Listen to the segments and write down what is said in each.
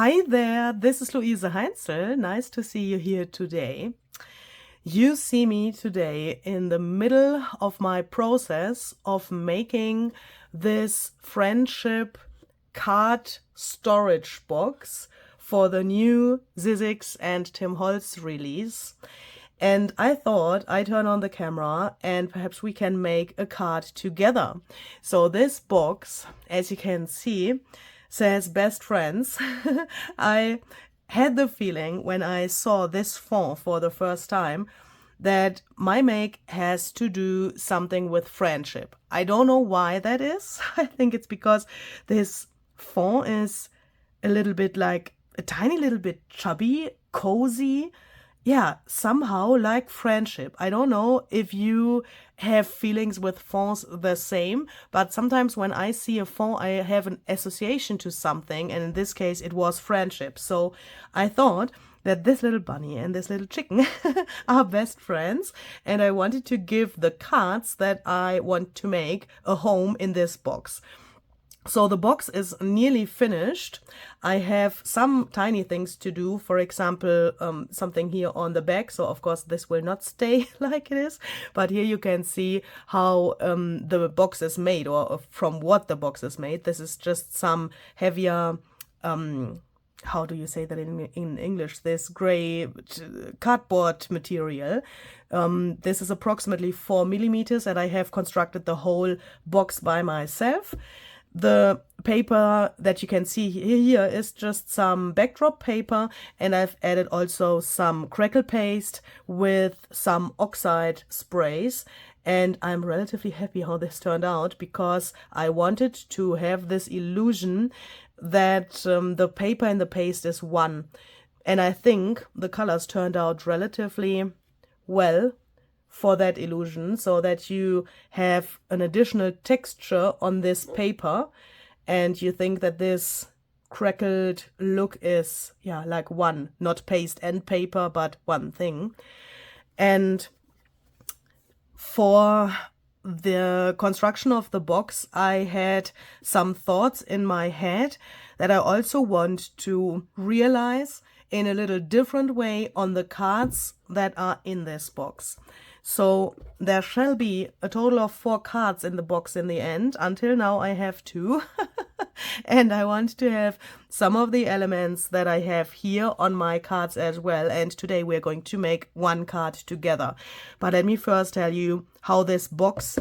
Hi there, this is Luise Heinzel. Nice to see you here today. You see me today in the middle of my process of making this friendship card storage box for the new Sizzix and Tim Holtz release. And I thought I'd turn on the camera and perhaps we can make a card together. So this box, as you can see, says best friends. I had the feeling when I saw this font for the first time that my make has to do something with friendship. I don't know why that is. I think it's because this font is a little bit like a tiny little bit chubby, cozy. Yeah, somehow like friendship. I don't know if you have feelings with fonts the same, but sometimes when I see a font, I have an association to something, and in this case, it was friendship. So I thought that this little bunny and this little chicken are best friends, and I wanted to give the cards that I want to make a home in this box. So the box is nearly finished. I have some tiny things to do, for example, something here on the back. So of course this will not stay like it is, but here you can see how the box is made, or from what the box is made. This is just some heavier, how do you say that in English? This gray cardboard material. This is approximately 4 millimeters, and I have constructed the whole box by myself. The paper that you can see here is just some backdrop paper, and I've added also some crackle paste with some oxide sprays, and I'm relatively happy how this turned out because I wanted to have this illusion that the paper and the paste is one, and I think the colors turned out relatively well for that illusion, so that you have an additional texture on this paper and you think that this crackled look is, yeah, like one, not paste and paper, but one thing. And for the construction of the box, I had some thoughts in my head that I also want to realize in a little different way on the cards that are in this box. So there shall be a total of 4 cards in the box in the end. Until now I have 2. And I want to have some of the elements that I have here on my cards as well. And today we're going to make one card together. But let me first tell you how this box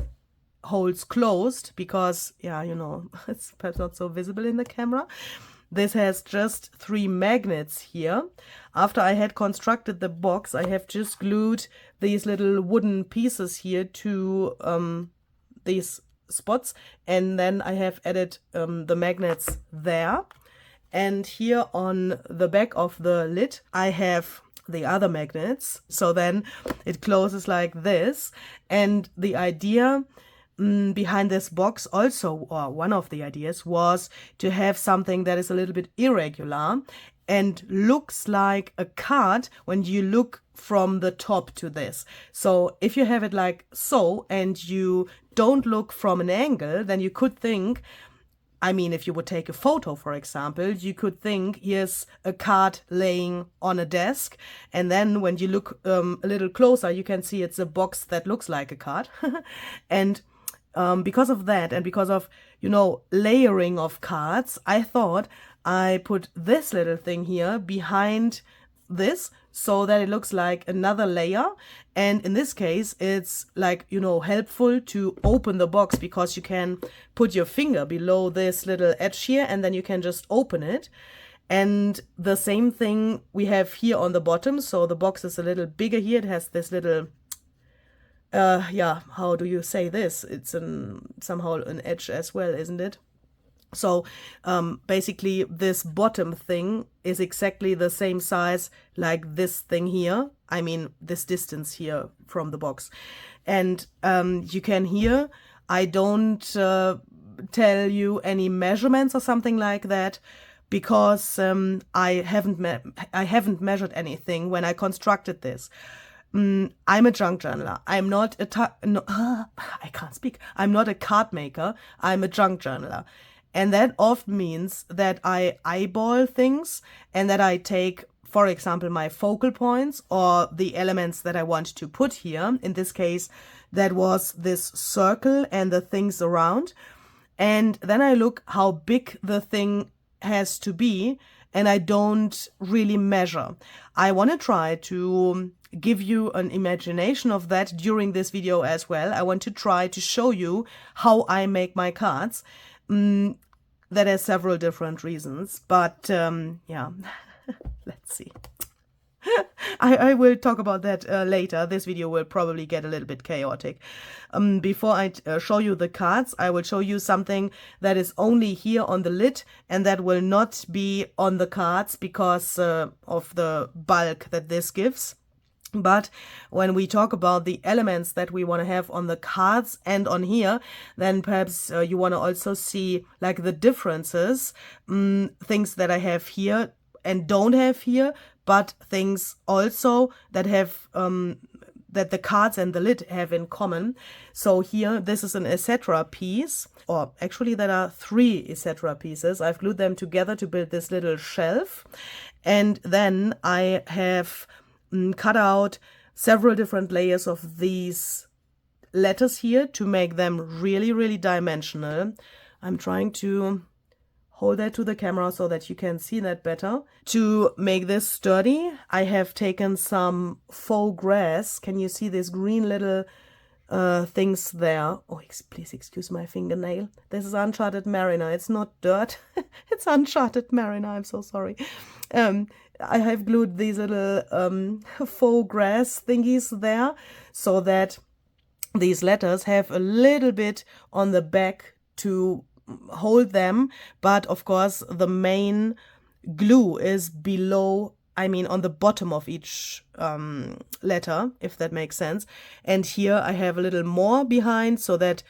holds closed, because, yeah, you know, it's perhaps not so visible in the camera. This has just 3 magnets here. After I had constructed the box, I have just glued these little wooden pieces here to these spots, and then I have added the magnets there. And here on the back of the lid, I have the other magnets. So then it closes like this. And the idea behind this box also, or one of the ideas, was to have something that is a little bit irregular and looks like a card when you look from the top to this. So if you have it like so and you don't look from an angle, then you could think, I mean, if you would take a photo, for example, you could think here's a card laying on a desk, and then when you look a little closer, you can see it's a box that looks like a card. And because of that, and because of, you know, layering of cards, I thought I put this little thing here behind this so that it looks like another layer. And in this case, it's like, you know, helpful to open the box, because you can put your finger below this little edge here and then you can just open it. And the same thing we have here on the bottom. So the box is a little bigger here. It has this little yeah, how do you say this? It's somehow an edge as well, isn't it? So basically this bottom thing is exactly the same size like this thing here. I mean, this distance here from the box. And you can hear, I don't tell you any measurements or something like that, because I haven't measured anything when I constructed this. I'm a junk journaler. I'm not a I can't speak. I'm not a card maker. I'm a junk journaler. And that often means that I eyeball things and that I take, for example, my focal points or the elements that I want to put here. In this case, that was this circle and the things around. And then I look how big the thing has to be, and I don't really measure. I want to try to give you an imagination of that during this video as well. I want to try to show you how I make my cards. That has several different reasons, but yeah, let's see. I will talk about that later. This video will probably get a little bit chaotic. Before I show you the cards, I will show you something that is only here on the lid and that will not be on the cards because of the bulk that this gives. But when we talk about the elements that we want to have on the cards and on here, then perhaps you want to also see like the differences, things that I have here and don't have here, but things also that have that the cards and the lid have in common. So here, this is an etc. piece, or actually there are 3 etc. pieces. I've glued them together to build this little shelf. And then I have cut out several different layers of these letters here to make them really, really dimensional. I'm trying to hold that to the camera so that you can see that better. To make this sturdy, I have taken some faux grass. Can you see these green little things there? Oh, please excuse my fingernail. This is uncharted mariner. It's not dirt. It's uncharted mariner. I'm so sorry. I have glued these little faux grass thingies there so that these letters have a little bit on the back to hold them, but of course the main glue is below, I mean on the bottom of each letter, if that makes sense. And here I have a little more behind so that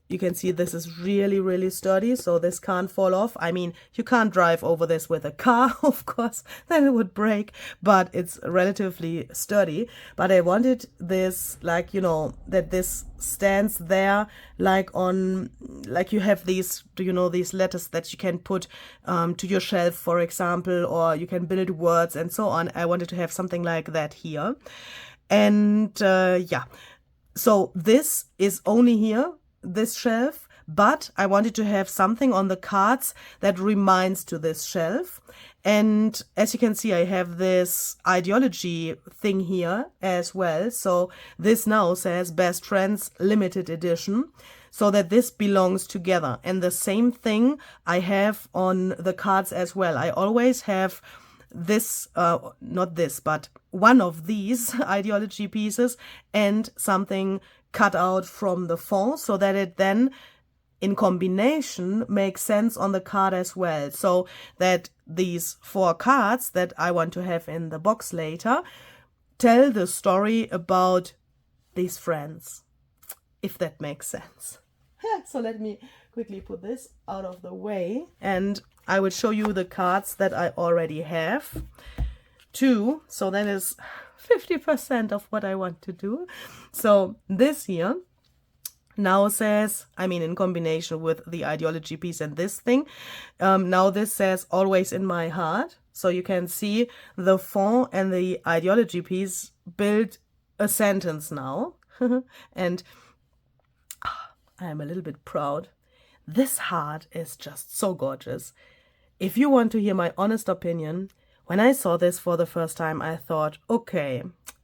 you can see this is really, really sturdy, so this can't fall off. I mean, you can't drive over this with a car, of course, then it would break, but it's relatively sturdy. But I wanted this, like, you know, that this stands there, like on, like you have these, you know, these letters that you can put to your shelf, for example, or you can build words and so on. I wanted to have something like that here. And yeah, so this is only here, this shelf, but I wanted to have something on the cards that reminds to this shelf. And as you can see, I have this ideology thing here as well. So this now says Best Friends Limited Edition, so that this belongs together. And the same thing I have on the cards as well. I always have this, not this, but one of these ideology pieces and something cut out from the font so that it then in combination makes sense on the card as well. So that these 4 cards that I want to have in the box later tell the story about these friends, if that makes sense. So let me quickly put this out of the way and I will show you the cards that I already have too. So that is 50% of what I want to do. So this here now says, I mean in combination with the ideology piece and this thing, now this says always in my heart. So you can see the font and the ideology piece build a sentence now. And I am a little bit proud. This heart is just so gorgeous. If you want to hear my honest opinion, when I saw this for the first time, I thought, okay,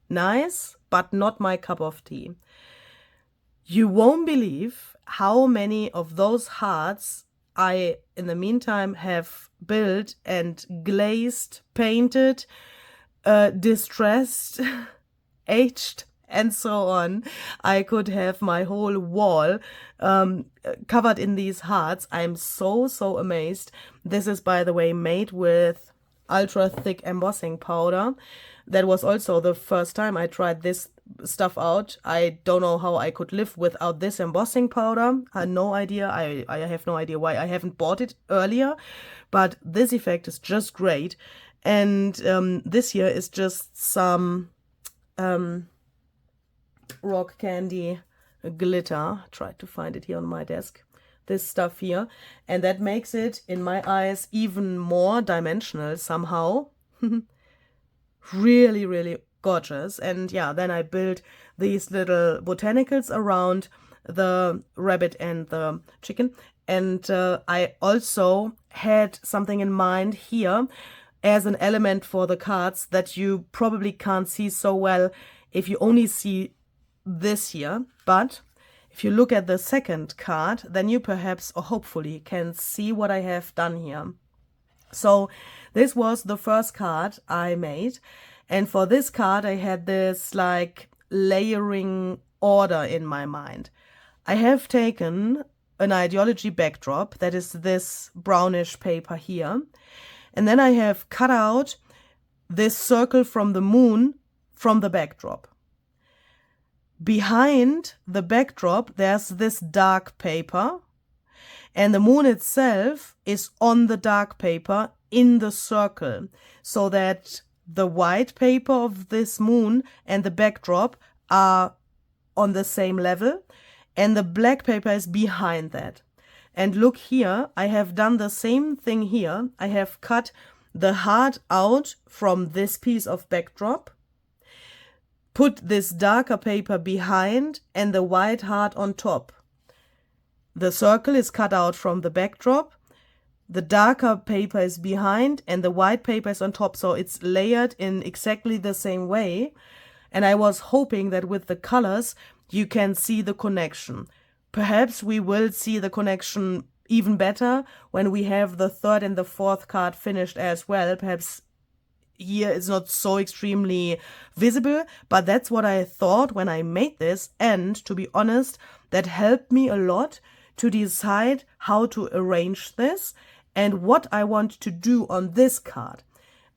nice, but not my cup of tea. You won't believe how many of those hearts I, in the meantime, have built and glazed, painted, distressed, aged, and so on. I could have my whole wall covered in these hearts. I'm so, so amazed. This is, by the way, made with ultra thick embossing powder. That was also the first time I tried this stuff out. I don't know how I could live without this embossing powder. I had no idea. I have no idea why I haven't bought it earlier, but this effect is just great. And this here is just some rock candy glitter. I tried to find it here on my desk. this stuff here. And that makes it, in my eyes, even more dimensional somehow. Really, really gorgeous. And yeah, then I built these little botanicals around the rabbit and the chicken. And I also had something in mind here as an element for the cards that you probably can't see so well if you only see this here. But if you look at the second card, then you perhaps or hopefully can see what I have done here. So this was the first card I made. And for this card, I had this like layering order in my mind. I have taken an ideology backdrop, that is this brownish paper here. And then I have cut out this circle from the moon from the backdrop. Behind the backdrop, there's this dark paper. And the moon itself is on the dark paper in the circle, so that the white paper of this moon and the backdrop are on the same level, and the black paper is behind that. And look here, I have done the same thing here. I have cut the heart out from this piece of backdrop, put this darker paper behind, and the white heart on top. The circle is cut out from the backdrop, the darker paper is behind, and the white paper is on top, so it's layered in exactly the same way. And I was hoping that with the colors you can see the connection. Perhaps we will see the connection even better when we have the third and the fourth card finished as well. Perhaps here it's not so extremely visible, but that's what I thought when I made this. And to be honest, that helped me a lot to decide how to arrange this and what I want to do on this card.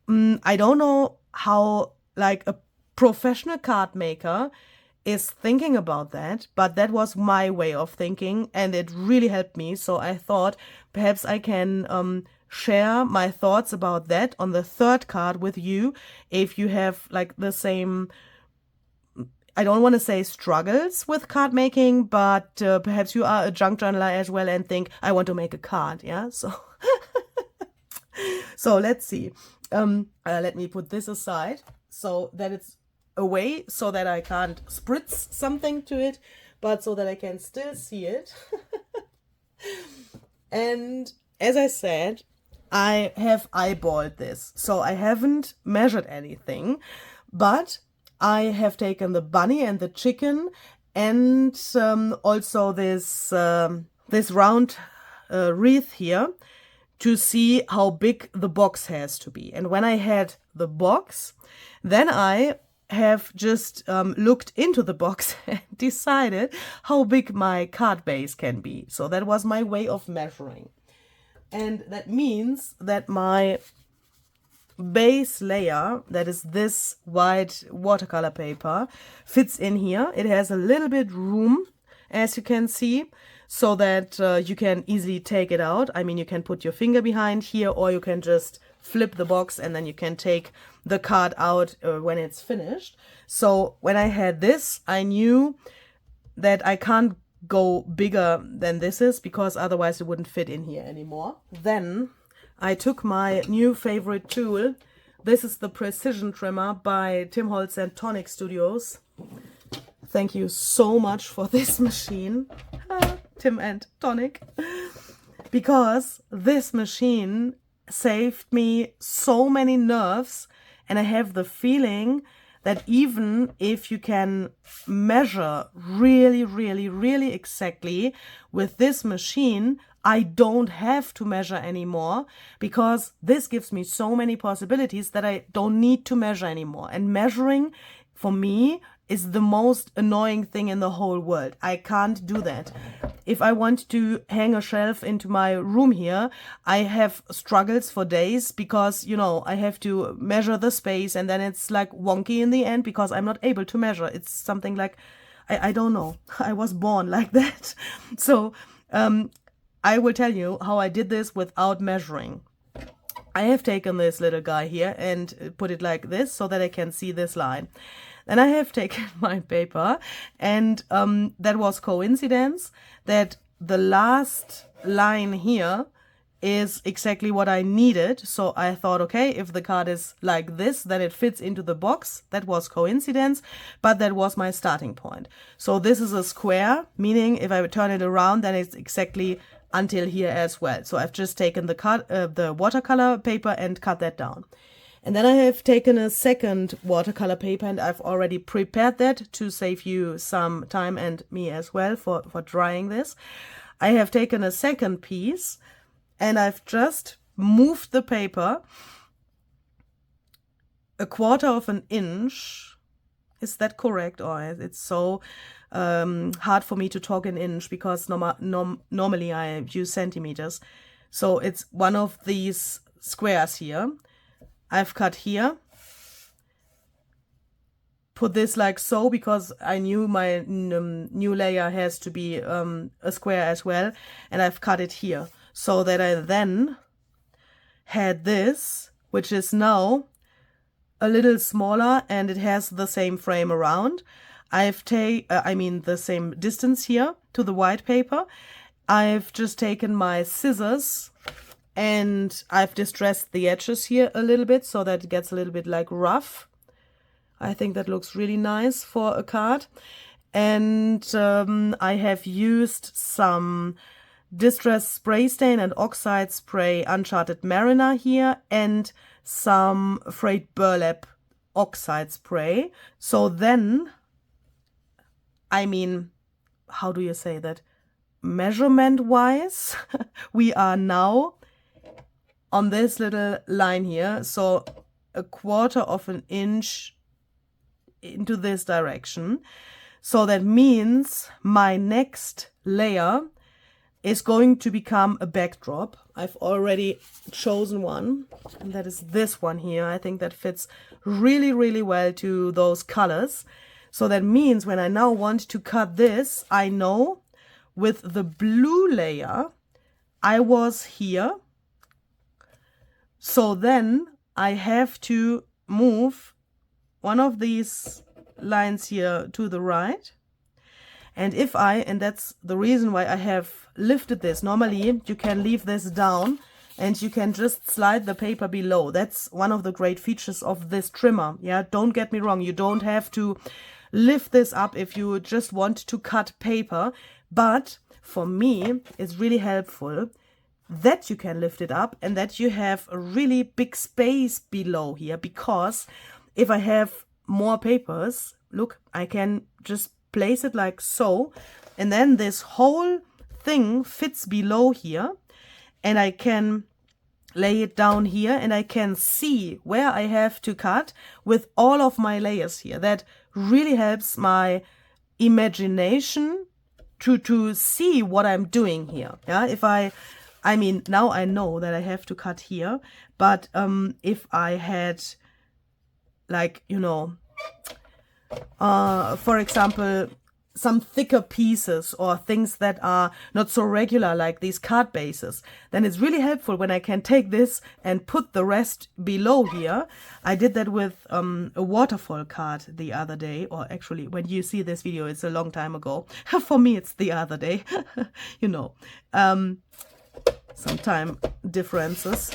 I don't know how like a professional card maker is thinking about that, but that was my way of thinking and it really helped me. So I thought perhaps I can share my thoughts about that on the third card with you if you have like the same, I don't want to say struggles with card making, but perhaps you are a junk journaler as well and think, I want to make a card, yeah? So let's see. Let me put this aside so that it's away, so that I can't spritz something to it, but so that I can still see it. And as I said, I have eyeballed this, so I haven't measured anything, but I have taken the bunny and the chicken and also this round wreath here to see how big the box has to be. And when I had the box, then I have just looked into the box and decided how big my card base can be. So that was my way of measuring. And that means that my base layer, that is this white watercolor paper, fits in here. It has a little bit room, as you can see, so that you can easily take it out. I mean, you can put your finger behind here, or you can just flip the box and then you can take the card out when it's finished. So when I had this, I knew that I can't go bigger than this is, because otherwise it wouldn't fit in here anymore. Then I took my new favorite tool. This is the Precision Trimmer by Tim Holtz and Tonic Studios. Thank you so much for this machine, Tim and Tonic, because this machine saved me so many nerves, and I have the feeling that even if you can measure really, really, really exactly with this machine, I don't have to measure anymore, because this gives me so many possibilities that I don't need to measure anymore. And measuring for me is the most annoying thing in the whole world. I can't do that. If I want to hang a shelf into my room here, I have struggles for days because, you know, I have to measure the space and then it's like wonky in the end because I'm not able to measure. It's something like, I don't know. I was born like that. So I will tell you how I did this without measuring. I have taken this little guy here and put it like this so that I can see this line. Then I have taken my paper, and that was coincidence that the last line here is exactly what I needed. So I thought, okay, if the card is like this, then it fits into the box. That was coincidence, but that was my starting point. So this is a square, meaning if I turn it around, then it's exactly until here as well. So I've just taken the watercolor paper and cut that down. And then I have taken a second watercolor paper, and I've already prepared that to save you some time and me as well for drying this. I have taken a second piece and I've just moved the paper 1/4 of an inch. Is that correct? Or it's so hard for me to talk in inch because normally I use centimeters. So it's one of these squares here. I've cut here, put this like so because I knew my new layer has to be a square as well, and I've cut it here so that I then had this, which is now a little smaller and it has the same frame around. The same distance here to the white paper. I've just taken my scissors and I've distressed the edges here a little bit so that it gets a little bit like rough. I think that looks really nice for a card. And I have used some Distress Spray Stain and Oxide Spray Uncharted Mariner here and some Frayed Burlap Oxide Spray. So then, how do you say that? Measurement-wise, we are now on this little line here, so 1/4 of an inch into this direction. So that means my next layer is going to become a backdrop. I've already chosen one, and that is this one here. I think that fits really, really well to those colors. So that means when I now want to cut this, I know with the blue layer, I was here. So then I have to move one of these lines here to the right. And that's the reason why I have lifted this. Normally you can leave this down and you can just slide the paper below. That's one of the great features of this trimmer. Yeah, don't get me wrong. You don't have to lift this up if you just want to cut paper. But for me, it's really helpful that you can lift it up and that you have a really big space below here, because if I have more papers, look, I can just place it like so, and then this whole thing fits below here, and I can lay it down here and I can see where I have to cut with all of my layers here. That really helps my imagination to see what I'm doing here. Yeah, now I know that I have to cut here, but if I had, like, for example, some thicker pieces or things that are not so regular, like these card bases, then it's really helpful when I can take this and put the rest below here. I did that with a waterfall card the other day, or actually when you see this video, it's a long time ago. For me, it's the other day, some time differences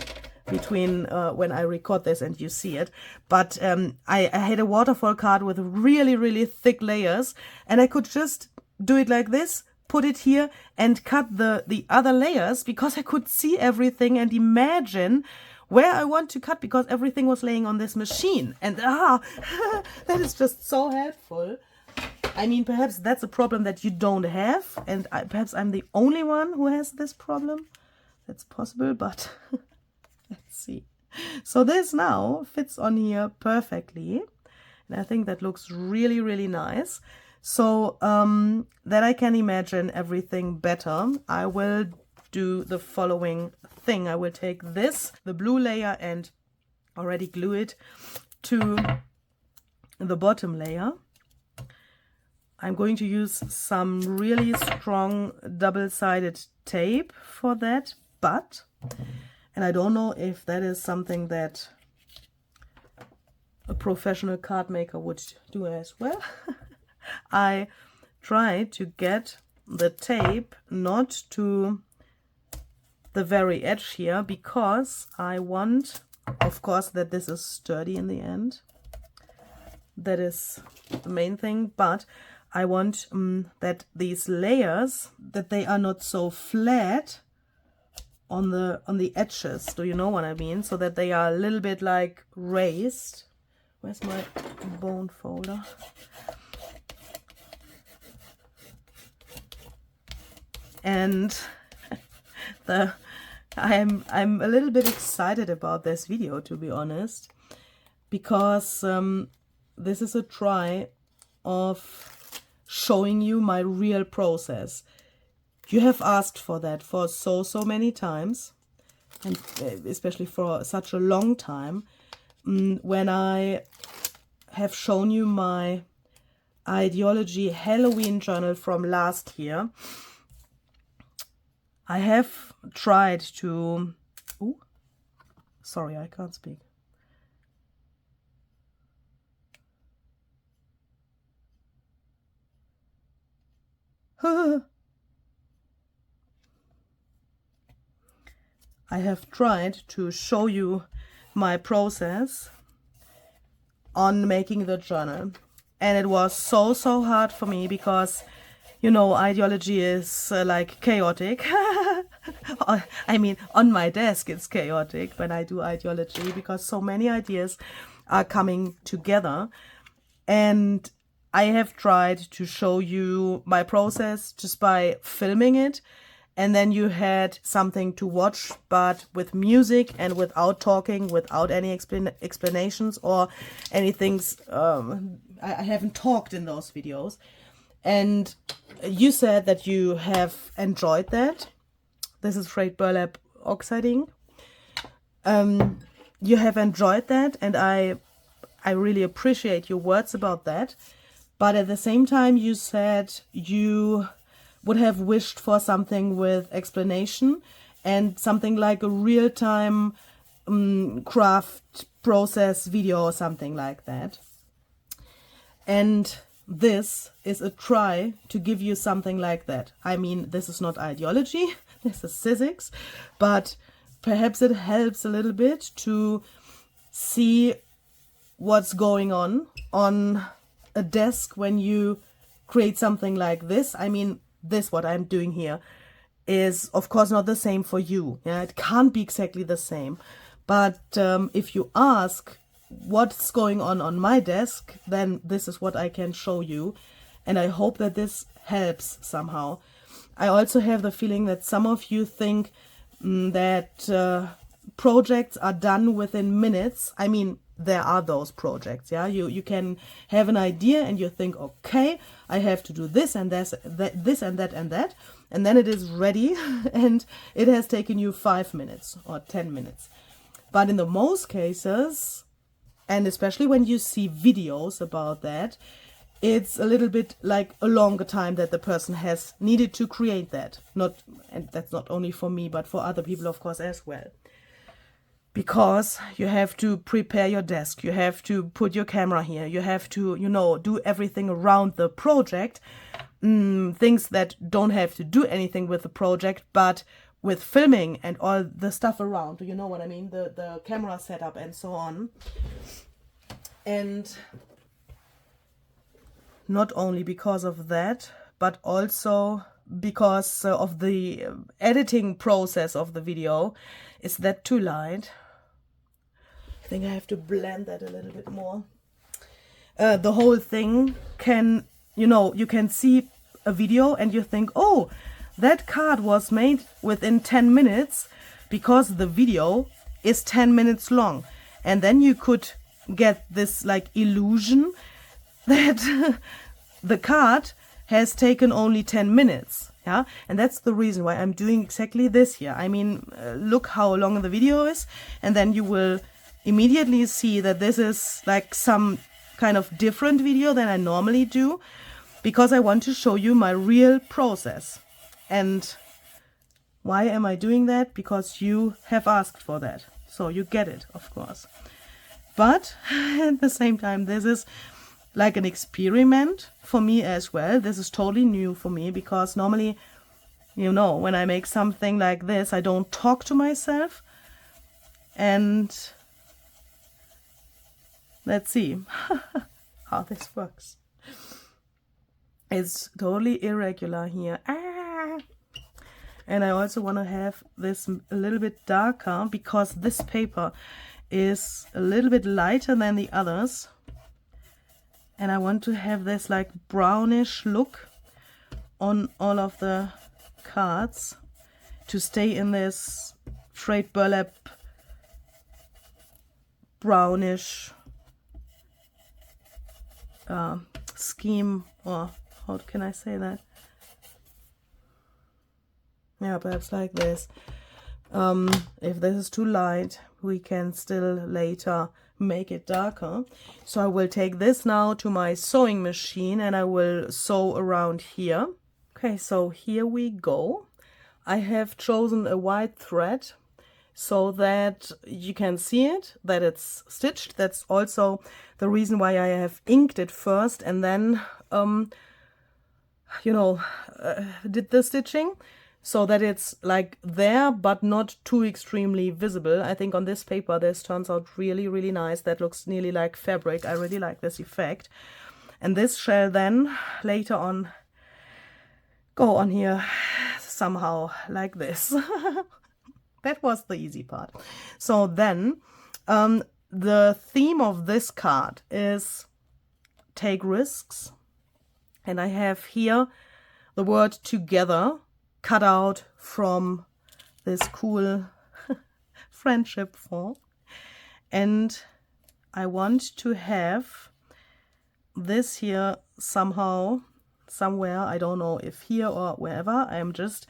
between when I record this and you see it. But I had a waterfall card with really, really thick layers, and I could just do it like this, put it here and cut the other layers, because I could see everything and imagine where I want to cut, because everything was laying on this machine. And that is just so helpful. Perhaps that's a problem that you don't have, and perhaps I'm the only one who has this problem. That's possible, but let's see. So this now fits on here perfectly, and I think that looks really, really nice. So that I can imagine everything better, I will do the following thing. I will take the blue layer, and already glue it to the bottom layer. I'm going to use some really strong double-sided tape for that, and I don't know if that is something that a professional card maker would do as well. I tried to get the tape not to the very edge here, because I want, of course, that this is sturdy in the end. That is the main thing, but I want that these layers, that they are not so flat on the edges. Do you know what I mean? So that they are a little bit like raised. Where's my bone folder? And I'm a little bit excited about this video, to be honest, because this is a try of showing you my real process. You have asked for that for so many times, and especially for such a long time. When I have shown you my ideology Halloween journal from last year, I have tried to... Ooh, sorry, I can't speak. I have tried to show you my process on making the journal, and it was so hard for me because, you know, ideology is like chaotic. I mean, on my desk it's chaotic when I do ideology, because so many ideas are coming together. And I have tried to show you my process just by filming it, and then you had something to watch, but with music and without talking, without any explanations or anything. I haven't talked in those videos. And you said that you have enjoyed that. This is frayed burlap oxiding. You have enjoyed that, and I really appreciate your words about that. But at the same time, you said you would have wished for something with explanation and something like a real-time craft process video or something like that. And this is a try to give you something like that. I mean, this is not ideology, this is Sizzix, but perhaps it helps a little bit to see what's going on a desk when you create something like this. I mean, this, what I'm doing here, is of course not the same for you. Yeah, it can't be exactly the same. But if you ask what's going on my desk, then this is what I can show you. And I hope that this helps somehow. I also have the feeling that some of you think that projects are done within minutes. I mean, there are those projects, yeah. You can have an idea and you think, okay, I have to do this and this and that, and then it is ready and it has taken you 5 minutes or 10 minutes. But in the most cases, and especially when you see videos about that, it's a little bit like a longer time that the person has needed to create that. And that's not only for me, but for other people, of course, as well. Because you have to prepare your desk, you have to put your camera here, you have to, you know, do everything around the project. Things that don't have to do anything with the project, but with filming and all the stuff around. Do you know what I mean? The camera setup and so on. And not only because of that, but also because of the editing process of the video. Is that too light? I think I have to blend that a little bit more. The whole thing can, you know, you can see a video and you think, oh, that card was made within 10 minutes because the video is 10 minutes long. And then you could get this like illusion that the card has taken only 10 minutes. Yeah, and that's the reason why I'm doing exactly this here. I mean, look how long the video is, and then you will immediately see that this is like some kind of different video than I normally do, because I want to show you my real process. And why am I doing that? Because you have asked for that. So you get it, of course. But at the same time, this is like an experiment for me as well. This is totally new for me, because normally, you know, when I make something like this, I don't talk to myself. And let's see how this works. It's totally irregular here. And I also want to have this a little bit darker, because this paper is a little bit lighter than the others. And I want to have this like brownish look on all of the cards to stay in this frayed burlap brownish scheme, or how can I say that? Yeah, perhaps like this. If this is too light, we can still later make it darker. So I will take this now to my sewing machine and I will sew around here. Okay, so here we go. I have chosen a white thread so that you can see it, that it's stitched. That's also the reason why I have inked it first and then, did the stitching, so that it's like there but not too extremely visible. I think on this paper this turns out really, really nice. That looks nearly like fabric. I really like this effect. And this shall then later on go on here somehow like this. That was the easy part. So then the theme of this card is take risks. And I have here the word together cut out from this cool friendship font. And I want to have this here somehow, somewhere, I don't know if here or wherever. I'm just,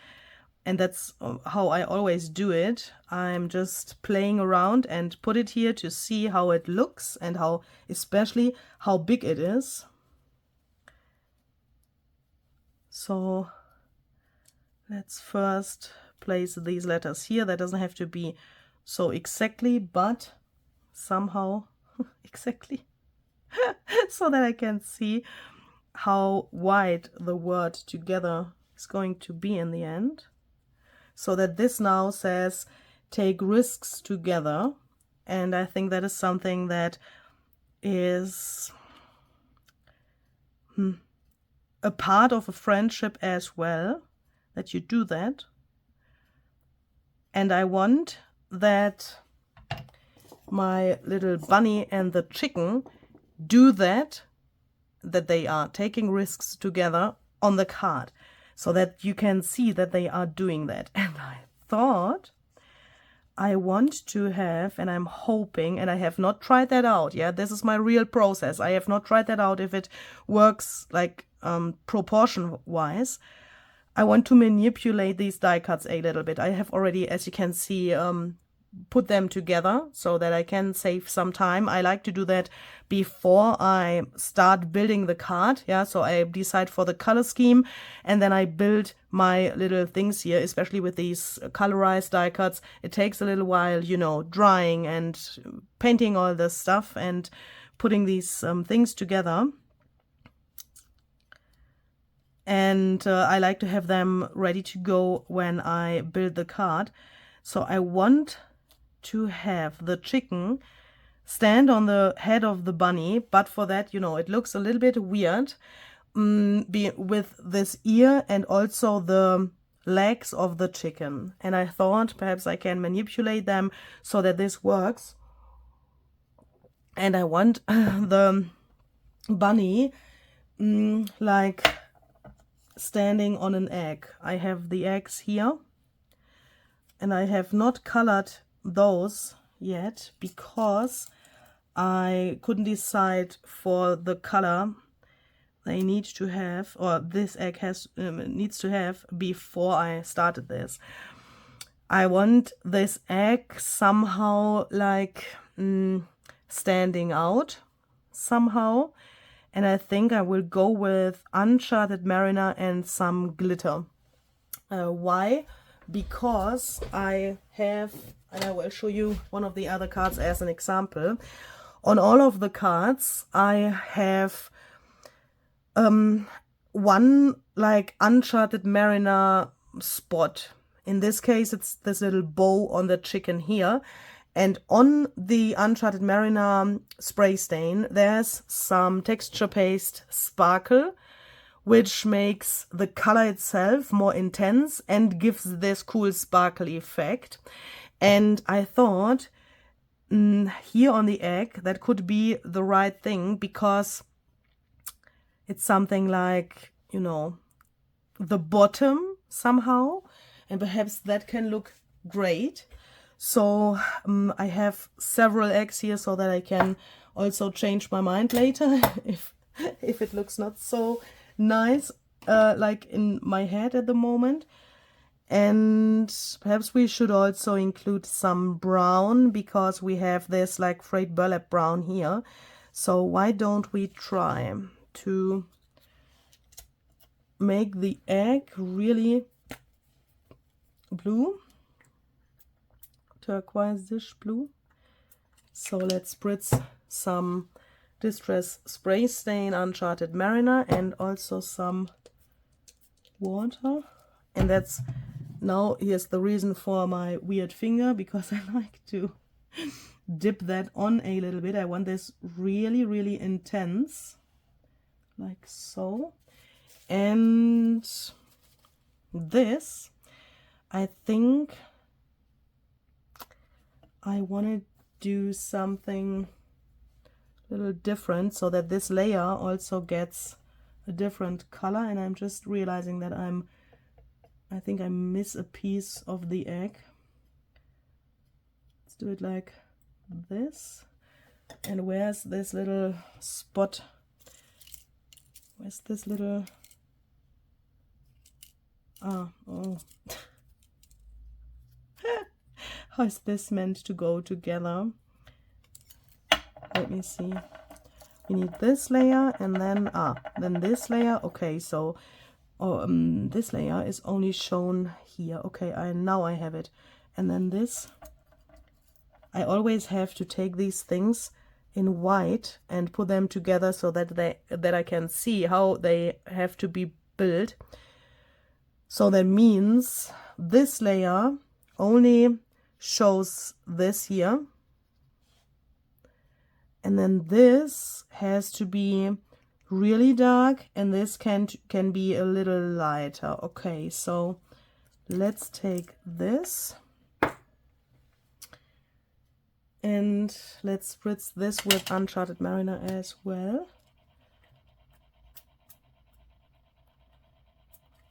and that's how I always do it, I'm just playing around and put it here to see how it looks and how, especially how big it is. So let's first place these letters here. That doesn't have to be so exactly, but somehow exactly, so that I can see how wide the word together is going to be in the end. So that this now says take risks together. And I think that is something that is a part of a friendship as well, that you do that. And I want that my little bunny and the chicken do that, that they are taking risks together on the card, so that you can see that they are doing that. And I thought I want to have, and I'm hoping, and I have not tried that out, yeah, this is my real process. I have not tried that out if it works like proportion wise. I want to manipulate these die cuts a little bit. I have already, as you can see, put them together so that I can save some time. I like to do that before I start building the card. Yeah, so I decide for the color scheme and then I build my little things here, especially with these colorized die cuts. It takes a little while, you know, drying and painting all this stuff and putting these things together. And I like to have them ready to go when I build the card. So I want to have the chicken stand on the head of the bunny, but for that, you know, it looks a little bit weird with this ear and also the legs of the chicken. And I thought perhaps I can manipulate them so that this works. And I want the bunny like standing on an egg. I have the eggs here and I have not colored those yet because I couldn't decide for the color they need to have, or this egg has needs to have, before I started this. I want this egg somehow like standing out somehow, and I think I will go with Uncharted Mariner and some glitter. Why? Because I have, and I will show you one of the other cards as an example. On all of the cards, I have one like uncharted marina spot. In this case, it's this little bow on the chicken here. And on the uncharted marina spray stain, there's some texture paste sparkle, which makes the color itself more intense and gives this cool sparkly effect. And I thought, here on the egg, that could be the right thing, because it's something like, you know, the bottom somehow, and perhaps that can look great. So I have several eggs here so that I can also change my mind later if it looks not so nice like in my head at the moment. And perhaps we should also include some brown, because we have this like frayed burlap brown here. So why don't we try to make the egg really blue, turquoise-ish blue. So let's spritz some Distress Spray Stain Uncharted Mariner and also some water. And that's now, here's the reason for my weird finger, because I like to dip that on a little bit. I want this really, really intense, like so. And this, I think I want to do something a little different so that this layer also gets a different color. And I'm just realizing that I think I miss a piece of the egg. Let's do it like this. And where's this little spot? Where's this little... oh. How is this meant to go together? Let me see. We need this layer and then this layer. Okay, so this layer is only shown here. Okay, now I have it. And then this, I always have to take these things in white and put them together so that I can see how they have to be built. So that means this layer only shows this here, and then this has to be really dark, and this can be a little lighter. Okay, so let's take this and let's spritz this with Uncharted Mariner as well.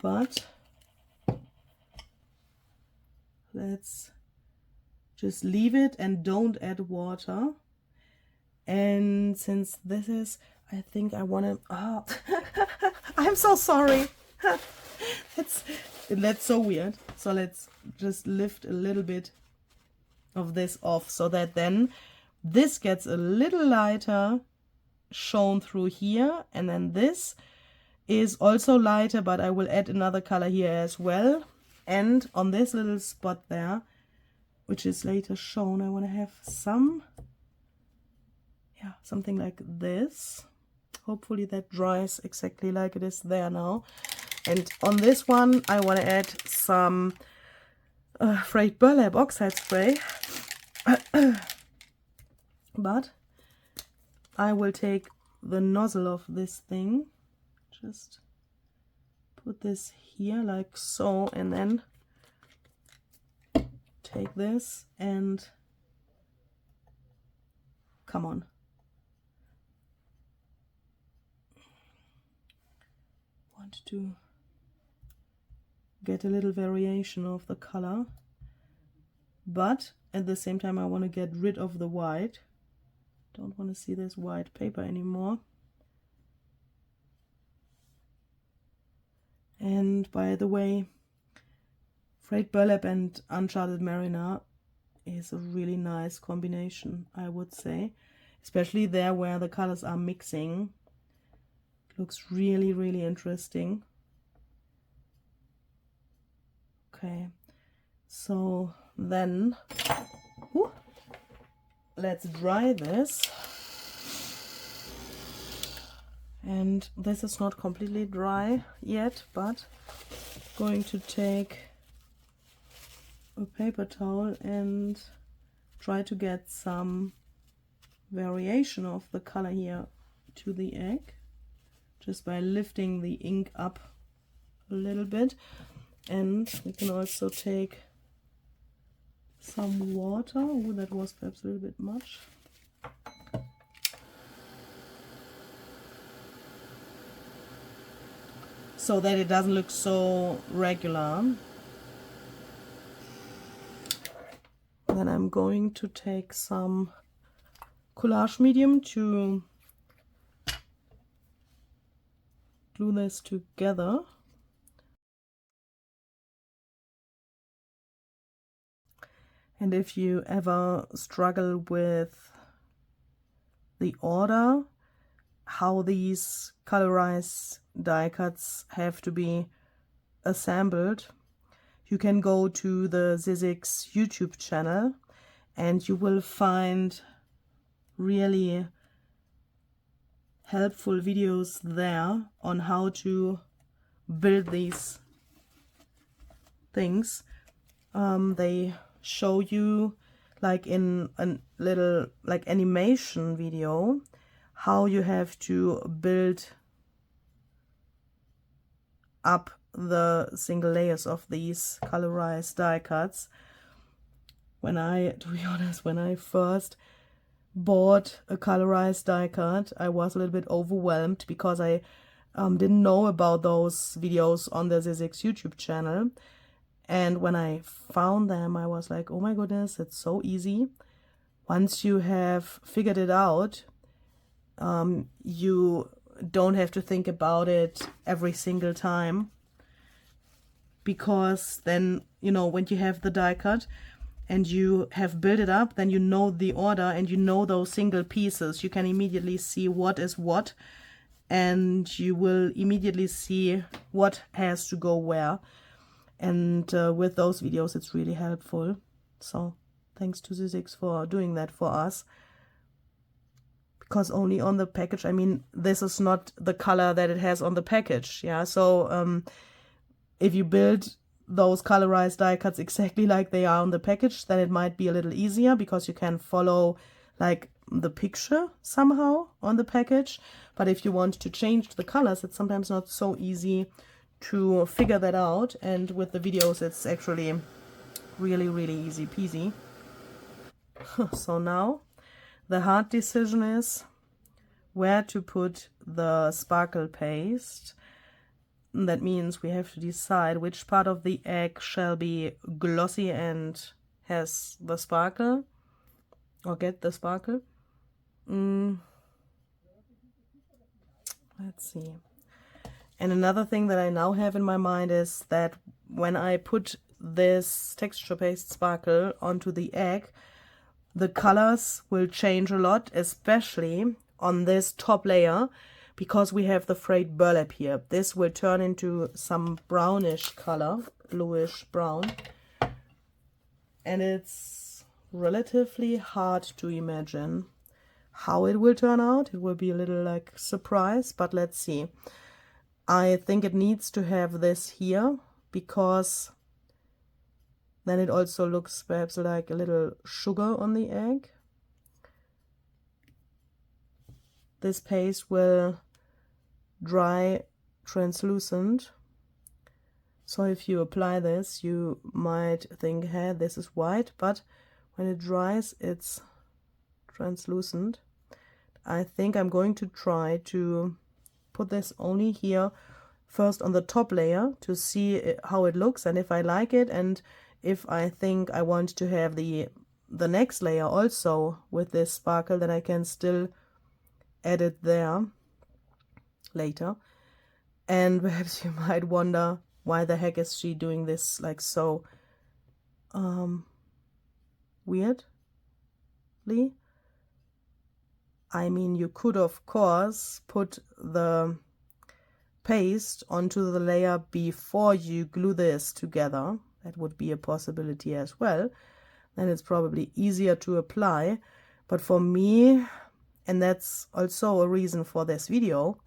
But let's just leave it and don't add water. And since this is, I think I want to, I'm so sorry. That's so weird. So let's just lift a little bit of this off so that then this gets a little lighter shown through here. And then this is also lighter, but I will add another color here as well. And on this little spot there, which is later shown, I want to have some, yeah, something like this. Hopefully that dries exactly like it is there now. And on this one, I want to add some frayed burlap oxide spray. But I will take the nozzle of this thing, just put this here like so, and then take this and come on. Want to get a little variation of the color, but at the same time I want to get rid of the white. Don't want to see this white paper anymore. And by the way, frayed burlap and Uncharted Mariner is a really nice combination, I would say, especially there where the colors are mixing. It looks really, really interesting. Okay, so then let's dry this. And this is not completely dry yet, but going to take a paper towel and try to get some variation of the color here to the egg, just by lifting the ink up a little bit. And we can also take some water. Oh, that was perhaps a little bit much. So that it doesn't look so regular. Then I'm going to take some collage medium to glue this together. And if you ever struggle with the order, how these colorized die cuts have to be assembled, you can go to the Sizzix YouTube channel and you will find really helpful videos there on how to build these things. They show you, like in a little like animation video, how you have to build up the single layers of these colorized die cuts. To be honest, when I first bought a colorized die cut, I was a little bit overwhelmed because I didn't know about those videos on the Sizzix YouTube channel. And when I found them, I was like, oh my goodness, it's so easy. Once you have figured it out, you don't have to think about it every single time, because then, you know, when you have the die cut and you have built it up, then you know the order and you know those single pieces. You can immediately see what is what, and you will immediately see what has to go where. And with those videos, it's really helpful. So thanks to Sizzix for doing that for us. Because only on the package, I mean, this is not the color that it has on the package. Yeah, so if you build those colorized die cuts exactly like they are on the package, then it might be a little easier because you can follow like the picture somehow on the package. But if you want to change the colors, it's sometimes not so easy to figure that out. And with the videos, it's actually really, really easy peasy. So now the hard decision is where to put the sparkle paste. That means we have to decide which part of the egg shall be glossy and has the sparkle, or get the sparkle. Let's see. And another thing that I now have in my mind is that when I put this texture paste sparkle onto the egg, the colors will change a lot, especially on this top layer, because we have the frayed burlap here. This will turn into some brownish color, bluish brown, and it's relatively hard to imagine how it will turn out. It will be a little like surprise, but let's see. I think it needs to have this here, because then it also looks perhaps like a little sugar on the egg. This paste will dry translucent. So if you apply this, you might think, hey, this is white, but when it dries, it's translucent. I think I'm going to try to put this only here first on the top layer to see how it looks, and if I like it, and if I think I want to have the next layer also with this sparkle, then I can still add it there later. And perhaps you might wonder, why the heck is she doing this like so weirdly? I mean, you could of course put the paste onto the layer before you glue this together. That would be a possibility as well. Then it's probably easier to apply. But for me, and that's also a reason for this video,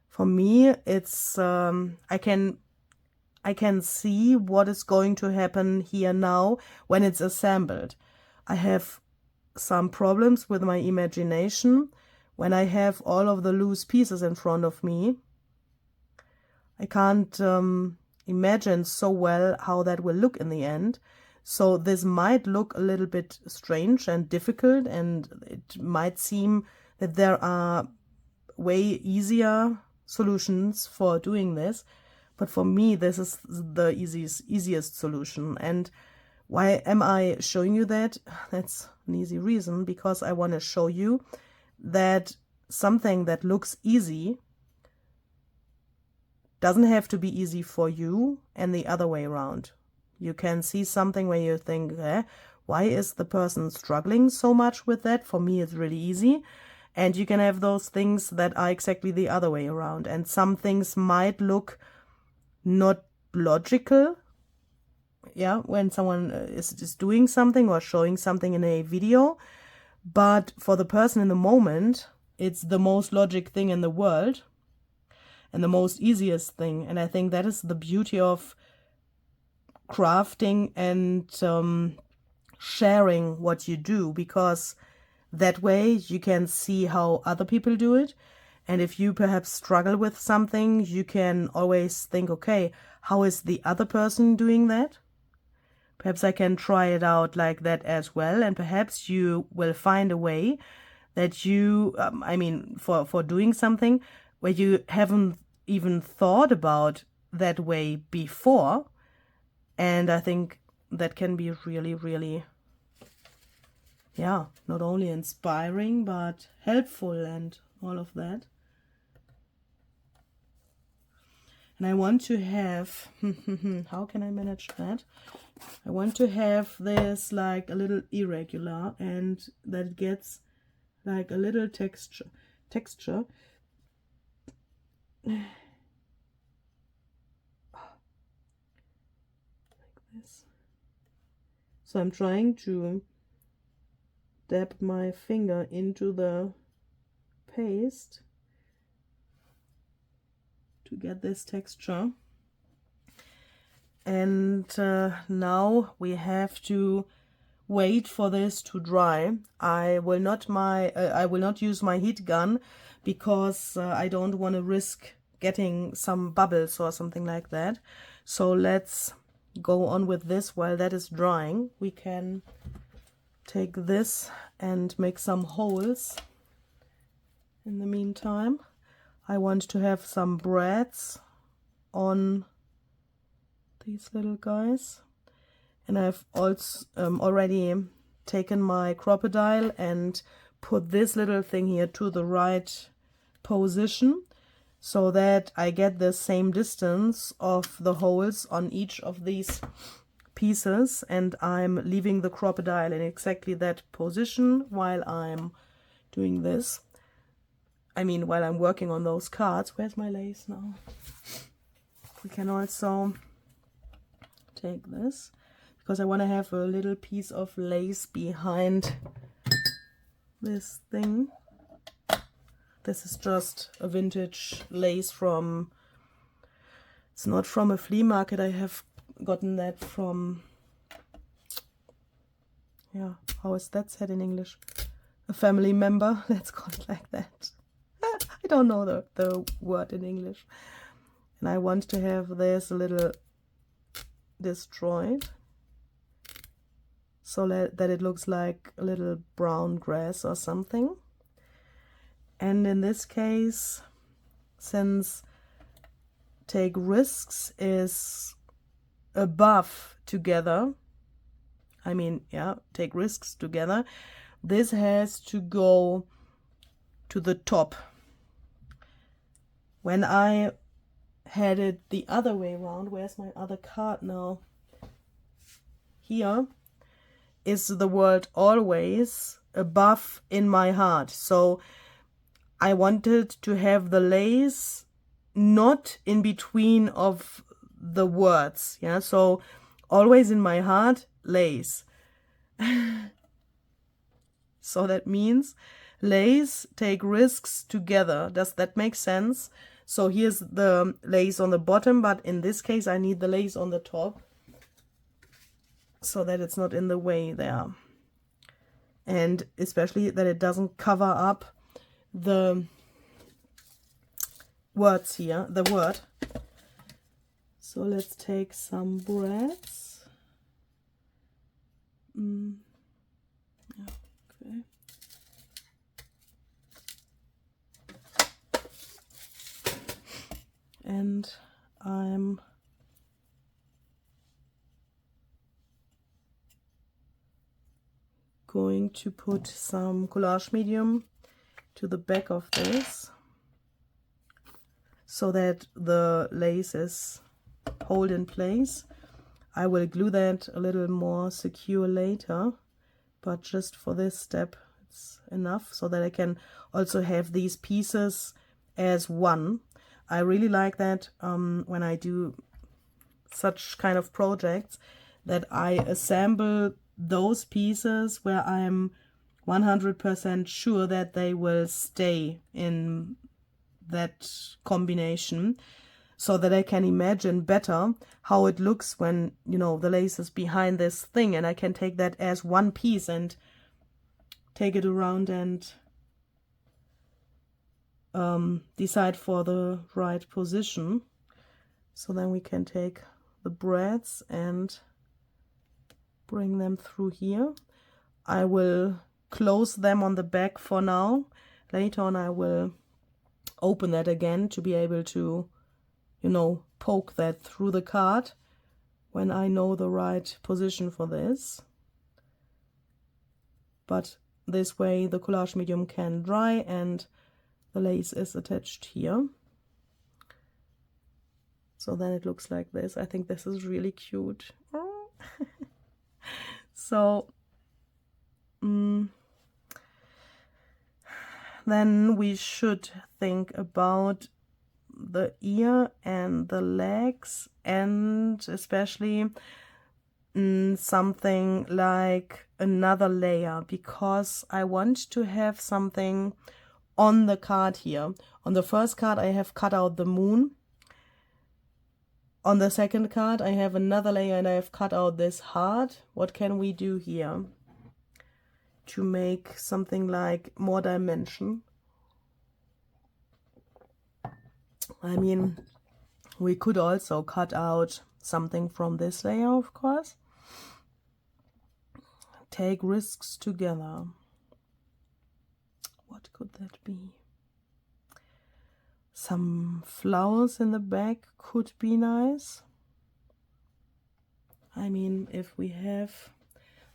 For me, it's I can see what is going to happen here now when it's assembled. I have some problems with my imagination when I have all of the loose pieces in front of me. I can't imagine so well how that will look in the end. So this might look a little bit strange and difficult, and it might seem that there are way easier solutions for doing this. But for me, this is the easiest solution. And why am I showing you that? That's an easy reason, because I want to show you that something that looks easy doesn't have to be easy for you, and the other way around. You can see something where you think, why is the person struggling so much with that? For me, it's really easy. And you can have those things that are exactly the other way around. And some things might look not logical, yeah, when someone is doing something or showing something in a video. But for the person in the moment, it's the most logic thing in the world and the most easiest thing. And I think that is the beauty of crafting and sharing what you do, because that way you can see how other people do it. And if you perhaps struggle with something, you can always think, okay, how is the other person doing that? Perhaps I can try it out like that as well. And perhaps you will find a way that you, for doing something where you haven't even thought about that way before. And I think that can be really, really, yeah, not only inspiring, but helpful and all of that. And I want to have, how can I manage that? I want to have this like a little irregular, and that it gets like a little texture. Like this. So I'm trying to dab my finger into the paste to get this texture. And now we have to wait for this to dry. I will not use my heat gun, because I don't want to risk getting some bubbles or something like that. So let's go on with this while that is drying. We can take this and make some holes in the meantime. I want to have some brads on these little guys, and I've also already taken my crocodile and put this little thing here to the right position, so that I get the same distance of the holes on each of these pieces, and I'm leaving the crocodile in exactly that position while I'm doing this. While I'm working on those cards. Where's my lace now? We can also take this, because I want to have a little piece of lace behind this thing. This is just a vintage lace from, it's not from a flea market. I have gotten that from, yeah, how is that said in English? A family member, let's call it like that. I don't know the word in English. And I want to have this a little destroyed, so that it looks like a little brown grass or something. And in this case, since take risks is above together, take risks together, this has to go to the top. When I had it the other way around, where's my other card now? Here is the word always above in my heart. So I wanted to have the lace not in between of the words. Yeah, so always in my heart, lace. So that means lace, take risks together. Does that make sense? So here's the lace on the bottom, but in this case I need the lace on the top so that it's not in the way there. And especially that it doesn't cover up the words here, the word. So let's take some brads. Okay. And I'm going to put some collage medium to the back of this so that the lace is hold in place. I will glue that a little more secure later, but just for this step it's enough so that I can also have these pieces as one. I really like that when I do such kind of projects, that I assemble those pieces where I'm 100% sure that they will stay in that combination, so that I can imagine better how it looks when, you know, the lace is behind this thing, and I can take that as one piece and take it around and decide for the right position. So then we can take the brads and bring them through here. I will close them on the back for now. Later on I will open that again to be able to, you know, poke that through the card when I know the right position for this. But this way the collage medium can dry and the lace is attached here. So then it looks like this. I think this is really cute. So then we should think about the ear and the legs, and especially something like another layer, because I want to have something on the card here. On the first card I have cut out the moon. On the second card I have another layer and I have cut out this heart. What can we do here to make something like more dimension? I mean, we could also cut out something from this layer, of course. Take risks together. What could that be? Some flowers in the back could be nice. I mean, if we have,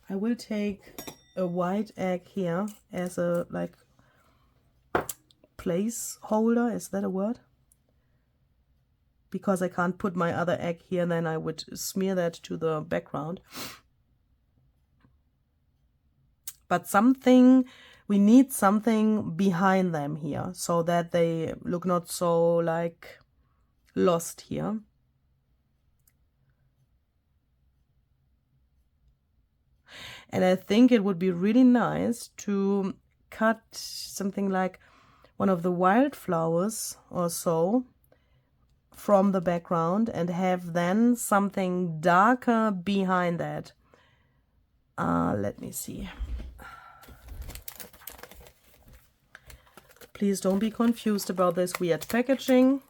I will take a white egg here as a like placeholder. Is that a word? Because I can't put my other egg here, then I would smear that to the background. But something, we need something behind them here so that they look not so like lost here. And I think it would be really nice to cut something like one of the wildflowers or so from the background and have then something darker behind that. Let me see. Please don't be confused about this weird packaging.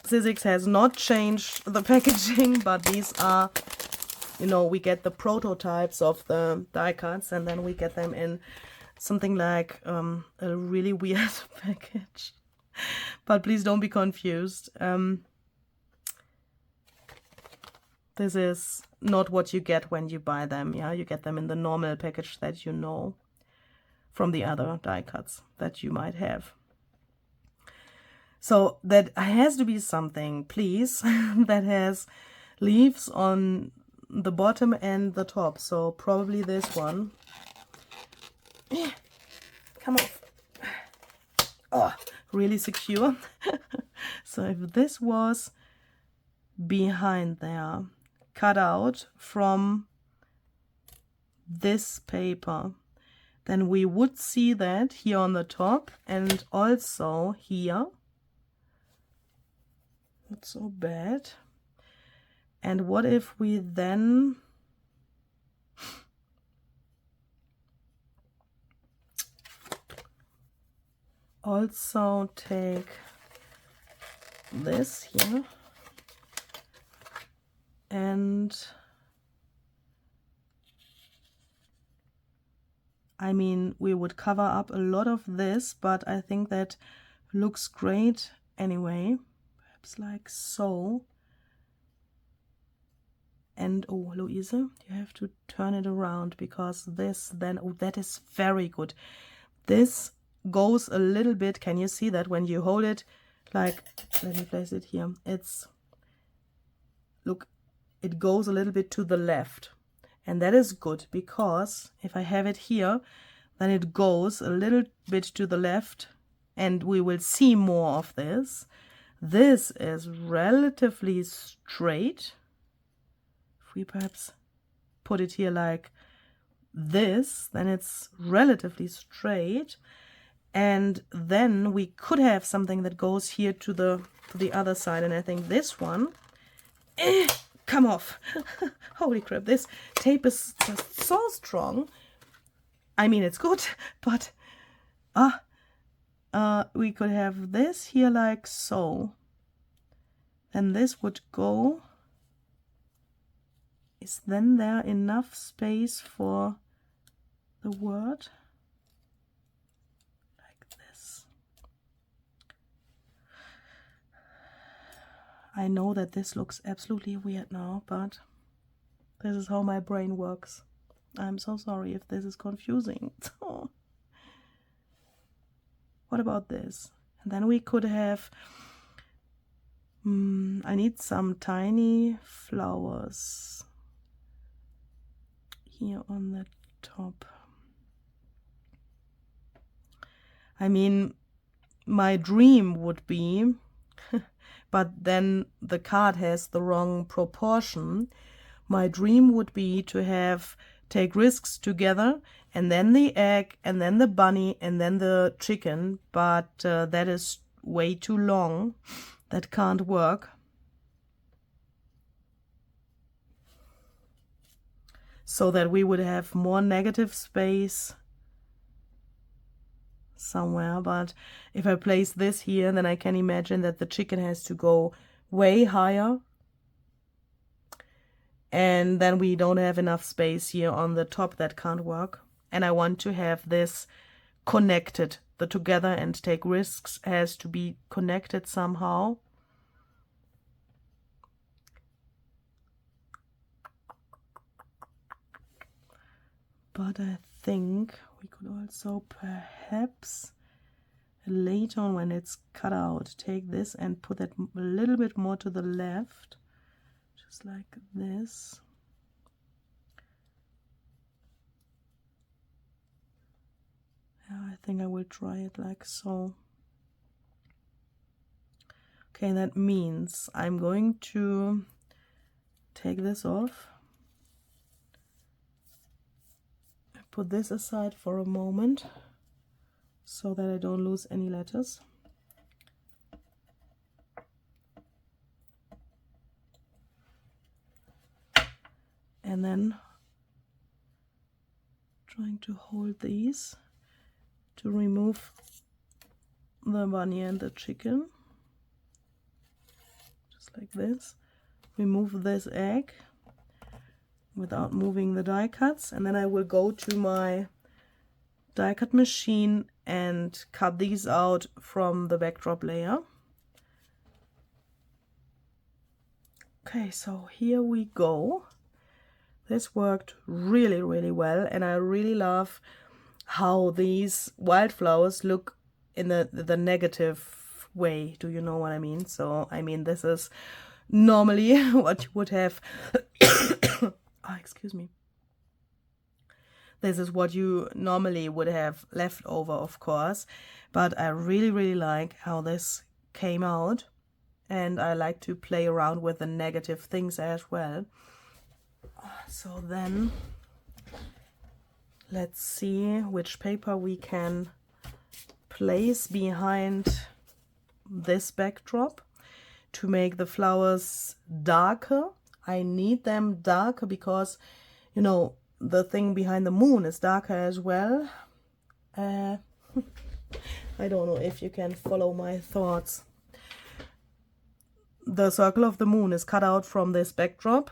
Sizzix has not changed the packaging, but these are, you know, we get the prototypes of the die cuts and then we get them in something like a really weird package. But please don't be confused. This is not what you get when you buy them. Yeah, you get them in the normal package that you know from the other die cuts that you might have. So that has to be something, please, that has leaves on the bottom and the top. So probably this one. Come off. Oh, really secure. So if this was behind there, cut out from this paper, then we would see that here on the top and also here. not so bad. And what if we then also take this here and I mean, we would cover up a lot of this, but I think that looks great anyway. Perhaps like so. And oh, Louise, you have to turn it around because this then, oh, that is very good. This goes a little bit, can you see that when you hold it? Like, let me place it here. It's, look, it goes a little bit to the left. And that is good because if I have it here, then it goes a little bit to the left and we will see more of this. This is relatively straight. If we perhaps put it here like this, then it's relatively straight. And then we could have something that goes here to the other side. And I think this one, come off. Holy crap, this tape is just so strong. I mean, it's good, but we could have this here like so. And this would go. Is then there enough space for the word? Like this. I know that this looks absolutely weird now, but this is how my brain works. I'm so sorry if this is confusing. What about this? And then we could have, I need some tiny flowers here on the top. I mean, my dream would be, but then the card has the wrong proportion. My dream would be to have take risks together, and then the egg, and then the bunny, and then the chicken, but that is way too long. That can't work. So that we would have more negative space somewhere, but if I place this here, then I can imagine that the chicken has to go way higher. And then we don't have enough space here on the top. That can't work. And I want to have this connected. The together and take risks has to be connected somehow. But I think we could also perhaps later on when it's cut out, take this and put it a little bit more to the left. Just like this. Yeah, I think I will try it like so. Okay, that means I'm going to take this off. Put this aside for a moment so that I don't lose any letters. And then trying to hold these to remove the bunny and the chicken, just like this. Remove this egg without moving the die cuts, and then I will go to my die cut machine and cut these out from the backdrop layer. Okay, so here we go. This worked really, really well, and I really love how these wildflowers look in the negative way. Do you know what I mean? So, I mean, this is normally what you would have... oh, excuse me. This is what you normally would have left over, of course, but I really, really like how this came out, and I like to play around with the negative things as well. So then let's see which paper we can place behind this backdrop, to make the flowers darker. I need them darker because, you know, the thing behind the moon is darker as well. I don't know if you can follow my thoughts. The circle of the moon is cut out from this backdrop,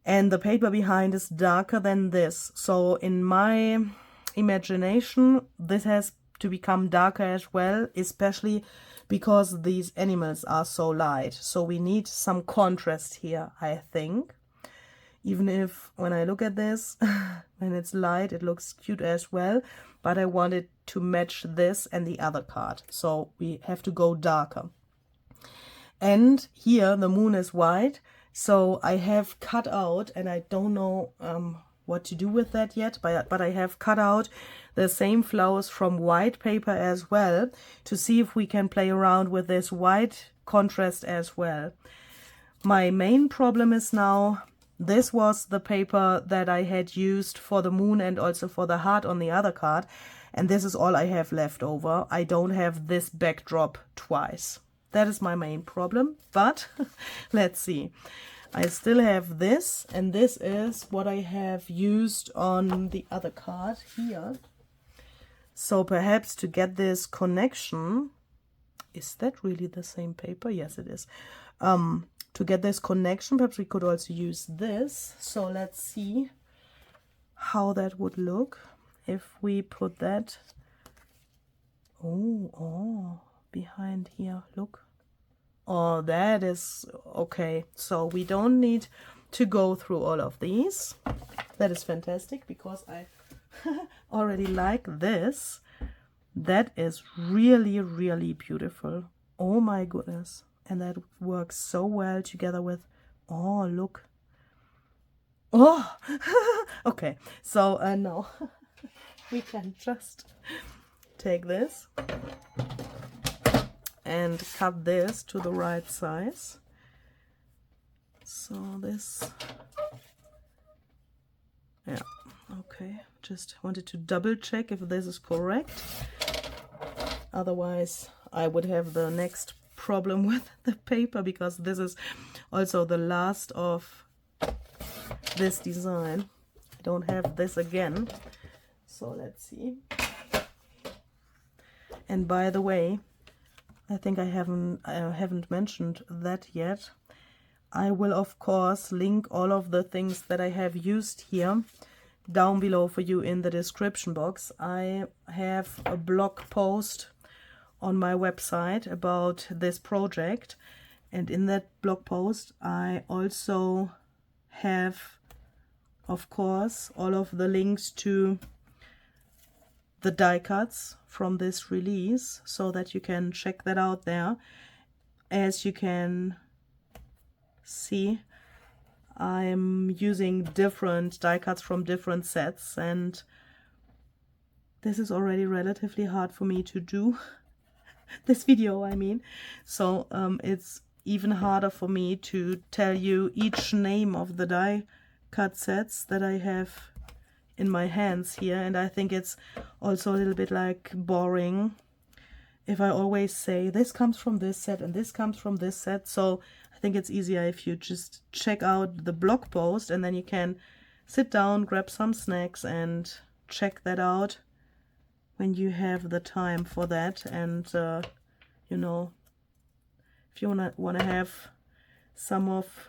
and the paper behind is darker than this. So in my imagination, this has to become darker as well, especially because these animals are so light. So we need some contrast here, I think. Even if when I look at this, when it's light, it looks cute as well. But I want it to match this and the other card. So we have to go darker. And here the moon is white. So I have cut out, and I don't know what to do with that yet, but I have cut out the same flowers from white paper as well to see if we can play around with this white contrast as well. My main problem is now, this was the paper that I had used for the moon and also for the heart on the other card, and this is all I have left over. I don't have this backdrop twice. That is my main problem, but let's see. I still have this, and this is what I have used on the other card here. So perhaps to get this connection, is that really the same paper? Yes, it is. To get this connection, perhaps we could also use this. So let's see how that would look if we put that. Oh, behind here, look. Oh, that is okay. So we don't need to go through all of these. That is fantastic because I already like this. That is really, really beautiful. Oh my goodness. And that works so well together with, oh, look. Oh, okay. So now we can just take this and cut this to the right size. So this, yeah, okay. Just wanted to double check if this is correct. Otherwise, I would have the next problem with the paper, because this is also the last of this design. I don't have this again. So let's see. And by the way, I think I haven't mentioned that yet. I will of course link all of the things that I have used here down below for you in the description box. I have a blog post on my website about this project, and in that blog post I also have, of course, all of the links to the die cuts from this release, so that you can check that out there. As you can see, I'm using different die cuts from different sets, and this is already relatively hard for me to do. This video, I mean. So it's even harder for me to tell you each name of the die cut sets that I have in my hands here, and I think it's also a little bit like boring if I always say this comes from this set and this comes from this set. So I think it's easier if you just check out the blog post, and then you can sit down, grab some snacks and check that out when you have the time for that. And you know, if you wanna have some of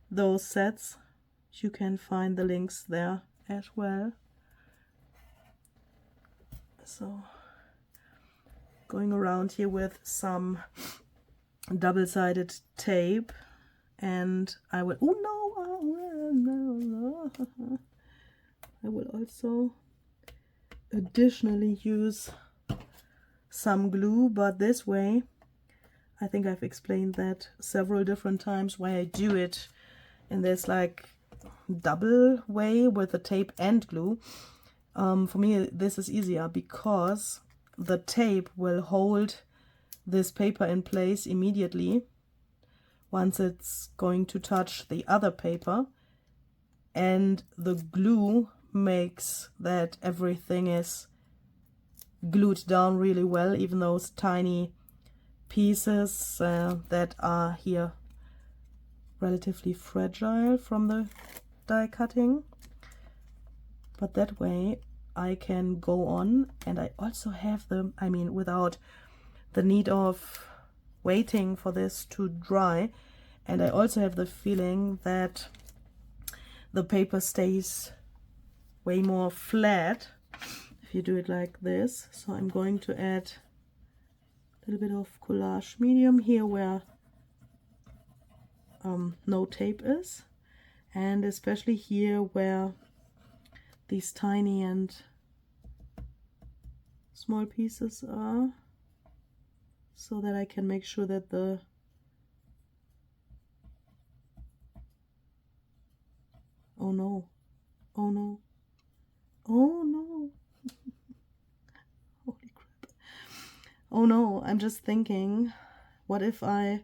those sets, you can find the links there as well. So going around here with some double-sided tape, and I will, I will also additionally use some glue, but this way, I think I've explained that several different times why I do it in this like double way with the tape and glue. For me this is easier because the tape will hold this paper in place immediately once it's going to touch the other paper, and the glue makes that everything is glued down really well. Even those tiny pieces that are here relatively fragile from the die cutting, but that way I can go on, and I also have them, I mean, without the need of waiting for this to dry, and I also have the feeling that the paper stays way more flat if you do it like this. So I'm going to add a little bit of collage medium here where no tape is, and especially here where these tiny and small pieces are, so that I can make sure that the oh no, oh no, oh no, holy crap, oh no, I'm just thinking, what if I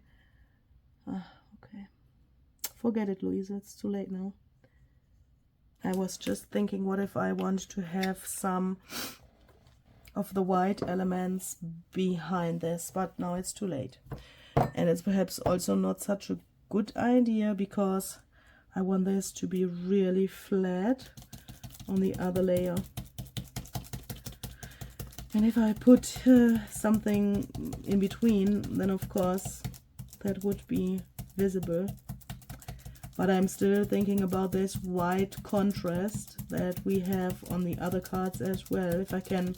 okay, forget it, Louisa, it's too late now. I was just thinking, what if I want to have some of the white elements behind this, but now it's too late. And it's perhaps also not such a good idea, because I want this to be really flat on the other layer. And if I put something in between, then of course that would be visible. But I'm still thinking about this white contrast that we have on the other cards as well. If I can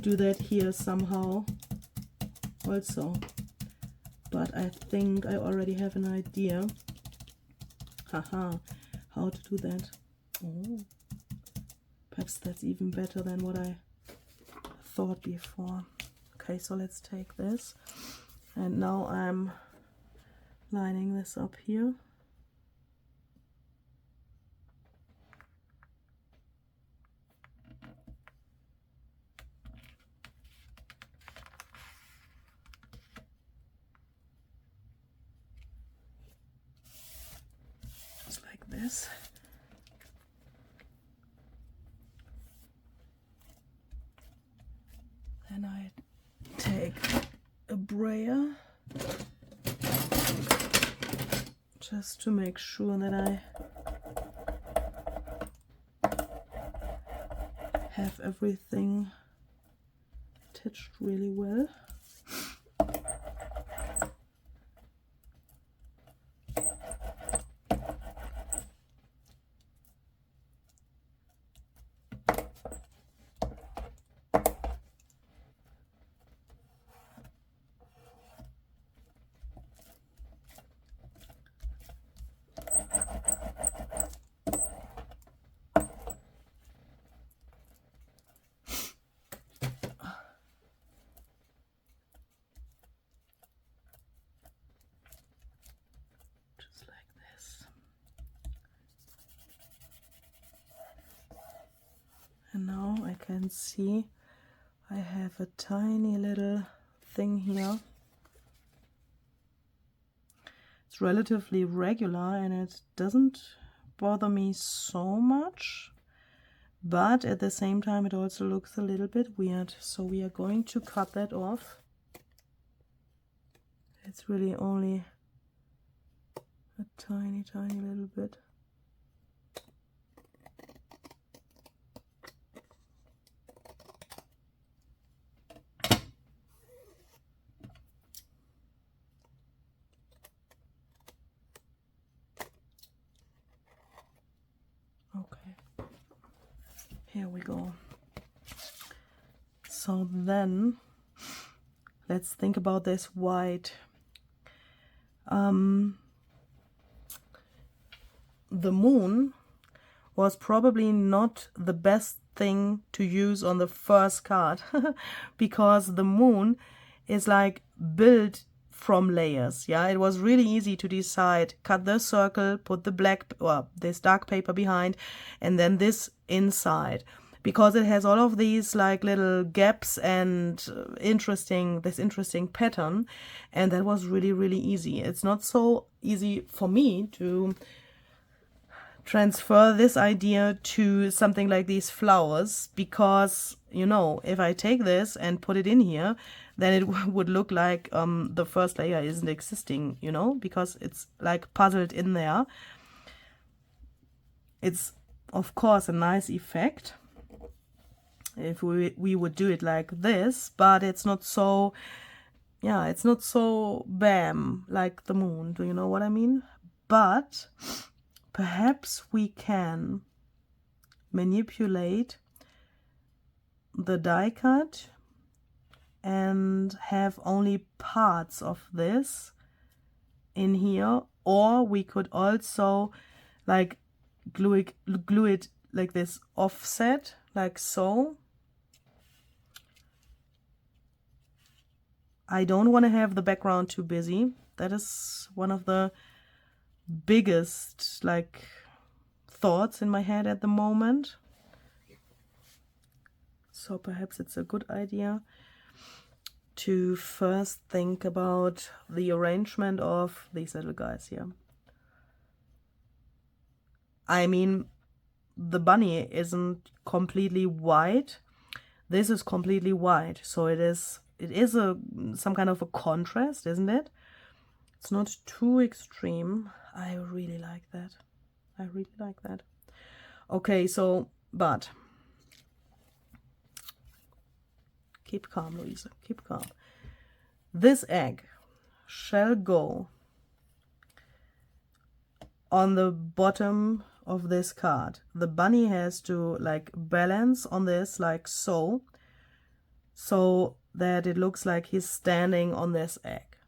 do that here somehow also. But I think I already have an idea. Haha, how to do that. Oh, perhaps that's even better than what I thought before. Okay, so let's take this. And now I'm lining this up here. This. Then I take a brayer just to make sure that I have everything attached really well. And now I can see I have a tiny little thing here. It's relatively regular and it doesn't bother me so much, but at the same time it also looks a little bit weird. So we are going to cut that off. It's really only a tiny little bit. Here we go. So then let's think about this white. The moon was probably not the best thing to use on the first card because the moon is like built from layers. Yeah, it was really easy to decide, cut the circle, put the black or this dark paper behind, and then this inside, because it has all of these like little gaps and this interesting pattern, and that was really easy. It's not so easy for me to transfer this idea to something like these flowers, because, you know, if I take this and put it in here, then it would look like the first layer isn't existing, you know, because it's like puzzled in there. It's, of course, a nice effect if we would do it like this, but it's not so, yeah, it's not so bam like the moon. Do you know what I mean? But perhaps we can manipulate the die cut and have only parts of this in here, or we could also like glue it like this offset, like so. I don't want to have the background too busy. That is one of the biggest like thoughts in my head at the moment. So perhaps it's a good idea to first think about the arrangement of these little guys here. I mean, the bunny isn't completely white. This is completely white, so it is some kind of a contrast, isn't it? It's not too extreme. I really like that. I really like that. Okay, so, but keep calm, Louisa, keep calm. This egg shall go on the bottom of this card. The bunny has to like balance on this like so, so that it looks like he's standing on this egg.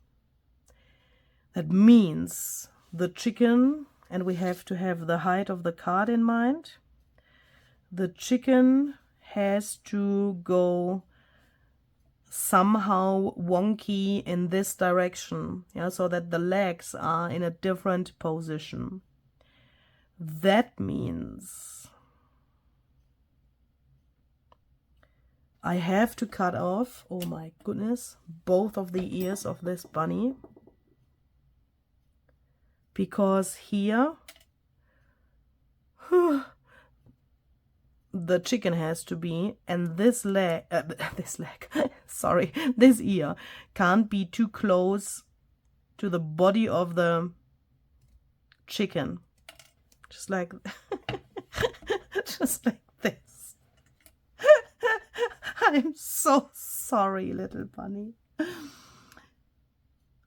That means the chicken, and we have to have the height of the card in mind, the chicken has to go somehow wonky in this direction, yeah, so that the legs are in a different position. That means I have to cut off, oh my goodness, both of the ears of this bunny, because here the chicken has to be, and this leg, sorry, this ear can't be too close to the body of the chicken, just like just like this. I'm so sorry, little bunny.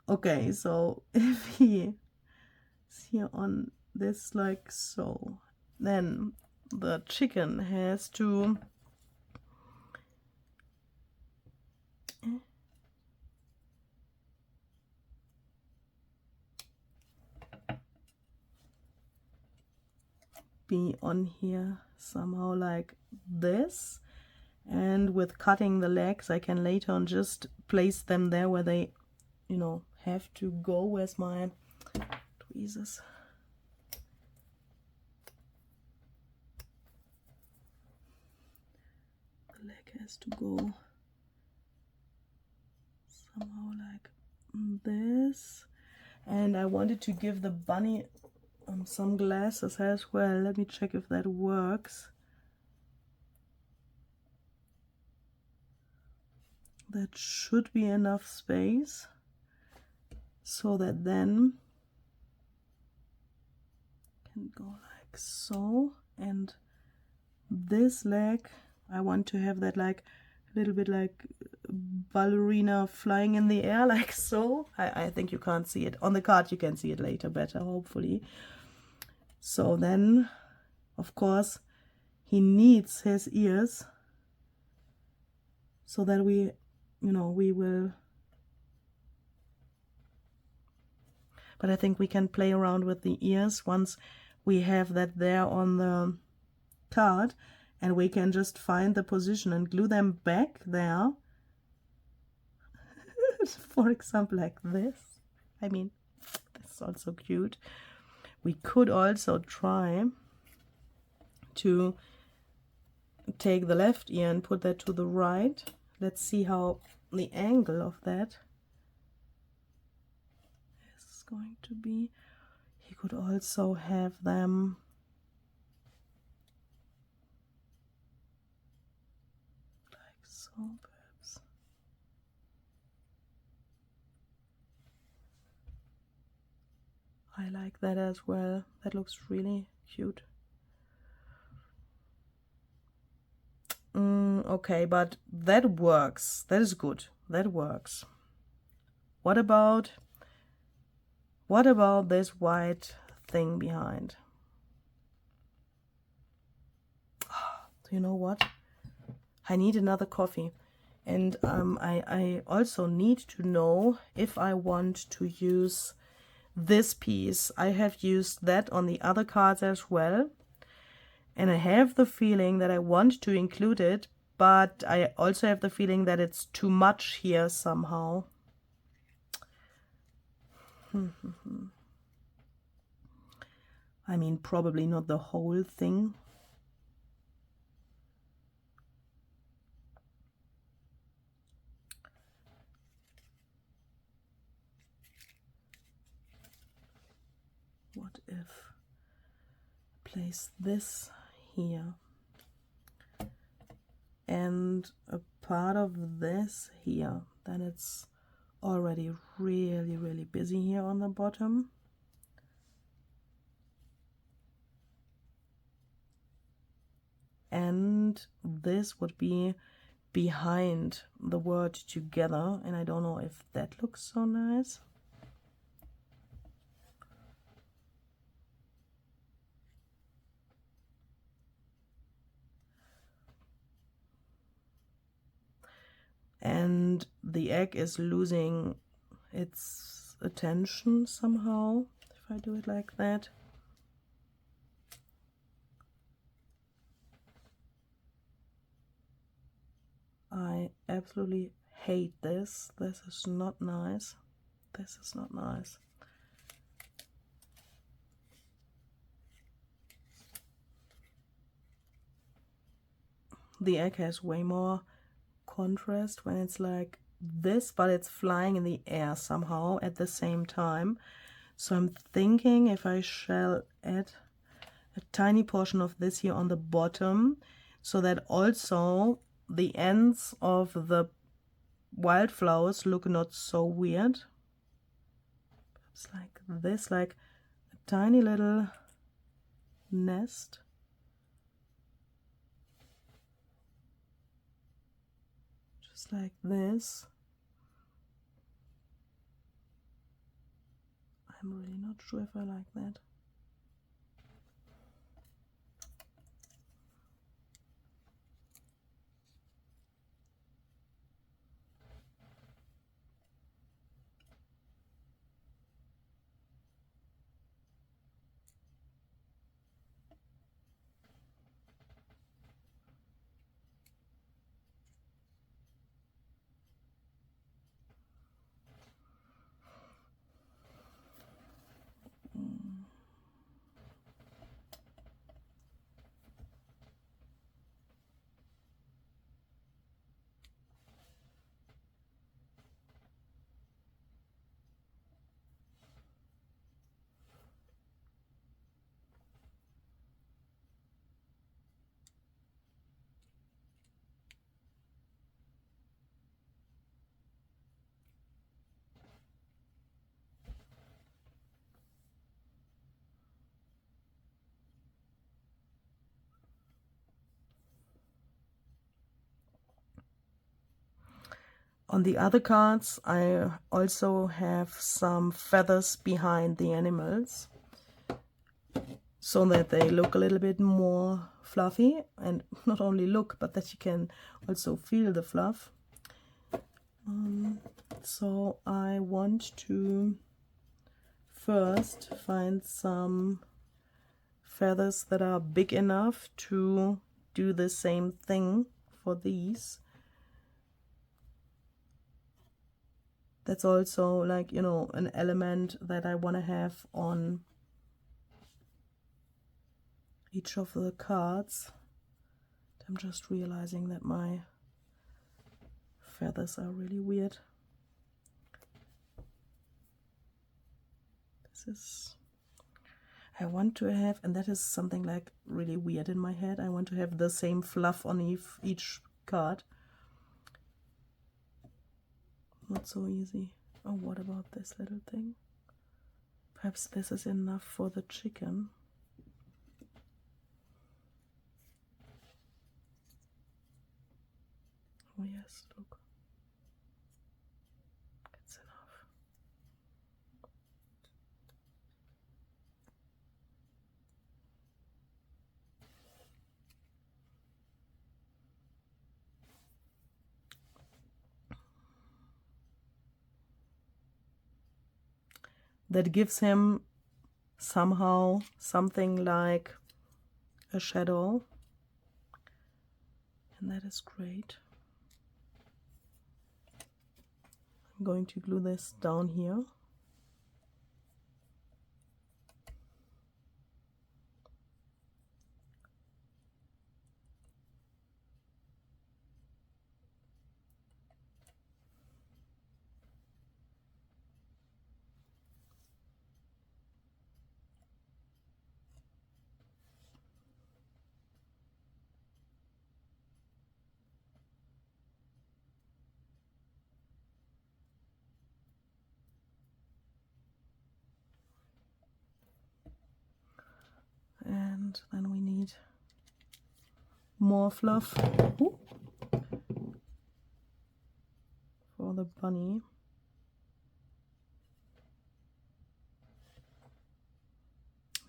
Okay, so if he is here on this like so, then the chicken has to be on here somehow like this, and with cutting the legs I can later on just place them there where they, you know, have to go. Where's my tweezers? The leg has to go somehow like this, and I wanted to give the bunny some glasses as well. Let me check if that works. That should be enough space so that then can go like so, and this leg I want to have that like a little bit like ballerina flying in the air like so. I think you can't see it on the card. You can see it later better, hopefully. So then, of course, he needs his ears so that we, you know, we will, but I think we can play around with the ears once we have that there on the card, and we can just find the position and glue them back there. For example, like this. I mean, this is also cute. We could also try to take the left ear and put that to the right. Let's see how the angle of that is going to be. He could also have them So perhaps I like that as well. That looks really cute. Okay, but that works. That is good. That works. What about this white thing behind? Do you know what? I need another coffee. And I also need to know if I want to use this piece. I have used that on the other cards as well. And I have the feeling that I want to include it, but I also have the feeling that it's too much here somehow. I mean, probably not the whole thing. What if I place this here and a part of this here? Then it's already really, really busy here on the bottom. And this would be behind the word together, and I don't know if that looks so nice. And the egg is losing its attention somehow if I do it like that. I absolutely hate this. This is not nice. This is not nice. The egg has way more contrast when it's like this, but it's flying in the air somehow at the same time. So I'm thinking if I shall add a tiny portion of this here on the bottom, so that also the ends of the wildflowers look not so weird. It's like this, like a tiny little nest. Just like this. I'm really not sure if I like that. On the other cards, I also have some feathers behind the animals, so that they look a little bit more fluffy, and not only look, but that you can also feel the fluff. So I want to first find some feathers that are big enough to do the same thing for these. That's also, like, you know, an element that I want to have on each of the cards. I'm just realizing that my feathers are really weird. This is, I want to have, and that is something like really weird in my head, I want to have the same fluff on each card. not so easy. Oh, what about this little thing? Perhaps this is enough for the chicken. Oh yes, look. It's enough. That gives him somehow something like a shadow, and that is great. I'm going to glue this down here. And then we need more fluff. Ooh, for the bunny.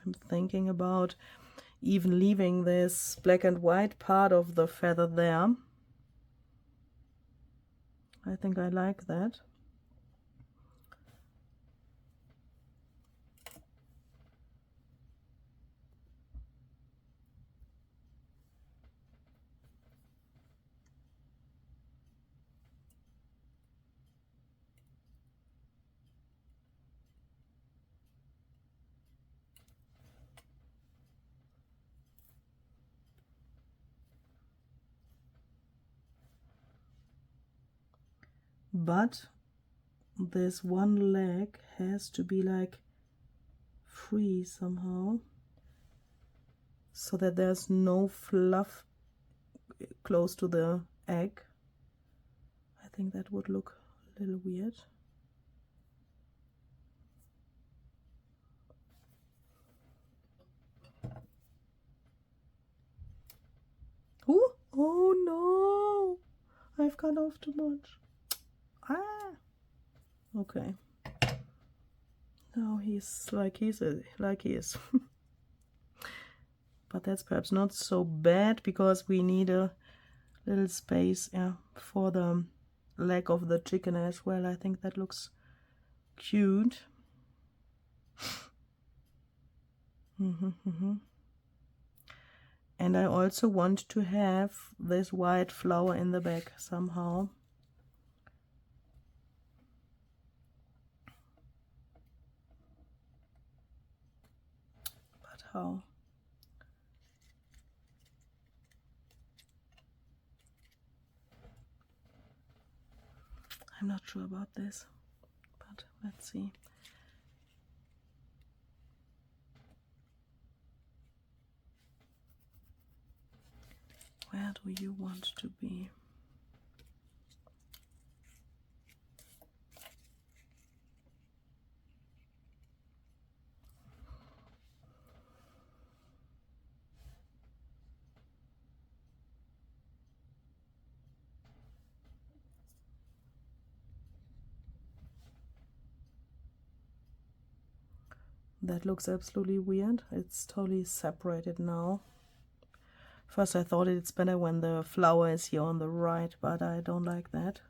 I'm thinking about even leaving this black and white part of the feather there. I think I like that. But this one leg has to be like free somehow, so that there's no fluff close to the egg. I think that would look a little weird. Ooh, oh no! I've cut off too much. Ah! Okay. Now he's like he is. But that's perhaps not so bad, because we need a little space, yeah, for the leg of the chicken as well. I think that looks cute. And I also want to have this white flower in the back somehow. But how? I'm not sure about this, but let's see. Where do you want to be? That looks absolutely weird. It's totally separated now. First I thought it's better when the flower is here on the right, but I don't like that.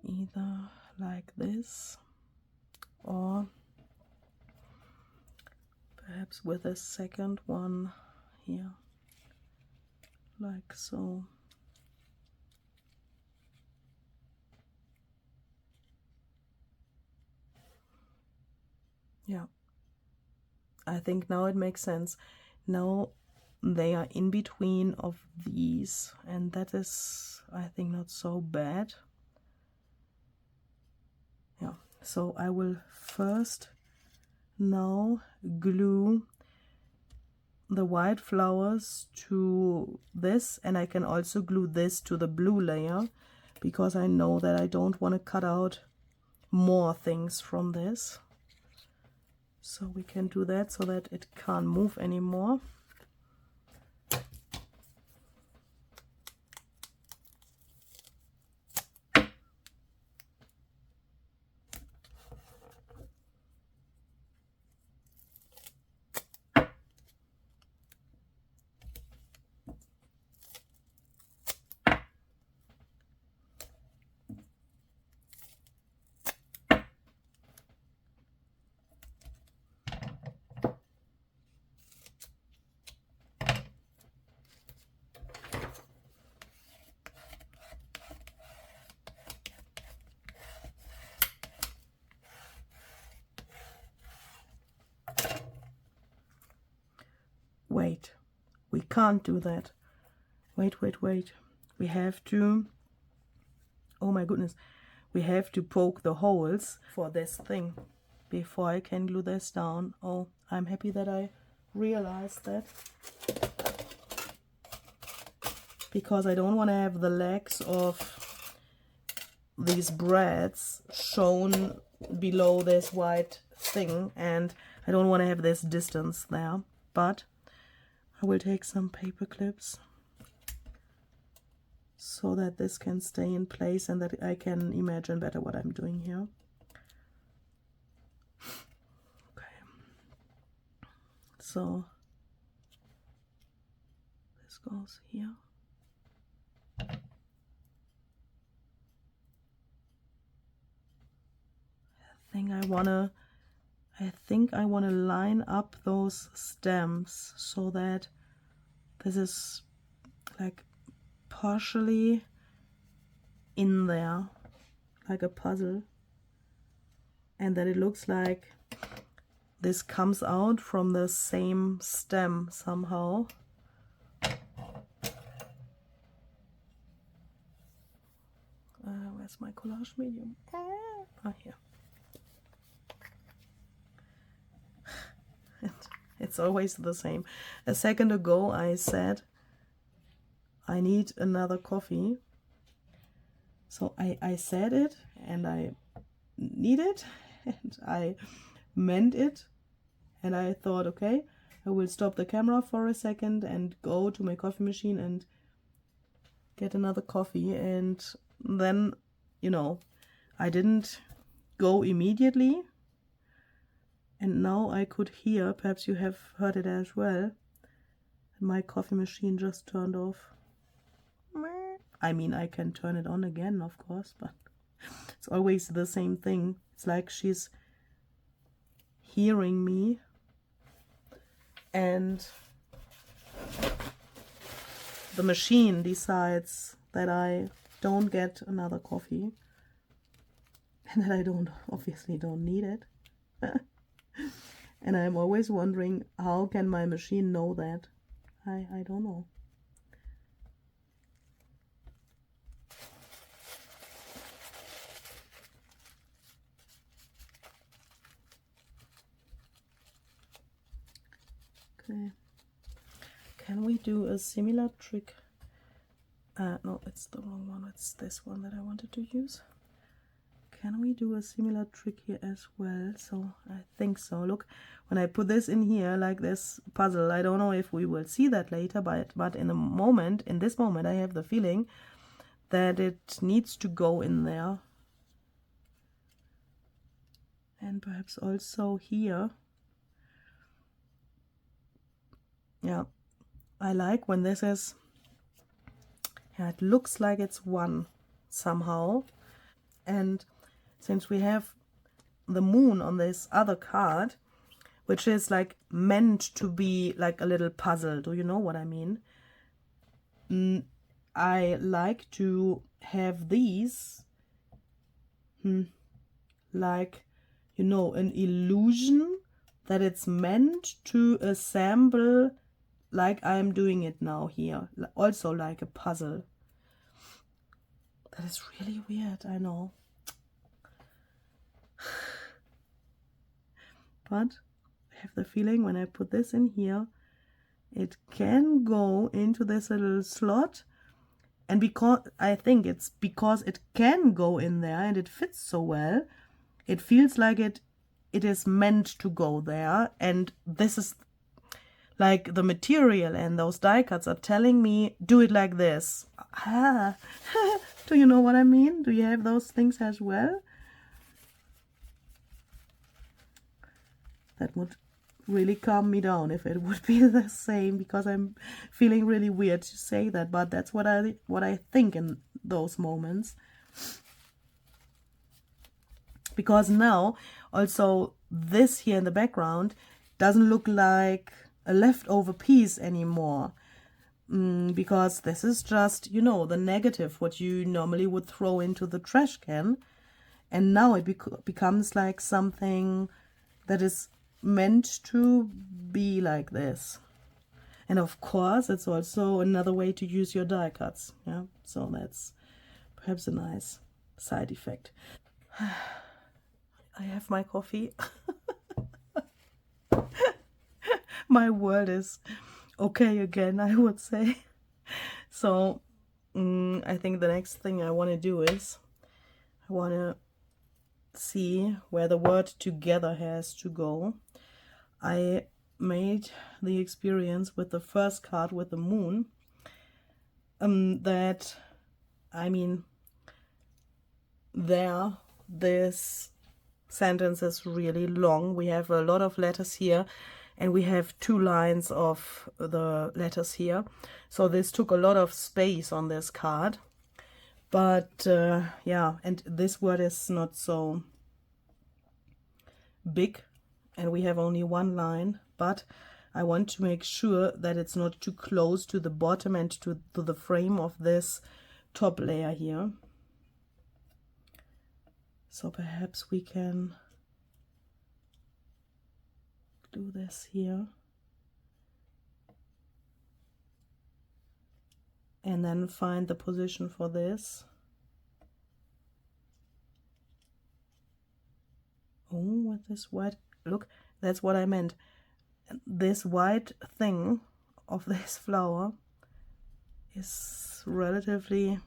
Either like this, or perhaps with a second one here, like so. Yeah, I think now it makes sense. Now they are in between of these, and that is, I think, not so bad. Yeah, so I will first now glue the white flowers to this, and I can also glue this to the blue layer, because I know that I don't want to cut out more things from this. So we can do that so that it can't move anymore. Wait, we can't do that. Wait, wait, wait. We have to, oh my goodness, we have to poke the holes for this thing before I can glue this down. Oh, I'm happy that I realized that, because I don't want to have the legs of these breads shown below this white thing, and I don't want to have this distance there. But I will take some paper clips so that this can stay in place and that I can imagine better what I'm doing here. Okay, so this goes here. I think I wanna line up those stems so that this is like partially in there, like a puzzle, and that it looks like this comes out from the same stem somehow. Where's my collage medium? Ah, here. It's always the same. A second ago I said I need another coffee. So I said it, and I need it, and I meant it, and I thought, okay, I will stop the camera for a second and go to my coffee machine and get another coffee. And then, you know, I didn't go immediately, and now I could hear, perhaps you have heard it as well, my coffee machine just turned off. I mean, I can turn it on again, of course, but it's always the same thing. It's like she's hearing me, and the machine decides that I don't get another coffee, and that I obviously don't need it. And I'm always wondering, how can my machine know that? I don't know. Okay. Can we do a similar trick? No, it's the wrong one. It's this one that I wanted to use. Can we do a similar trick here as well? So I think so. Look, when I put this in here, like this puzzle, I don't know if we will see that later, but in this moment, I have the feeling that it needs to go in there. And perhaps also here. Yeah, I like when this is, yeah, it looks like it's one somehow. And since we have the moon on this other card, which is like meant to be like a little puzzle, do you know what I mean? I like to have these like, you know, an illusion that it's meant to assemble like I'm doing it now here, also like a puzzle. That is really weird, I know. But I have the feeling when I put this in here, it can go into this little slot. And because I think it's because it can go in there and it fits so well, it feels like it is meant to go there. And this is like the material, and those die cuts are telling me, do it like this. Ah. Do you know what I mean? Do you have those things as well? That would really calm me down if it would be the same, because I'm feeling really weird to say that, but that's what I think in those moments. Because now also this here in the background doesn't look like a leftover piece anymore, because this is just, you know, the negative what you normally would throw into the trash can, and now it becomes like something that is meant to be like this. And of course it's also another way to use your die cuts, yeah, so that's perhaps a nice side effect. I have my coffee. My world is okay again, I would say. So I think the next thing I want to do is I want to see where the word together has to go. I made the experience with the first card with the moon, that, I mean, this sentence is really long. We have a lot of letters here, and we have 2 lines of the letters here, so this took a lot of space on this card. But yeah, and this word is not so big, and we have only 1 line, but I want to make sure that it's not too close to the bottom and to the frame of this top layer here. So perhaps we can do this here. And then find the position for this. Oh, with this white, look, that's what I meant. This white thing of this flower is relatively,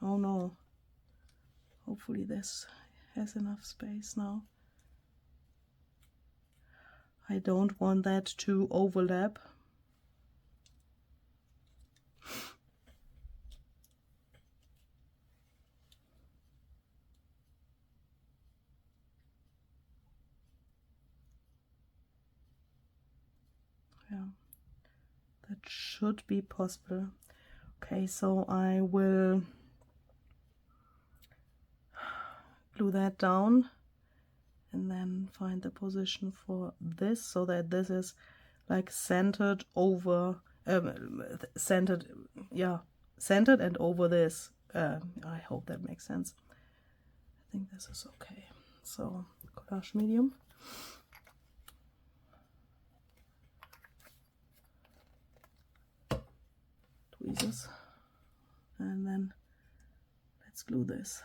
oh no, hopefully this has enough space now. I don't want that to overlap. Yeah, that should be possible. Okay, so I will glue that down and then find the position for this, so that this is like centered over, centered, yeah, centered and over this. I hope that makes sense. I think this is okay. So collage medium. Tweezers, and then let's glue this.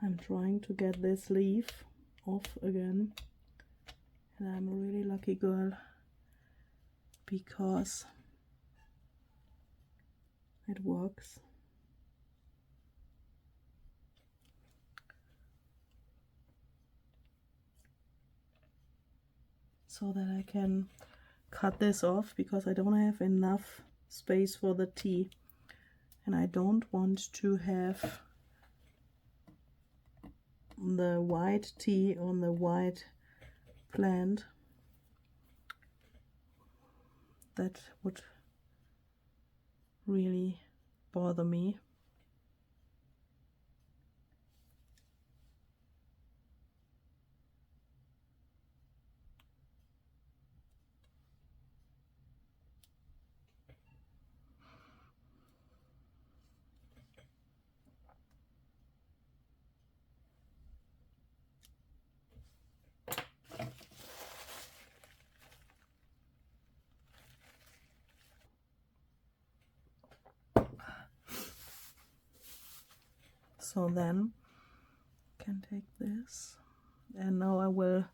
I'm trying to get this leaf off again, and I'm a really lucky girl because it works. So that I can cut this off, because I don't have enough space for the tea, and I don't want to have the white tea on the white plant. That would really bother me. So then I can take this, and now I will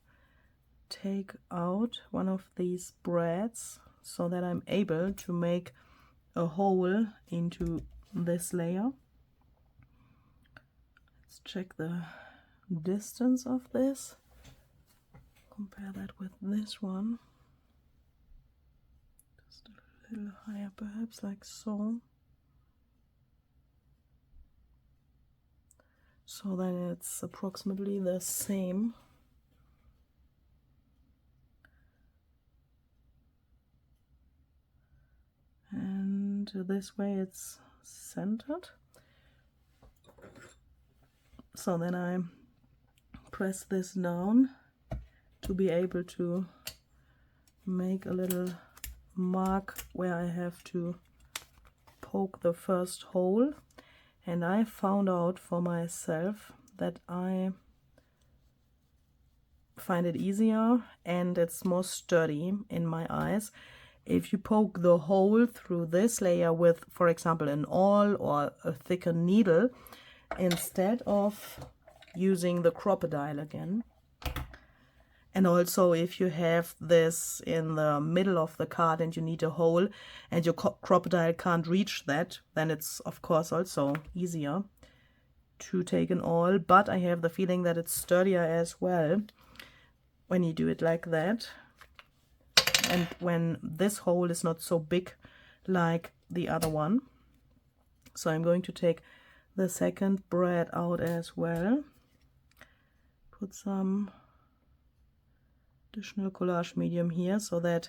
take out one of these breads so that I'm able to make a hole into this layer. Let's check the distance of this, compare that with this one, just a little higher perhaps, like so. So then it's approximately the same. And this way it's centered. So then I press this down to be able to make a little mark where I have to poke the first hole. And I found out for myself that I find it easier and it's more sturdy in my eyes if you poke the hole through this layer with, for example, an awl or a thicker needle, instead of using the crocodile again. And also if you have this in the middle of the card and you need a hole and your crocodile can't reach that, then it's of course also easier to take an awl. But I have the feeling that it's sturdier as well when you do it like that, and when this hole is not so big like the other one. So I'm going to take the second bread out as well, put some additional collage medium here so that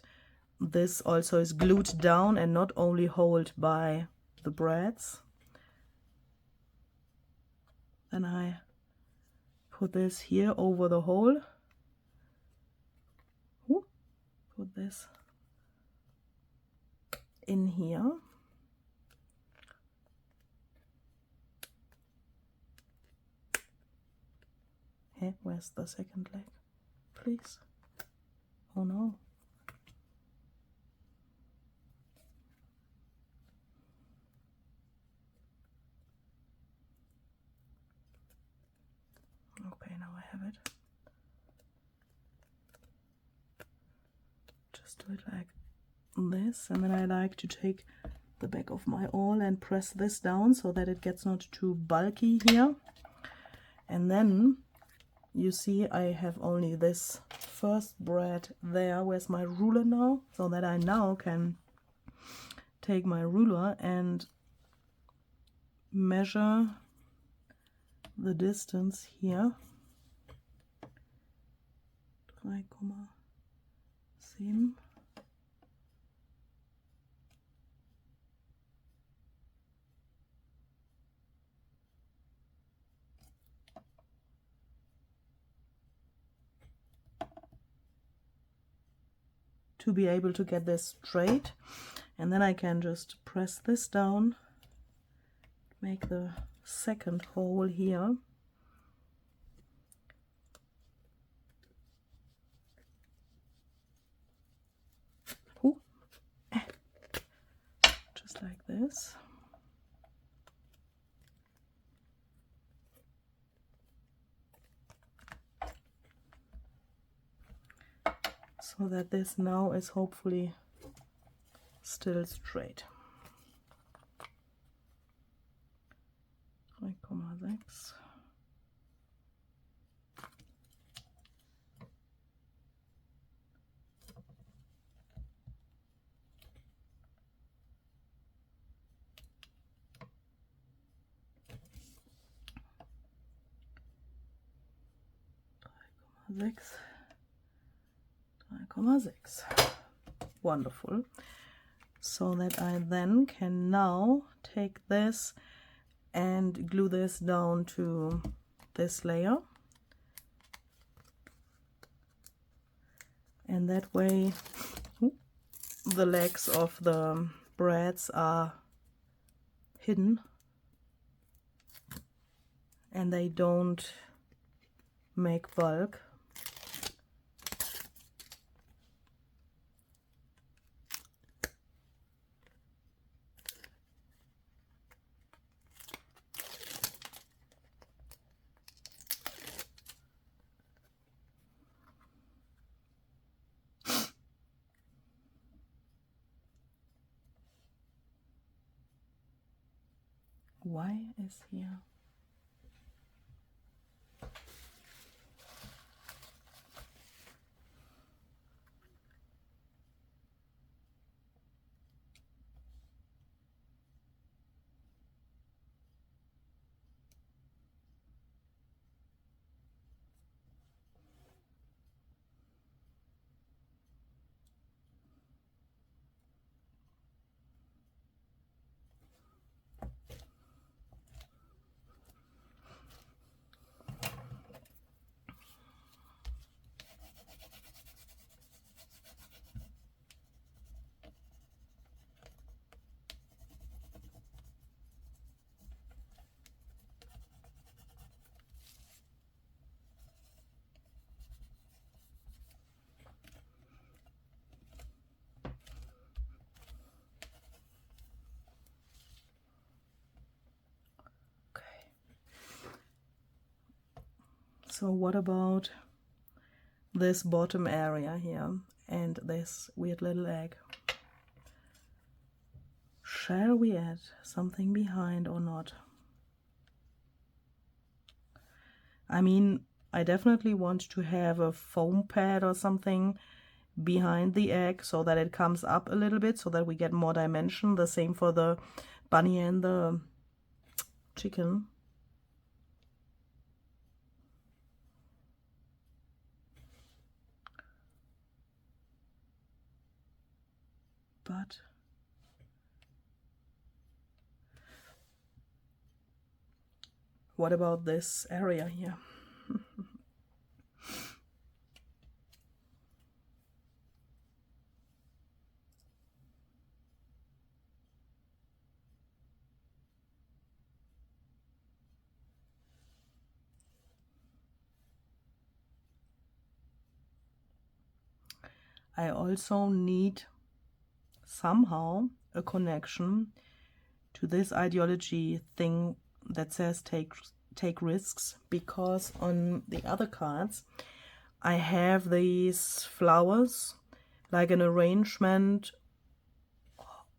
this also is glued down and not only held by the breads. Then I put this here over the hole. Put this in here. Hey, where's the second leg, please? Oh no. Okay, now I have it. Just do it like this, and then I like to take the back of my awl and press this down so that it gets not too bulky here. And then you see I have only this first bread there. Where's my ruler now? So that I now can take my ruler and measure the distance here. 3,7. To be able to get this straight, and then I can just press this down, make the second hole here. Ooh. Just like this. So that this now is hopefully still straight. 3,6. 3,6. Wonderful. So that I then can now take this and glue this down to this layer. And that way the legs of the breads are hidden and they don't make bulk. Why is here? So what about this bottom area here and this weird little egg? Shall we add something behind or not? I mean, I definitely want to have a foam pad or something behind the egg so that it comes up a little bit so that we get more dimension. The same for the bunny and the chicken. But what about this area here? I also need somehow a connection to this ideology thing that says take risks, because on the other cards I have these flowers like an arrangement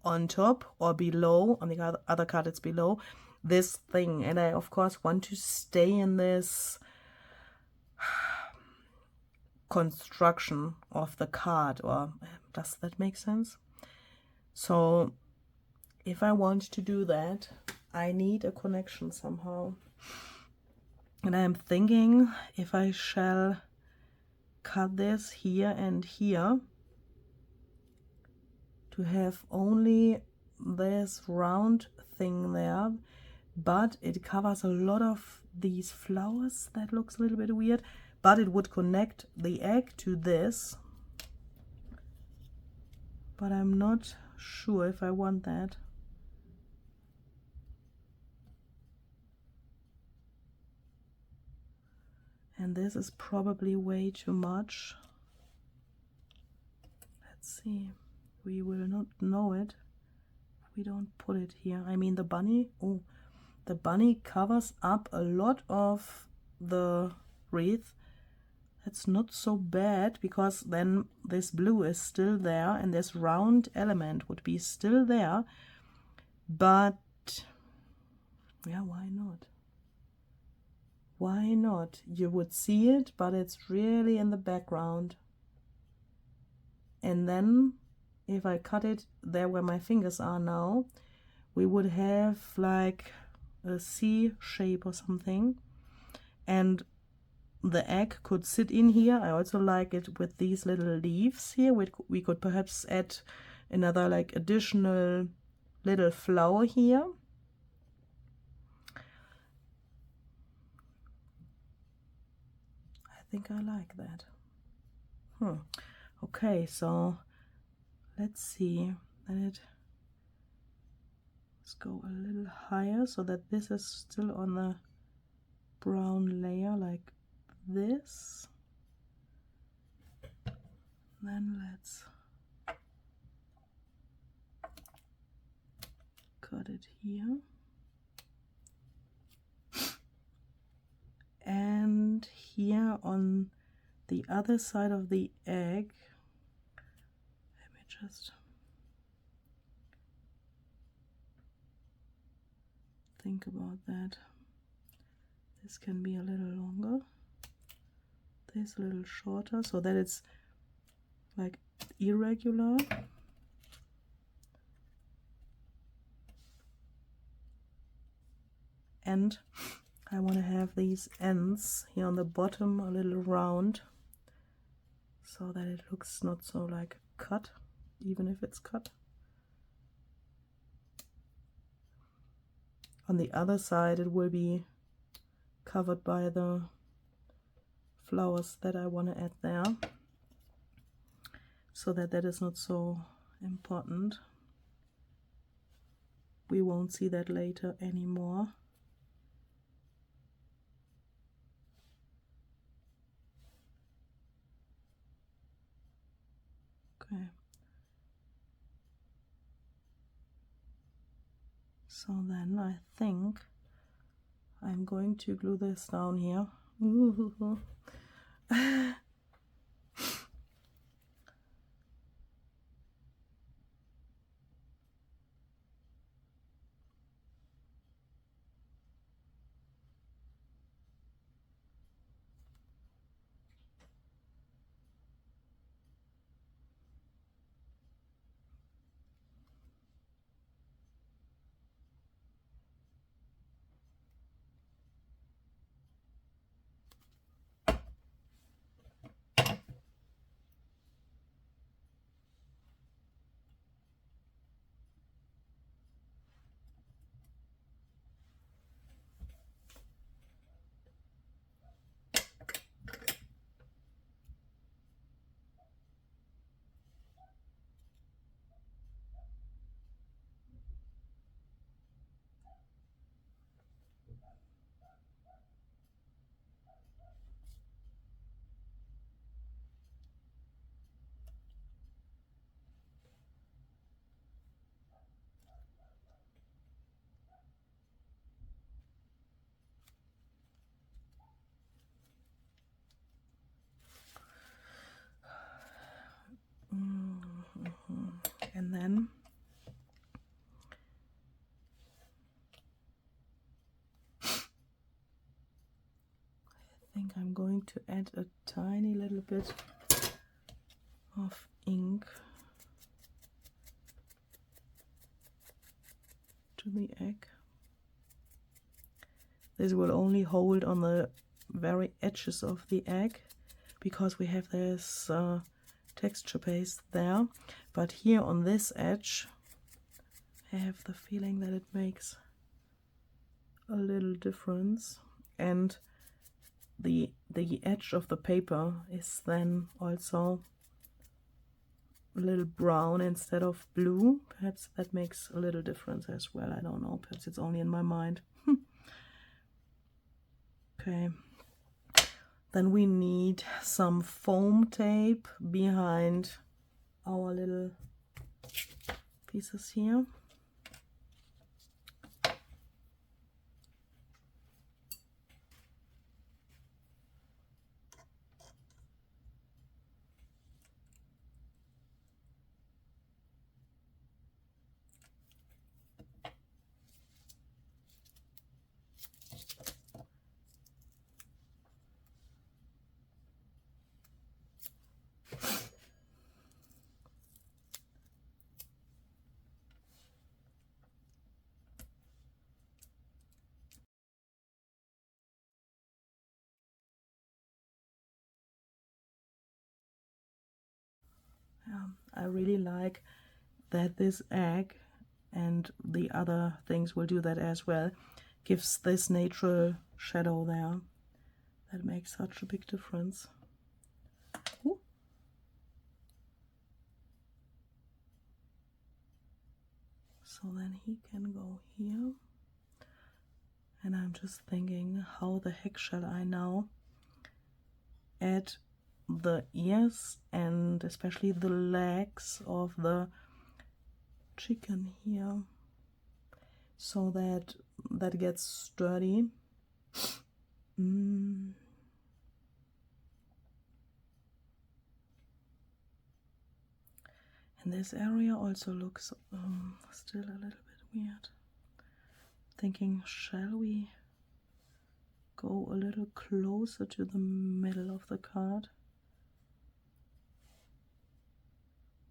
on top or below. On the other card it's below this thing, and I of course want to stay in this construction of the card. Or does that make sense? So if I want to do that, I need a connection somehow. And I'm thinking if I shall cut this here and here to have only this round thing there, but it covers a lot of these flowers. That looks a little bit weird, but it would connect the egg to this. But I'm not sure if I want that. And this is probably way too much. Let's see. We will not know it if we don't put it here. I mean, the bunny, oh, the bunny covers up a lot of the wreath. That's not so bad, because then this blue is still there and this round element would be still there. But yeah, why not? Why not? You would see it, but it's really in the background. And then if I cut it there where my fingers are now, we would have like a C shape or something. And the egg could sit in here. I also like it with these little leaves here. We could perhaps add another like additional little flower here. I think I like that. Okay, so let's see. Let's go a little higher so that this is still on the brown layer like this. Then let's cut it here. And here on the other side of the egg, let me just think about that. This can be a little longer, this a little shorter, so that it's like irregular. And I want to have these ends here on the bottom a little round, so that it looks not so like cut, even if it's cut. On the other side it will be covered by the flowers that I want to add there, so that that is not so important. We won't see that later anymore. Okay. So then I think I'm going to glue this down here. Ooh. And then I think I'm going to add a tiny little bit of ink to the egg. This will only hold on the very edges of the egg because we have this texture base there, but here on this edge I have the feeling that it makes a little difference, and the edge of the paper is then also a little brown instead of blue. Perhaps that makes a little difference as well. I don't know, perhaps it's only in my mind. Okay, then we need some foam tape behind our little pieces here. Yeah, I really like that this egg, and the other things will do that as well, gives this natural shadow there. That makes such a big difference. Ooh. So then he can go here. And I'm just thinking, how the heck shall I now add the ears and especially the legs of the chicken here, so that that gets sturdy. And this area also looks still a little bit weird. Thinking, shall we go a little closer to the middle of the card?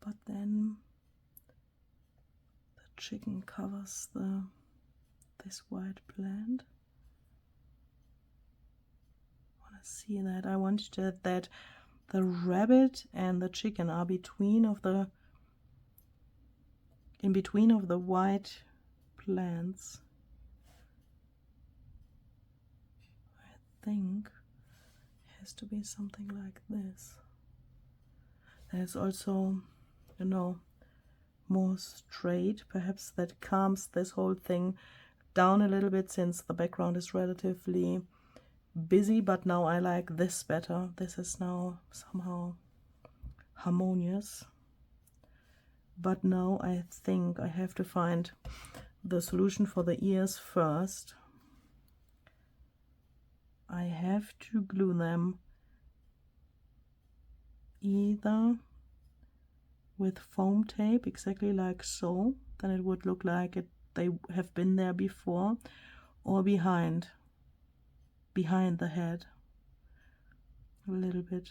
But then the chicken covers this white plant. I want to see that. I want that the rabbit and the chicken are in between of the white plants. I think it has to be something like this. And it's also, you know, more straight. Perhaps that calms this whole thing down a little bit, since the background is relatively busy. But now I like this better. This is now somehow harmonious. But now I think I have to find the solution for the ears first. I have to glue them either with foam tape, exactly like so, then it would look like they have been there before, or behind the head a little bit.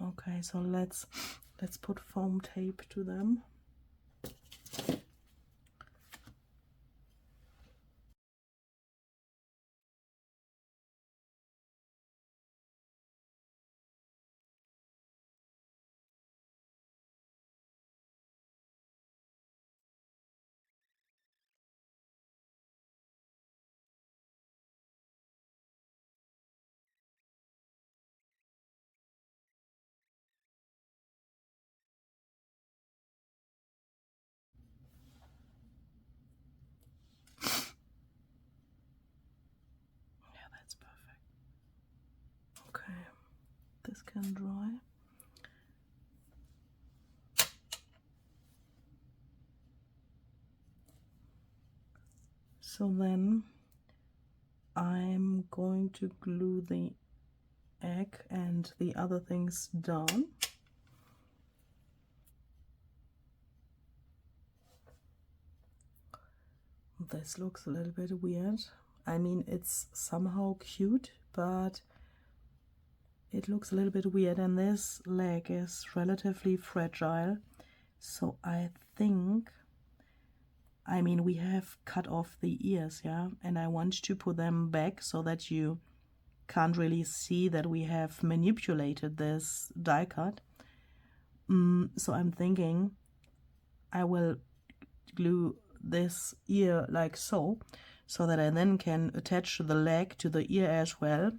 Okay, so let's put foam tape to them. Yeah, that's perfect. Okay, this can dry. So then I'm going to glue the egg and the other things down. This looks a little bit weird. I mean, it's somehow cute, but it looks a little bit weird, and this leg is relatively fragile. So I think, I mean, we have cut off the ears, yeah, and I want to put them back so that you can't really see that we have manipulated this die cut. So I'm thinking I will glue this ear like so that I then can attach the leg to the ear as well,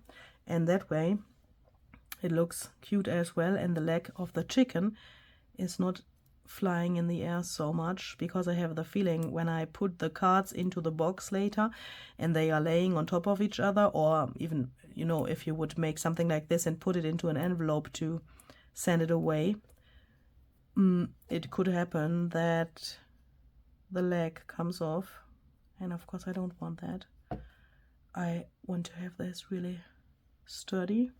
and that way it looks cute as well, and the leg of the chicken is not flying in the air so much, because I have the feeling when I put the cards into the box later and they are laying on top of each other, or even, you know, if you would make something like this and put it into an envelope to send it away, it could happen that the leg comes off, and of course I don't want that. I want to have this really sturdy.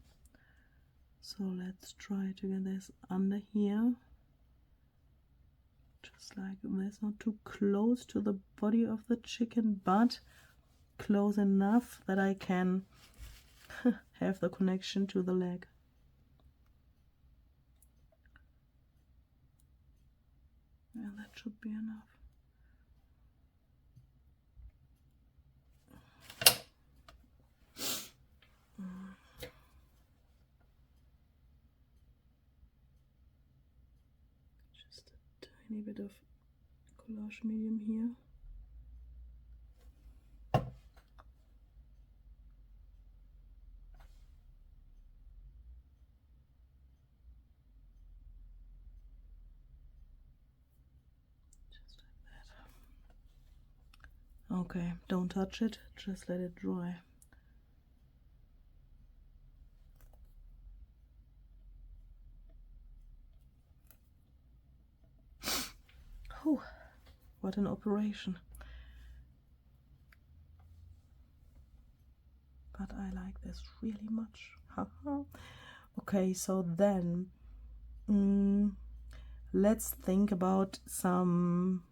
So let's try to get this under here, just like this, not too close to the body of the chicken, but close enough that I can have the connection to the leg. Yeah, that should be enough. tiny bit of collage medium here. Just like that. Okay, don't touch it, just let it dry. Oh, what an operation. But I like this really much. Okay, so then let's think about some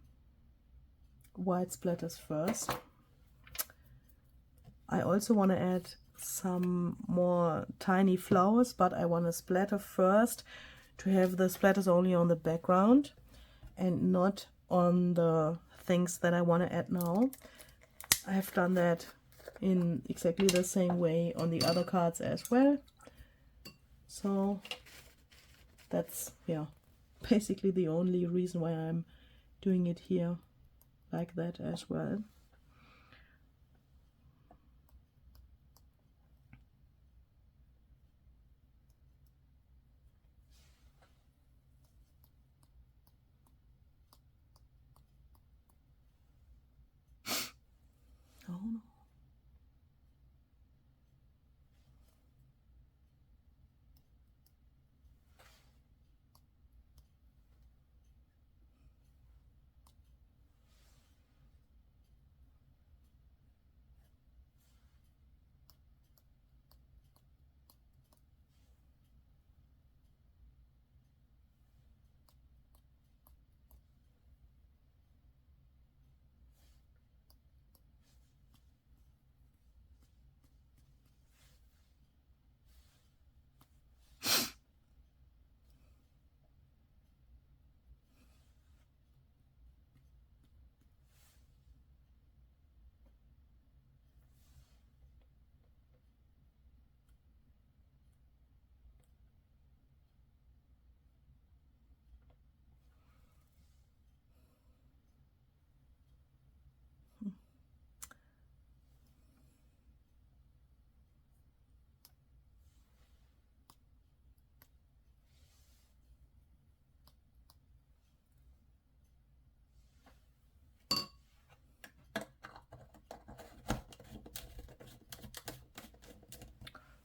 white splatters first. I also want to add some more tiny flowers, but I want to splatter first to have the splatters only on the background and not on the things that I want to add now. I have done that in exactly the same way on the other cards as well. So that's, yeah, basically the only reason why I'm doing it here like that as well. Oh no.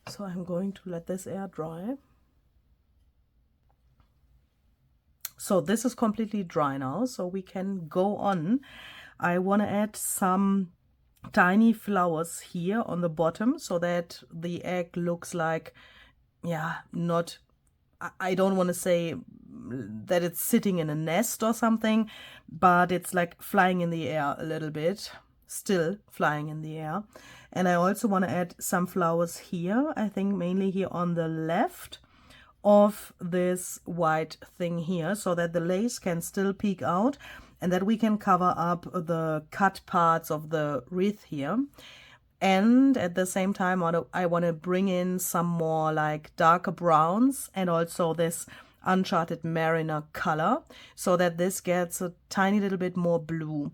So I'm going to let this air dry. So this is completely dry now, so we can go on. I want to add some tiny flowers here on the bottom so that the egg looks like, yeah, not, I don't want to say that it's sitting in a nest or something, but it's like flying in the air a little bit, still flying in the air. And I also want to add some flowers here, I think mainly here on the left of this white thing here, so that the lace can still peek out and that we can cover up the cut parts of the wreath here. And at the same time, I want to bring in some more like darker browns and also this Uncharted Mariner color, so that this gets a tiny little bit more blue.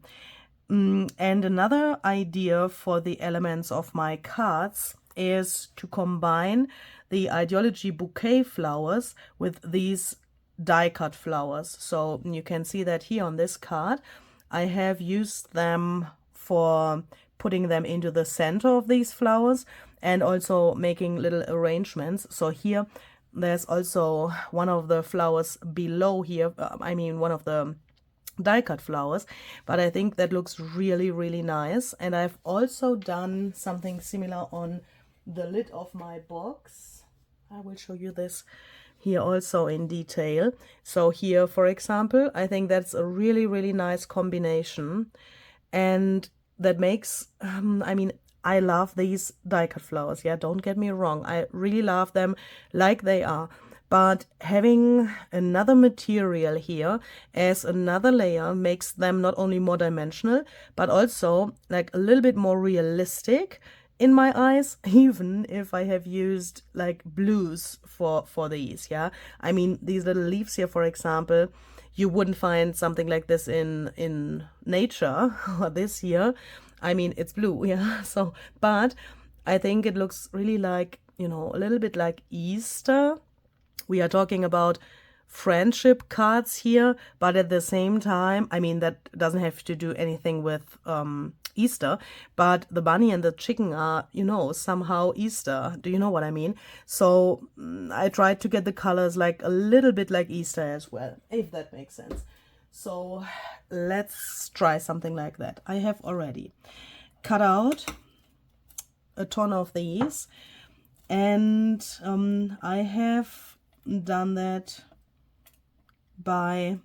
And another idea for the elements of my cards is to combine the Ideology bouquet flowers with these die cut flowers. So you can see that here on this card, I have used them for putting them into the center of these flowers and also making little arrangements. So here there's also one of the flowers below here, I mean one of the die cut flowers, but I think that looks really, really nice. And I've also done something similar on the lid of my box. I will show you this here also in detail. So here, for example, I think that's a really, really nice combination, and that makes, I mean, I love these die cut flowers, yeah, don't get me wrong, I really love them like they are. But having another material here as another layer makes them not only more dimensional, but also like a little bit more realistic in my eyes, even if I have used like blues for these, yeah. I mean, these little leaves here, for example, you wouldn't find something like this in nature or this year. I mean, it's blue, yeah. So, but I think it looks really like, you know, a little bit like Easter. We are talking about friendship cards here, but at the same time, I mean, that doesn't have to do anything with Easter, but the bunny and the chicken are, you know, somehow Easter. Do you know what I mean? So I tried to get the colors like a little bit like Easter as well, if that makes sense. So let's try something like that. I have already cut out a ton of these, and I have done that by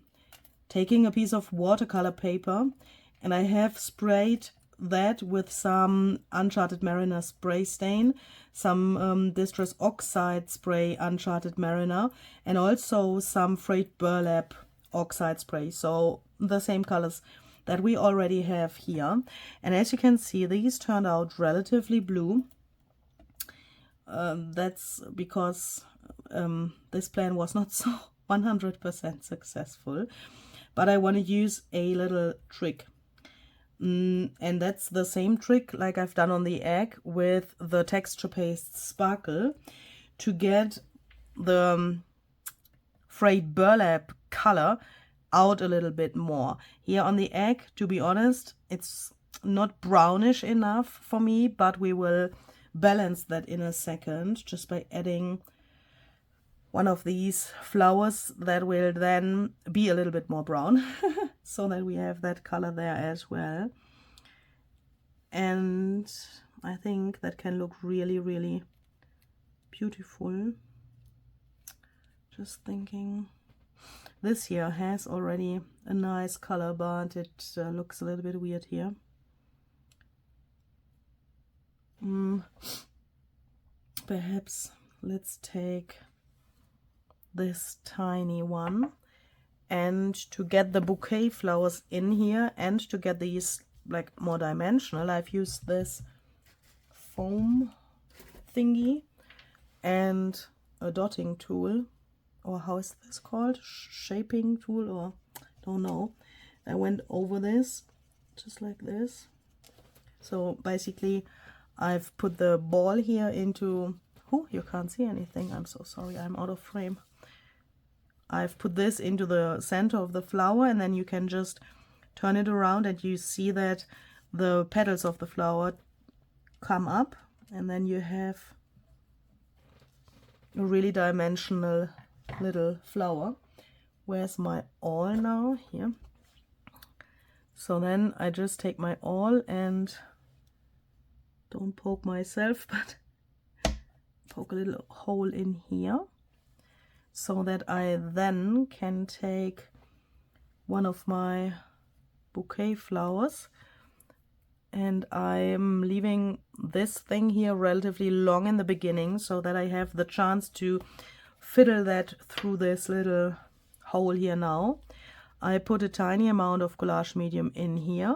taking a piece of watercolor paper, and I have sprayed that with some Uncharted Mariner spray stain, some Distress Oxide spray Uncharted Mariner, and also some frayed burlap oxide spray, so the same colors that we already have here. And as you can see, these turned out relatively blue. That's because this plan was not so 100% successful, but I want to use a little trick, and that's the same trick like I've done on the egg with the texture paste sparkle, to get the frayed burlap color out a little bit more. Here on the egg, to be honest, it's not brownish enough for me, but we will balance that in a second just by adding one of these flowers that will then be a little bit more brown so that we have that color there as well. And I think that can look really, really beautiful. Just thinking, this here has already a nice color, but it looks a little bit weird here. Perhaps let's take this tiny one, and to get the bouquet flowers in here and to get these like more dimensional, I've used this foam thingy and a dotting tool, or how is this called, shaping tool, or don't know. I went over this just like this. So basically I've put the ball here into, oh, you can't see anything, I'm so sorry, I'm out of frame. I've put this into the center of the flower, and then you can just turn it around and you see that the petals of the flower come up, and then you have a really dimensional little flower. Where's my awl now? Here. So then I just take my awl and don't poke myself, but poke a little hole in here, so that I then can take one of my bouquet flowers, and I'm leaving this thing here relatively long in the beginning so that I have the chance to fiddle that through this little hole here. Now I put a tiny amount of collage medium in here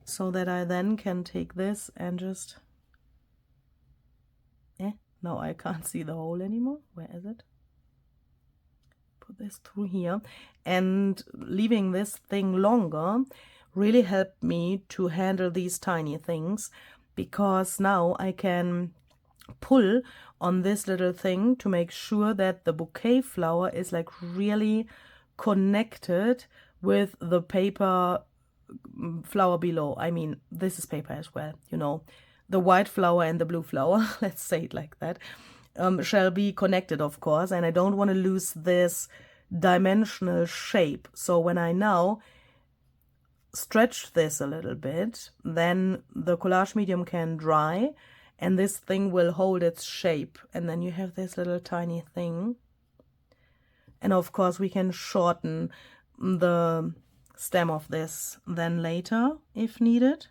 so that I then can take this and just, now I can't see the hole anymore. Where is it? Put this through here, and leaving this thing longer really helped me to handle these tiny things, because now I can pull on this little thing to make sure that the bouquet flower is like really connected with the paper flower below. I mean, this is paper as well, you know, the white flower and the blue flower, let's say it like that, shall be connected, of course, and I don't want to lose this dimensional shape. So when I now stretch this a little bit, then the collage medium can dry and this thing will hold its shape, and then you have this little tiny thing. And of course we can shorten the stem of this then later if needed.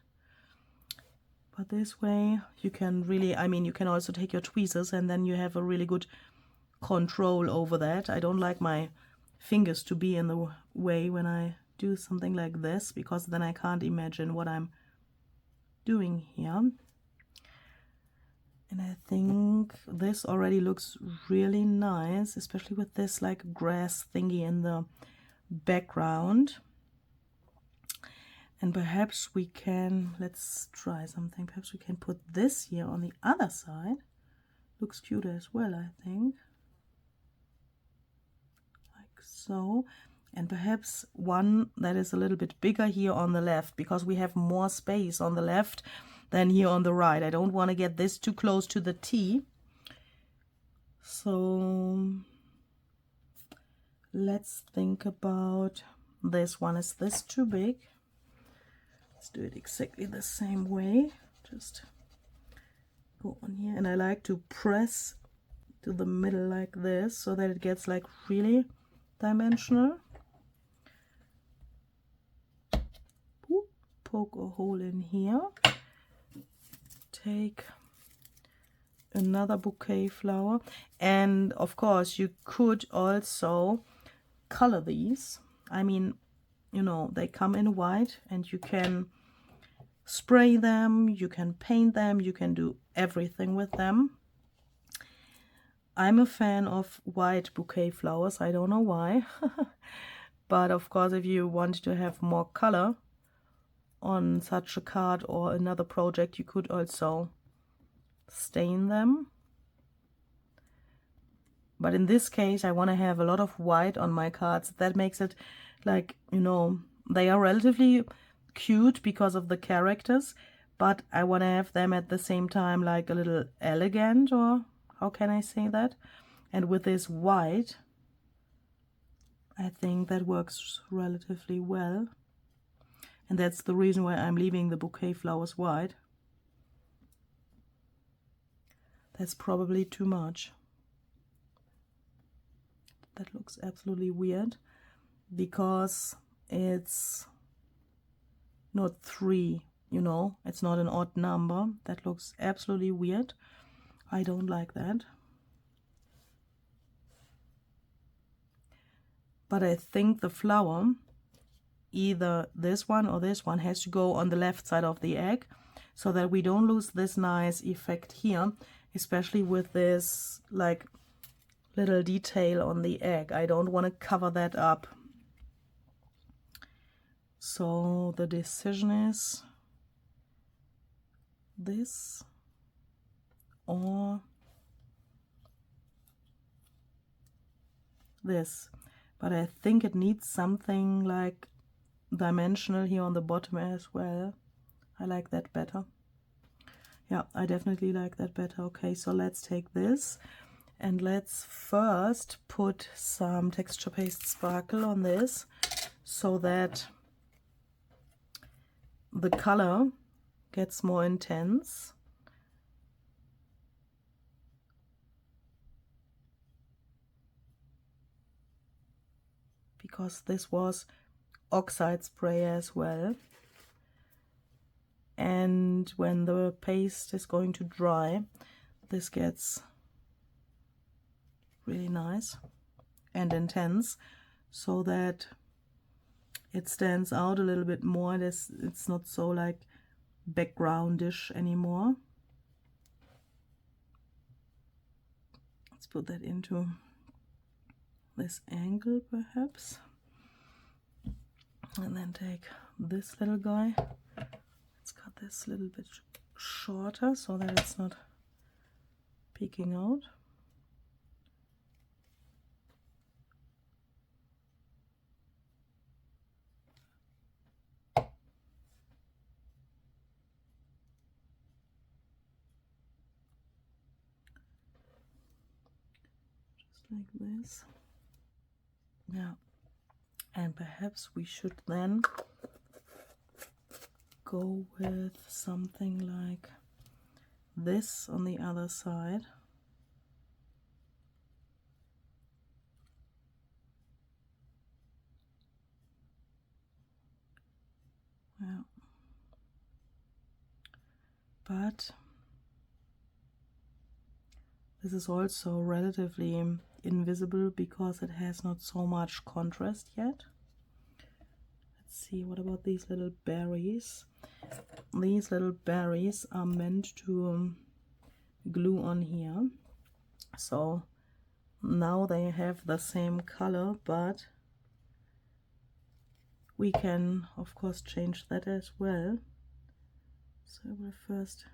But this way you can really, I mean, you can also take your tweezers and then you have a really good control over that. I don't like my fingers to be in the way when I do something like this, because then I can't imagine what I'm doing here. And I think this already looks really nice, especially with this like grass thingy in the background. And perhaps we can, let's try something, perhaps we can put this here on the other side. Looks cute as well, I think. Like so. And perhaps one that is a little bit bigger here on the left, because we have more space on the left than here on the right. I don't want to get this too close to the T. So let's think about this one. Is this too big? Let's do it exactly the same way. Just go on here, and I like to press to the middle like this so that it gets like really dimensional. Poke a hole in here. Take another bouquet flower, and of course you could also color these. I mean, you know, they come in white, and you can spray them, you can paint them, you can do everything with them. I'm a fan of white bouquet flowers, I don't know why. But of course, if you want to have more color on such a card or another project, you could also stain them. But in this case, I want to have a lot of white on my cards. That makes it like, you know, they are relatively cute because of the characters, but I want to have them at the same time like a little elegant, or how can I say that? And with this white, I think that works relatively well. And that's the reason why I'm leaving the bouquet flowers white. That's probably too much. That looks absolutely weird because it's not 3, you know, it's not an odd number. That looks absolutely weird. I don't like that. But I think the flower, either this one or this one, has to go on the left side of the egg so that we don't lose this nice effect here, especially with this like little detail on the egg. I don't want to cover that up. So the decision is this or this. But I think it needs something like dimensional here on the bottom as well. I like that better. Yeah, I definitely like that better. Okay, so let's take this and let's first put some texture paste sparkle on this so that the color gets more intense. Because this was oxide spray as well. And when the paste is going to dry, this gets really nice and intense so that it stands out a little bit more. It's not so like backgroundish anymore. Let's put that into this angle perhaps, and then take this little guy. Let's cut this a little bit shorter so that it's not peeking out. Just like this. Yeah, and perhaps we should then go with something like this on the other side. Yeah. But this is also relatively invisible because it has not so much contrast yet. Let's see, what about these little berries? These little berries are meant to glue on here. So now they have the same color, but we can of course change that as well. So I will first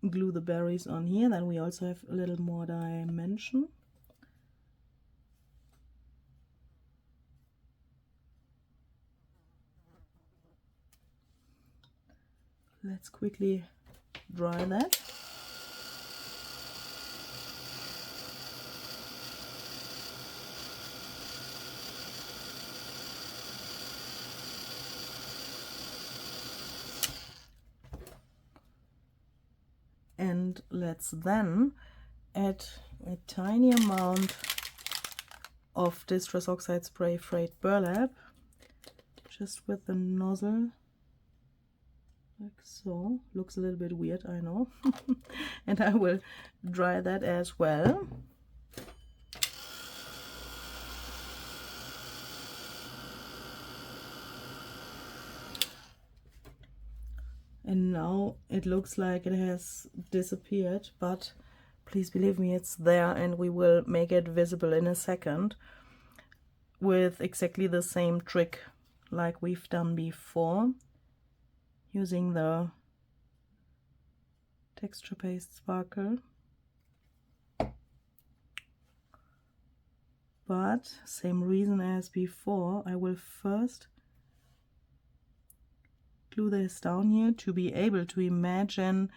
glue the berries on here, then we also have a little more dimension. Let's quickly dry that. And let's then add a tiny amount of Distress Oxide Spray Frayed Burlap, just with the nozzle, like so. Looks a little bit weird, I know. And I will dry that as well. And now it looks like it has disappeared, but please believe me, it's there, and we will make it visible in a second with exactly the same trick like we've done before, using the texture paste sparkle. But same reason as before, I will first glue this down here to be able to imagine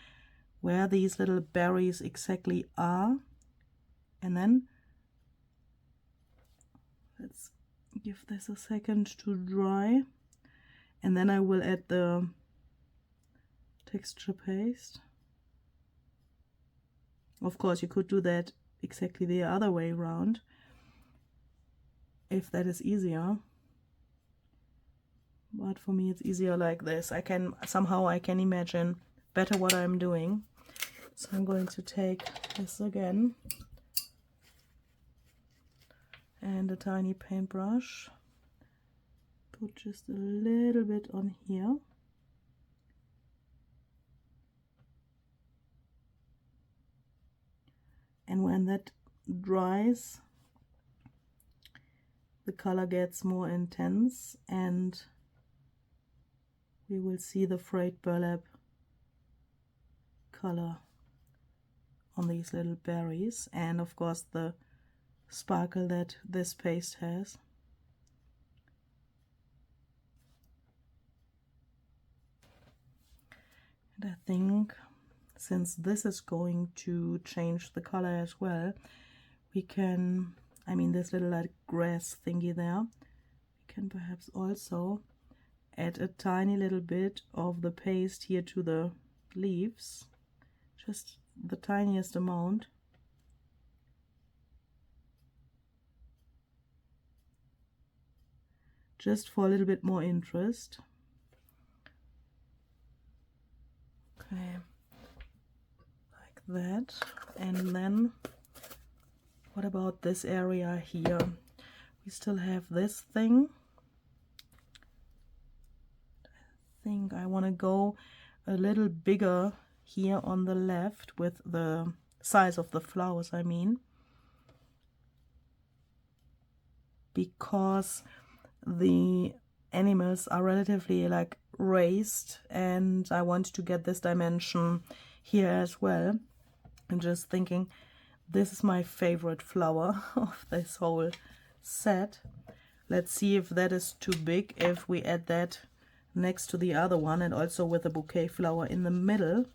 where these little berries exactly are, and then let's give this a second to dry, and then I will add the texture paste. Of course you could do that exactly the other way around if that is easier, but for me it's easier like this. I can imagine better what I'm doing. So I'm going to take this again and a tiny paintbrush, put just a little bit on here, and when that dries the color gets more intense and we will see the frayed burlap color on these little berries, and of course the sparkle that this paste has. And I think since this is going to change the color as well, we can, I mean this little like grass thingy there, we can perhaps also add a tiny little bit of the paste here to the leaves, just the tiniest amount. Just for a little bit more interest. Okay, like that. And then what about this area here? We still have this thing. I think I want to go a little bigger here on the left with the size of the flowers, I mean, because the animals are relatively like raised and I want to get this dimension here as well. I'm just thinking this is my favorite flower of this whole set. Let's see if that is too big, if we add that next to the other one and also with a bouquet flower in the middle,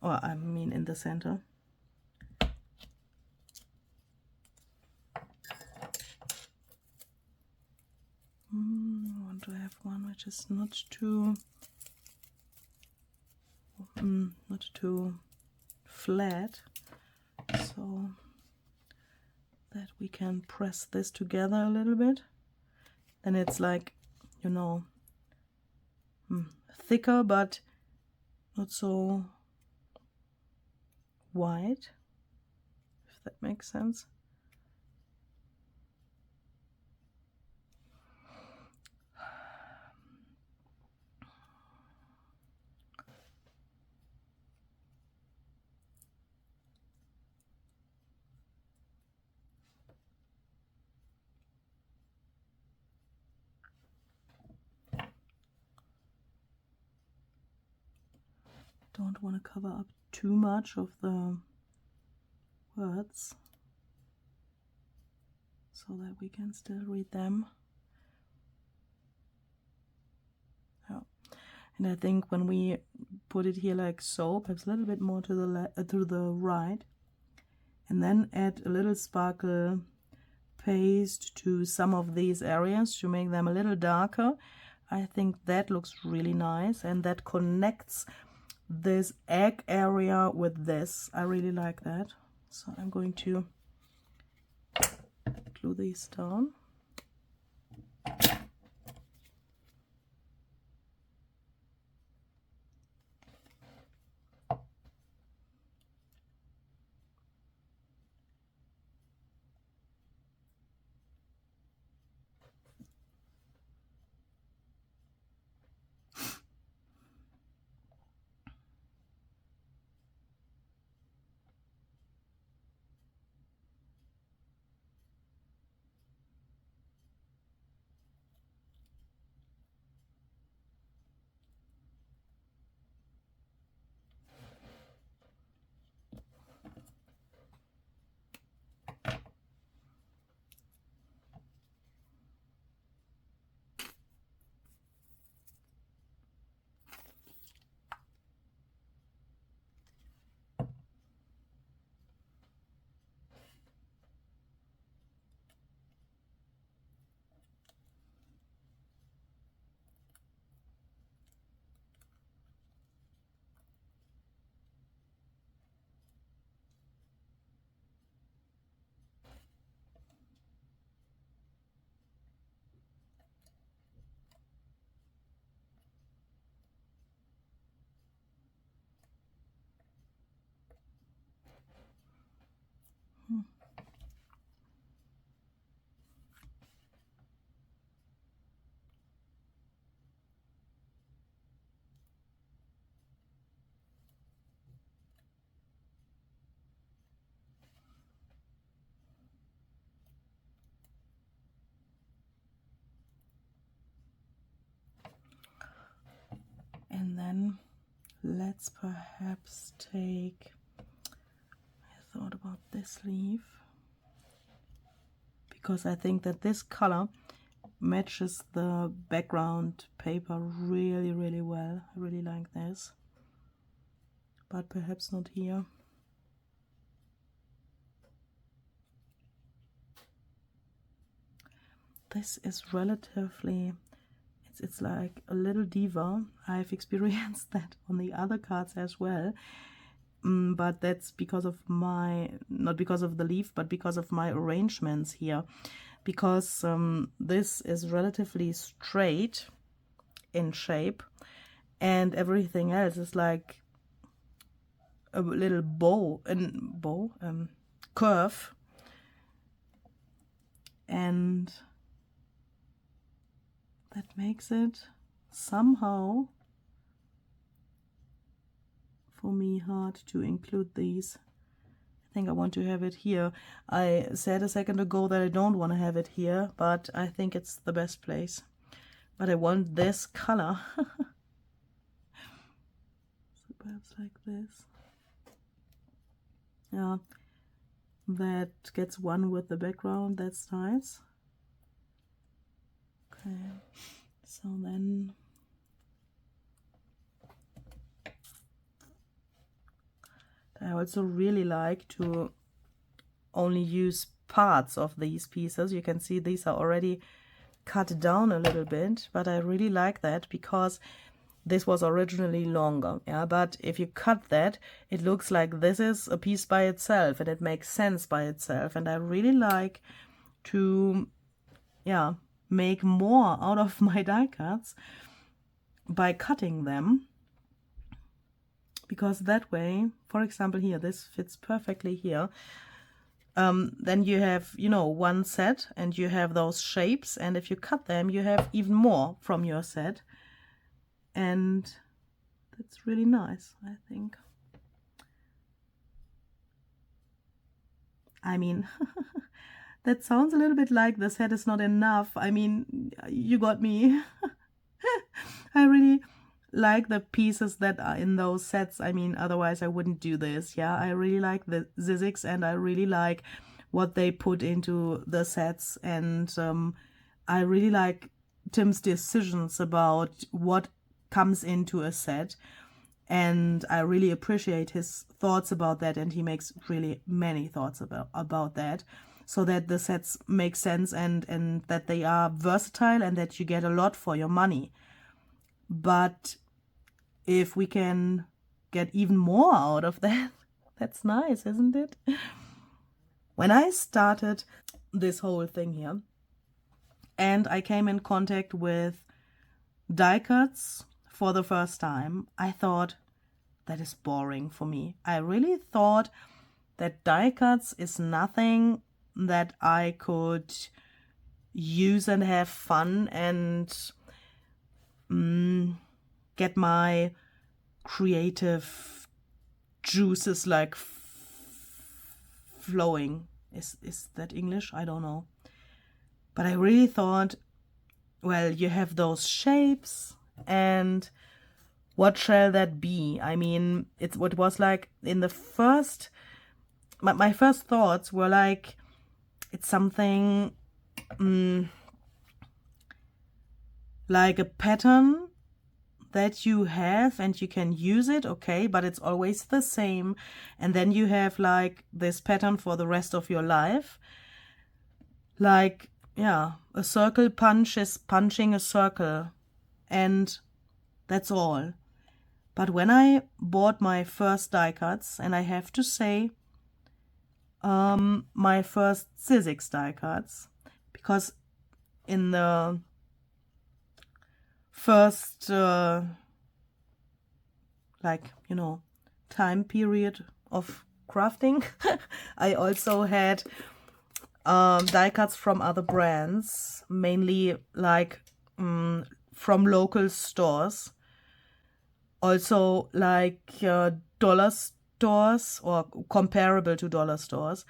or I mean in the center. I want to have one which is not too flat, so that we can press this together a little bit. Then it's like, you know, thicker but not so wide, if that makes sense. don't want to cover up too much of the words so that we can still read them. Yeah. And I think when we put it here like so, perhaps a little bit more to the right, and then add a little sparkle paste to some of these areas to make them a little darker, I think that looks really nice, and that connects this egg area with this. I really like that. So I'm going to glue these down. And then let's perhaps take, I thought about this leaf, because I think that this color matches the background paper really, really well. I really like this, but perhaps not here. This is relatively, it's like a little diva. I've experienced that on the other cards as well, but that's because of my, not because of the leaf, but because of my arrangements here, because this is relatively straight in shape and everything else is like a little curve, and that makes it somehow for me hard to include these. I think I want to have it here. I said a second ago that I don't want to have it here, but I think it's the best place. But I want this color. So perhaps like this. Yeah, that gets one with the background. That's nice. Okay, so then I also really like to only use parts of these pieces. You can see these are already cut down a little bit, but I really like that because this was originally longer, yeah, but if you cut that, it looks like this is a piece by itself and it makes sense by itself. And I really like to, yeah, make more out of my die cuts by cutting them, because that way, for example here, this fits perfectly here. Then you have, you know, one set and you have those shapes, and if you cut them you have even more from your set, and that's really nice, I think. I mean, that sounds a little bit like the set is not enough. I mean, you got me. I like the pieces that are in those sets. I mean, otherwise I wouldn't do this. Yeah, I really like the Sizzix, and I really like what they put into the sets, and I really like Tim's decisions about what comes into a set, and I really appreciate his thoughts about that, and he makes really many thoughts about that, so that the sets make sense, and that they are versatile, and that you get a lot for your money. But if we can get even more out of that, that's nice, isn't it? When I started this whole thing here, and I came in contact with die cuts for the first time, I thought, that is boring for me. I really thought that die cuts is nothing that I could use and have fun and get my creative juices like flowing. Is that English? I don't know. But I really thought, well, you have those shapes, and what shall that be? I mean, it was like in the first, my first thoughts were like, it's something like a pattern that you have and you can use it, okay, but it's always the same. And then you have like this pattern for the rest of your life. Like, yeah, a circle punch is punching a circle, and that's all. But when I bought my first die cuts, and I have to say, my first Sizzix die cuts, because in the first, like, you know, time period of crafting, I also had die cuts from other brands, mainly like from local stores, also like dollar stores or comparable to dollar stores,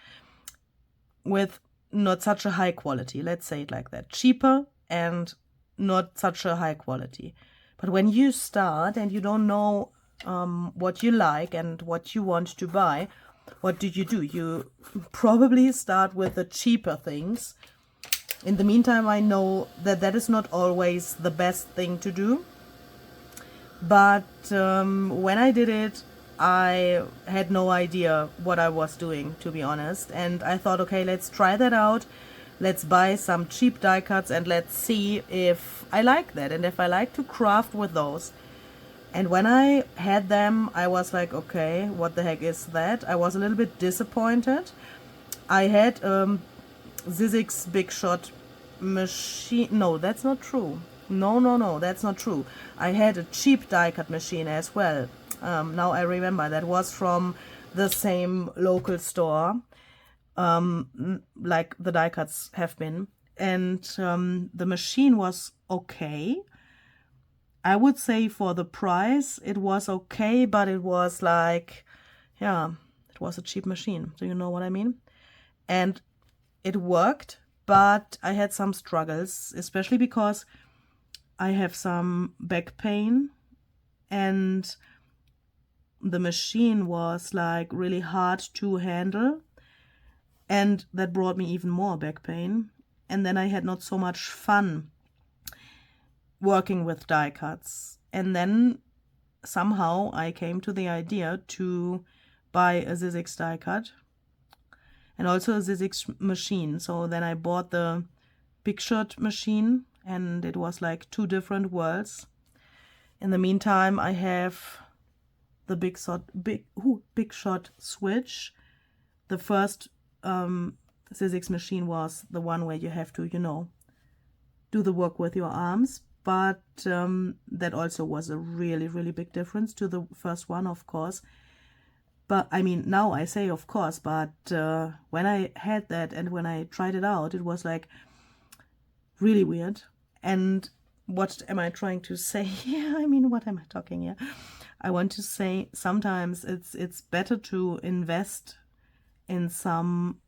with not such a high quality, let's say it like that, cheaper and not such a high quality. But when you start and you don't know what you like and what you want to buy, what do? You probably start with the cheaper things. In the meantime, I know that that is not always the best thing to do. But when I did it, I had no idea what I was doing, to be honest. And I thought, okay, let's try that out. Let's buy some cheap die cuts and let's see if I like that and if I like to craft with those. And when I had them, I was like, okay, what the heck is that? I was a little bit disappointed. I had Sizzix Big Shot machine. No, that's not true. No, that's not true. I had a cheap die cut machine as well. Now I remember, that was from the same local store, like the die cuts have been. And the machine was okay. I would say for the price, it was okay, but it was like, yeah, it was a cheap machine. Do you know what I mean? And it worked, but I had some struggles, especially because I have some back pain, and the machine was like really hard to handle, and that brought me even more back pain. And then I had not so much fun working with die cuts. And then somehow I came to the idea to buy a Sizzix die cut and also a Sizzix machine. So then I bought the Big Shot machine, and it was like two different worlds. In the meantime, I have the Big Shot switch. The first Sizzix machine was the one where you have to, you know, do the work with your arms. But that also was a really, really big difference to the first one, of course. But I mean, now I say of course, but when I had that and when I tried it out, it was like really weird. And what am I trying to say here? I mean, what am I talking here? I want to say sometimes it's better to invest in some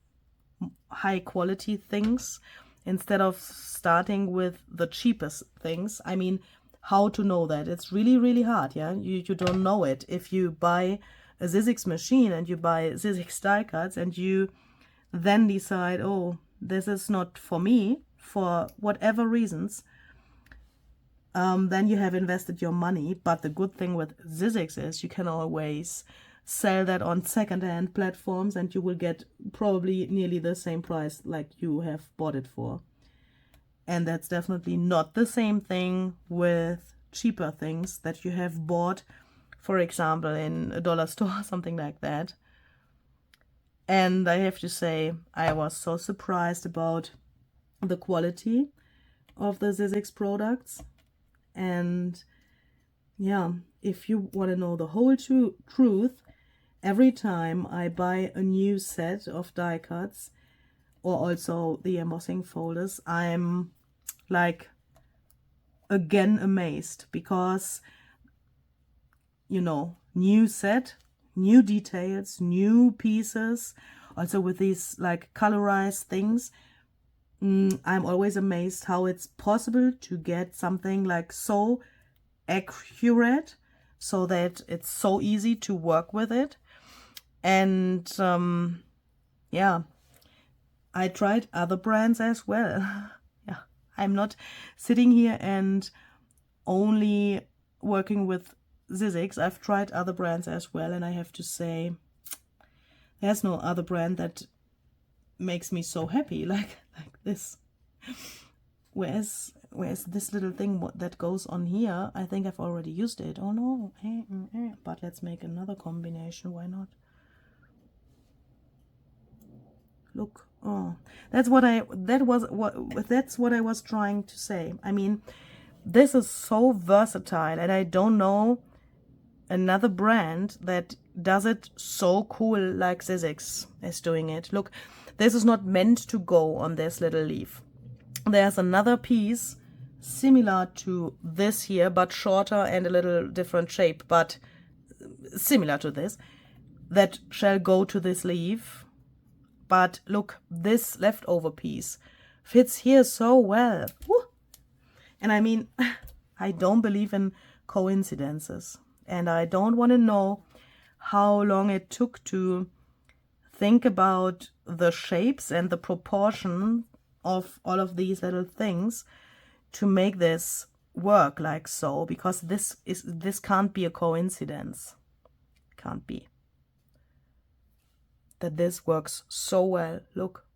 high quality things instead of starting with the cheapest things. I mean, how to know that. It's really, really hard, yeah? You don't know it. If you buy a Sizzix machine and you buy Sizzix die cuts and you then decide, oh, this is not for me, for whatever reasons, then you have invested your money. But the good thing with Sizzix is you can always sell that on second-hand platforms and you will get probably nearly the same price like you have bought it for. And that's definitely not the same thing with cheaper things that you have bought, for example, in a dollar store, something like that. And I have to say, I was so surprised about the quality of the Sizzix products. And yeah, if you want to know the whole truth, every time I buy a new set of die cuts or also the embossing folders, I'm like again amazed, because, you know, new set, new details, new pieces, also with these like colorized things. I'm always amazed how it's possible to get something like so accurate so that it's so easy to work with it. And yeah, I tried other brands as well. Yeah, I'm not sitting here and only working with Sizzix. I've tried other brands as well, and I have to say, there's no other brand that makes me so happy like this. Where's this little thing that goes on here? I think I've already used it. Oh no, but let's make another combination. Why not? Look, oh, that's what I was trying to say. I mean, this is so versatile, and I don't know another brand that does it so cool like Sizzix is doing it. Look, this is not meant to go on this little leaf. There's another piece similar to this here, but shorter and a little different shape, but similar to this, that shall go to this leaf. But look, this leftover piece fits here so well. Woo! And I mean, I don't believe in coincidences, and I don't want to know how long it took to think about the shapes and the proportion of all of these little things to make this work like so, because this can't be a coincidence. Can't be. That this works so well. Look,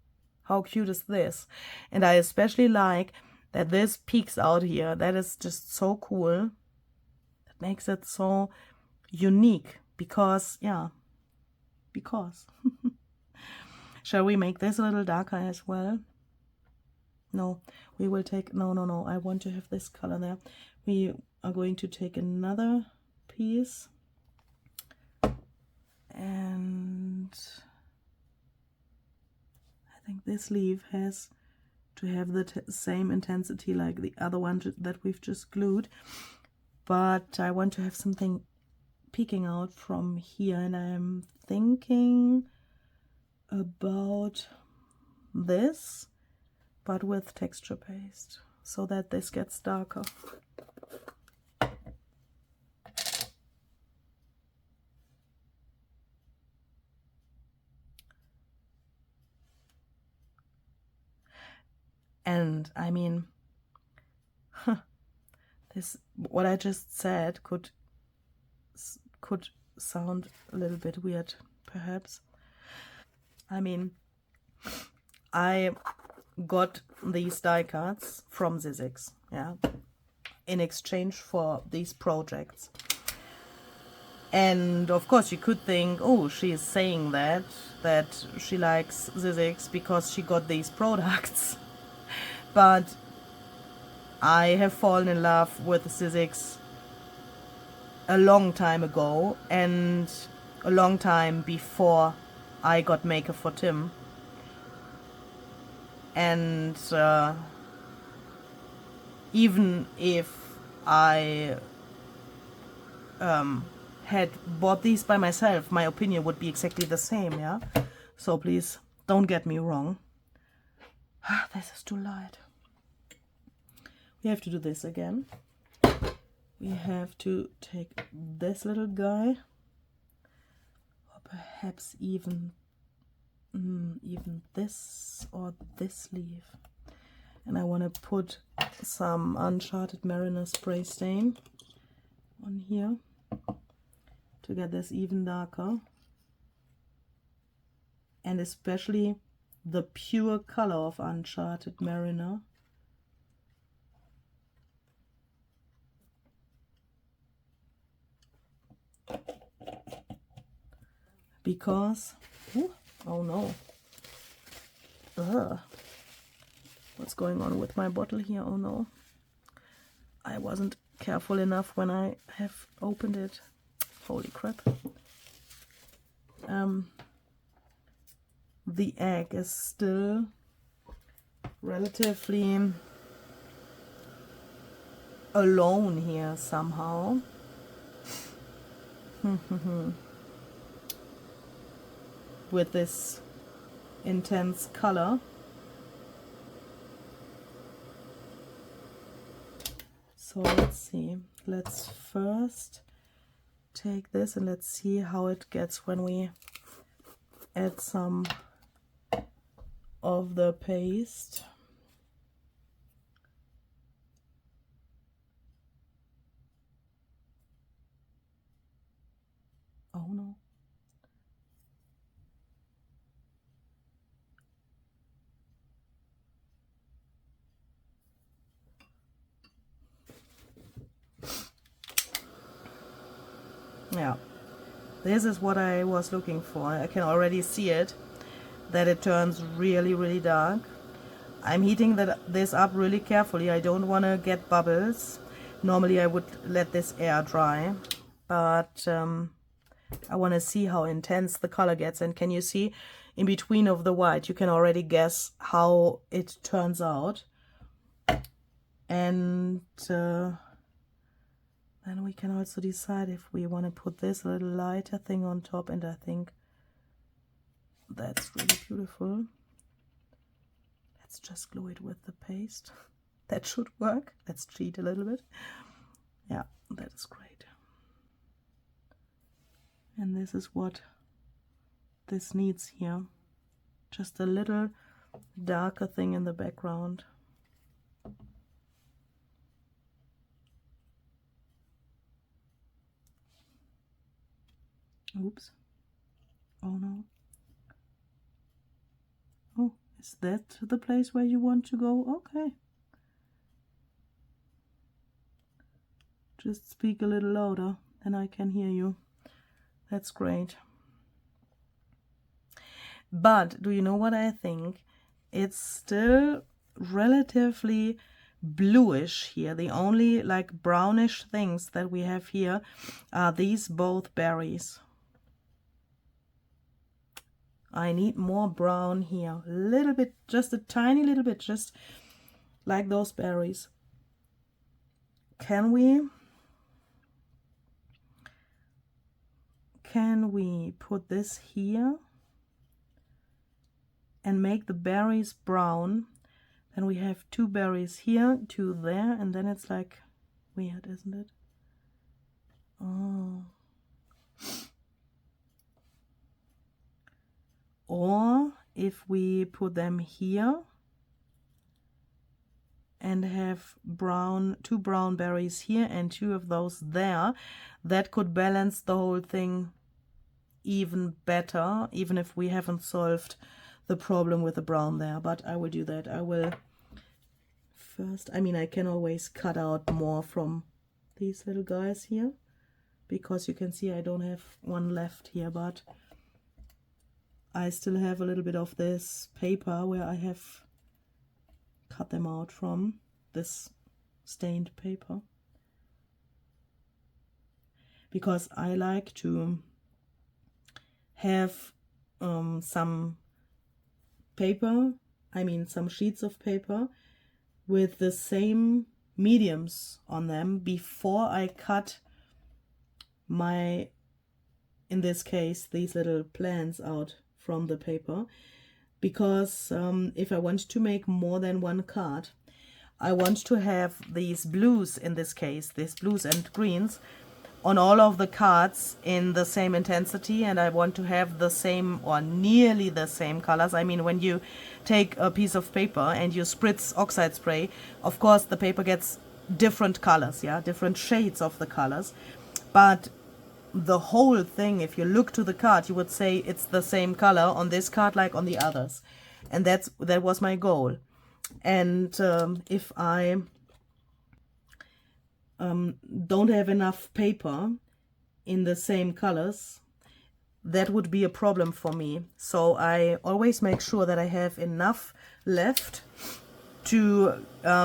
how cute is this? And I especially like that this peeks out here. That is just so cool. That makes it so unique, because, yeah, because. Shall we make this a little darker as well? No, we will take, no, I want to have this color there. We are going to take another piece, and I think this leaf has to have the same intensity like the other one that we've just glued, but I want to have something peeking out from here, and I'm thinking about this, but with texture paste, so that this gets darker. And I mean, this, what I just said could sound a little bit weird, perhaps. I mean, I got these die cuts from Sizzix, yeah, in exchange for these projects. And of course you could think, oh, she is saying that she likes Sizzix because she got these products. But I have fallen in love with Sizzix a long time ago, and a long time before I got Maker for Tim. And even if I had bought these by myself, my opinion would be exactly the same, yeah? So please don't get me wrong. This is too light. We have to do this again. we have to take this little guy, or perhaps even this or this leaf, and I want to put some Uncharted Mariner spray stain on here to get this even darker, and especially the pure color of Uncharted Mariner. Because, oh no, what's going on with my bottle here? Oh no, I wasn't careful enough when I have opened it. Holy crap. The egg is still relatively alone here somehow. With this intense color. So let's see. Let's first take this and let's see how it gets when we add some of the paste. Oh no. Yeah, this is what I was looking for. I can already see it, that it turns really, really dark. I'm heating this up really carefully. I don't want to get bubbles. Normally I would let this air dry, but I want to see how intense the color gets. And can you see in between of the white, you can already guess how it turns out. And then we can also decide if we want to put this little lighter thing on top, and I think that's really beautiful. Let's just glue it with the paste. That should work. Let's cheat a little bit. Yeah, that is great. And this is what this needs here. Just a little darker thing in the background. Oops. Oh no. Oh, is that the place where you want to go? Okay. Just speak a little louder, then I can hear you. That's great. But do you know what I think? It's still relatively bluish here. The only like brownish things that we have here are these both berries. I need more brown here, a little bit, just a tiny little bit, just like those berries. Can we put this here and make the berries brown? Then we have two berries here, two there, and then it's like weird, isn't it? Oh. Or if we put them here and have two brown berries here and two of those there, that could balance the whole thing even better, even if we haven't solved the problem with the brown there. But I will do that. I will first, I mean, I can always cut out more from these little guys here, because you can see I don't have one left here, but I still have a little bit of this paper where I have cut them out from, this stained paper, because I like to have some paper, I mean some sheets of paper with the same mediums on them before I cut my, in this case, these little plants out from the paper, because if I want to make more than one card, I want to have these blues, in this case, these blues and greens, on all of the cards in the same intensity, and I want to have the same or nearly the same colors. I mean, when you take a piece of paper and you spritz oxide spray, of course the paper gets different colors, yeah, different shades of the colors, but the whole thing, if you look to the card, you would say it's the same color on this card like on the others, and that was my goal. And if I don't have enough paper in the same colors, that would be a problem for me. So I always make sure that I have enough left to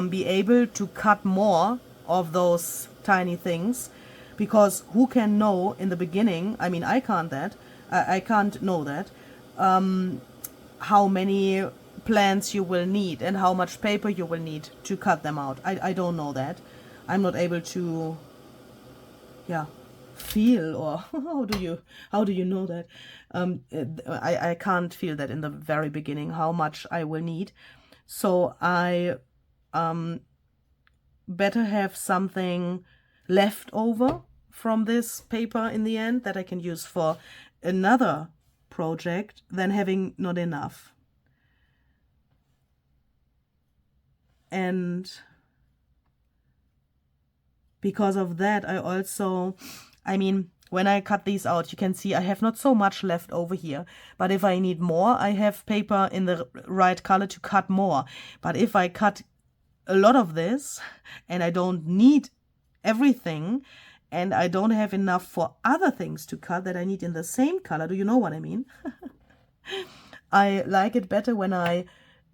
be able to cut more of those tiny things, because who can know in the beginning, I mean, I can't know that, how many plants you will need and how much paper you will need to cut them out. I don't know that. I'm not able to, yeah, feel, or how do you know that? I can't feel that in the very beginning, how much I will need. So I better have something left over from this paper in the end that I can use for another project than having not enough. And because of that, I mean, when I cut these out, you can see I have not so much left over here. But if I need more, I have paper in the right color to cut more. But if I cut a lot of this and I don't need everything, and I don't have enough for other things to cut that I need in the same color, do you know what I mean? I like it better when I,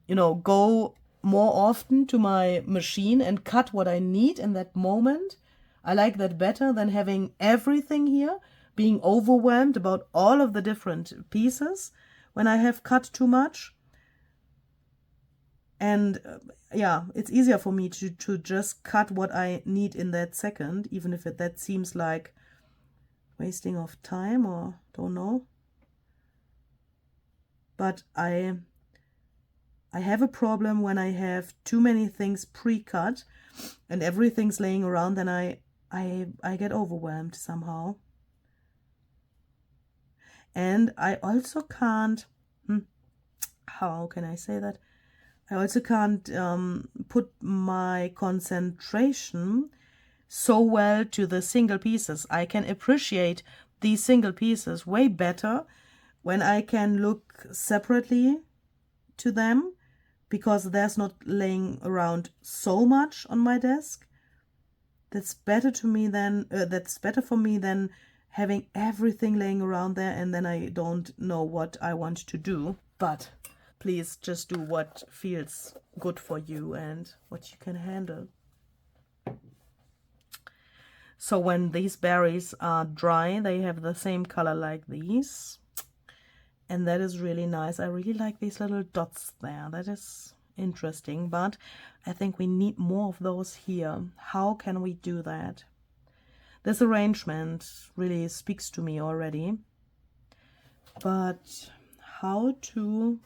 go more often to my machine and cut what I need in that moment. I like that better than having everything here, being overwhelmed about all of the different pieces when I have cut too much. And yeah, it's easier for me to just cut what I need in that second, even if that seems like wasting of time, or don't know. But I have a problem when I have too many things pre-cut and everything's laying around, then I get overwhelmed somehow. And I also can't, how can I say that? I also can't put my concentration so well to the single pieces. I can appreciate these single pieces way better when I can look separately to them, because there's not laying around so much on my desk. That's better for me than having everything laying around there and then I don't know what I want to do. But please just do what feels good for you and what you can handle. So when these berries are dry, they have the same color like these. And that is really nice. I really like these little dots there. That is interesting, but I think we need more of those here. How can we do that? This arrangement really speaks to me already. But how to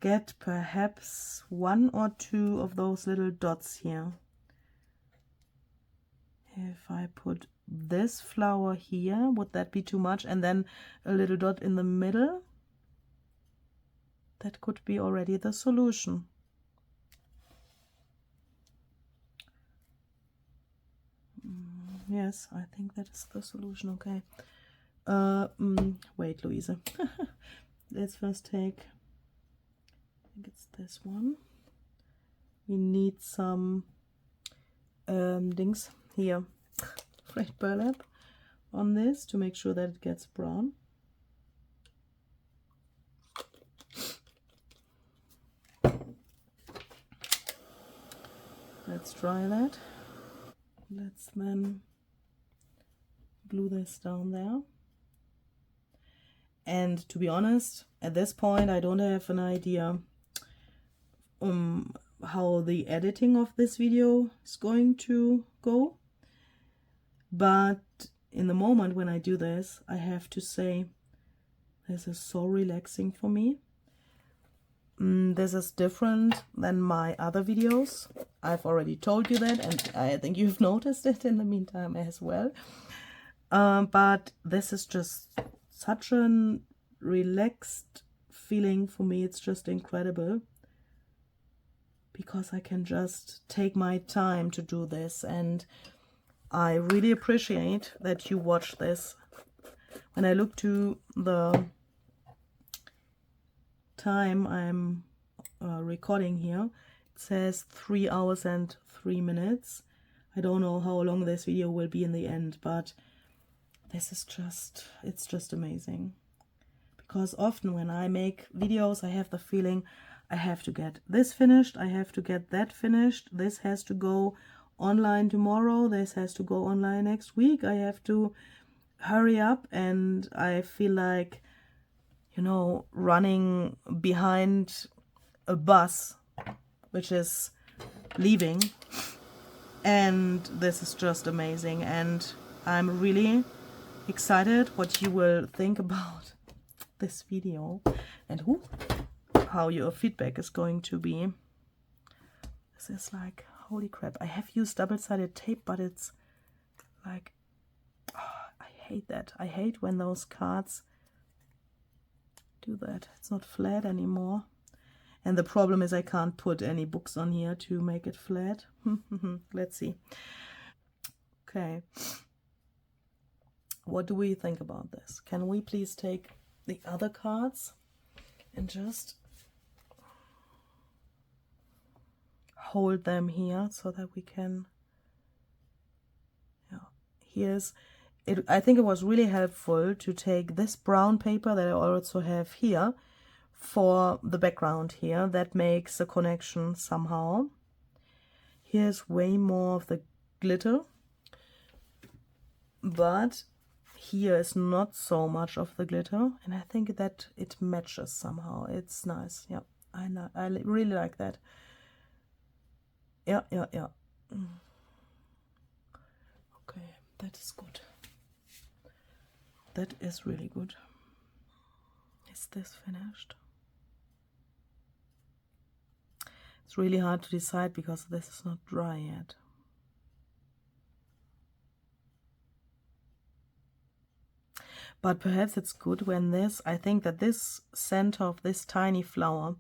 get perhaps one or two of those little dots here? If I put this flower here, would that be too much? And then a little dot in the middle? That could be already the solution. Yes, I think that is the solution. Okay. Wait, Louise. Let's first take, I think it's this one. We need some things here. Red burlap on this to make sure that it gets brown. Let's dry that. Let's then glue this down there. And to be honest, at this point I don't have an idea how the editing of this video is going to go. But in the moment when I do this, I have to say this is so relaxing for me. This is different than my other videos. I've already told you that, and I think you've noticed it in the meantime as well. But this is just such a relaxed feeling for me. It's just incredible, because I can just take my time to do this, and I really appreciate that you watch this. When I look to the time I'm recording here, it says 3 hours and 3 minutes. I don't know how long this video will be in the end, but this is just, it's just amazing. Because often when I make videos, I have the feeling I have to get this finished, I have to get that finished, this has to go online tomorrow, this has to go online next week, I have to hurry up, and I feel like, you know, running behind a bus which is leaving. And this is just amazing, and I'm really excited what you will think about this video and how your feedback is going to be. This is like, holy crap, I have used double-sided tape, but it's like, oh, I hate that. I hate when those cards do that. It's not flat anymore. And the problem is I can't put any books on here to make it flat. Let's see. Okay. What do we think about this? Can we please take the other cards and just hold them here so that we can, yeah, here's it. I think it was really helpful to take this brown paper that I also have here for the background here. That makes a connection somehow. Here's way more of the glitter, but here is not so much of the glitter, and I think that it matches somehow. It's nice. Yeah, I really like that. Yeah. Okay, that is good. That is really good. Is this finished? It's really hard to decide because this is not dry yet. But perhaps it's good when this, I think that this center of this tiny flower,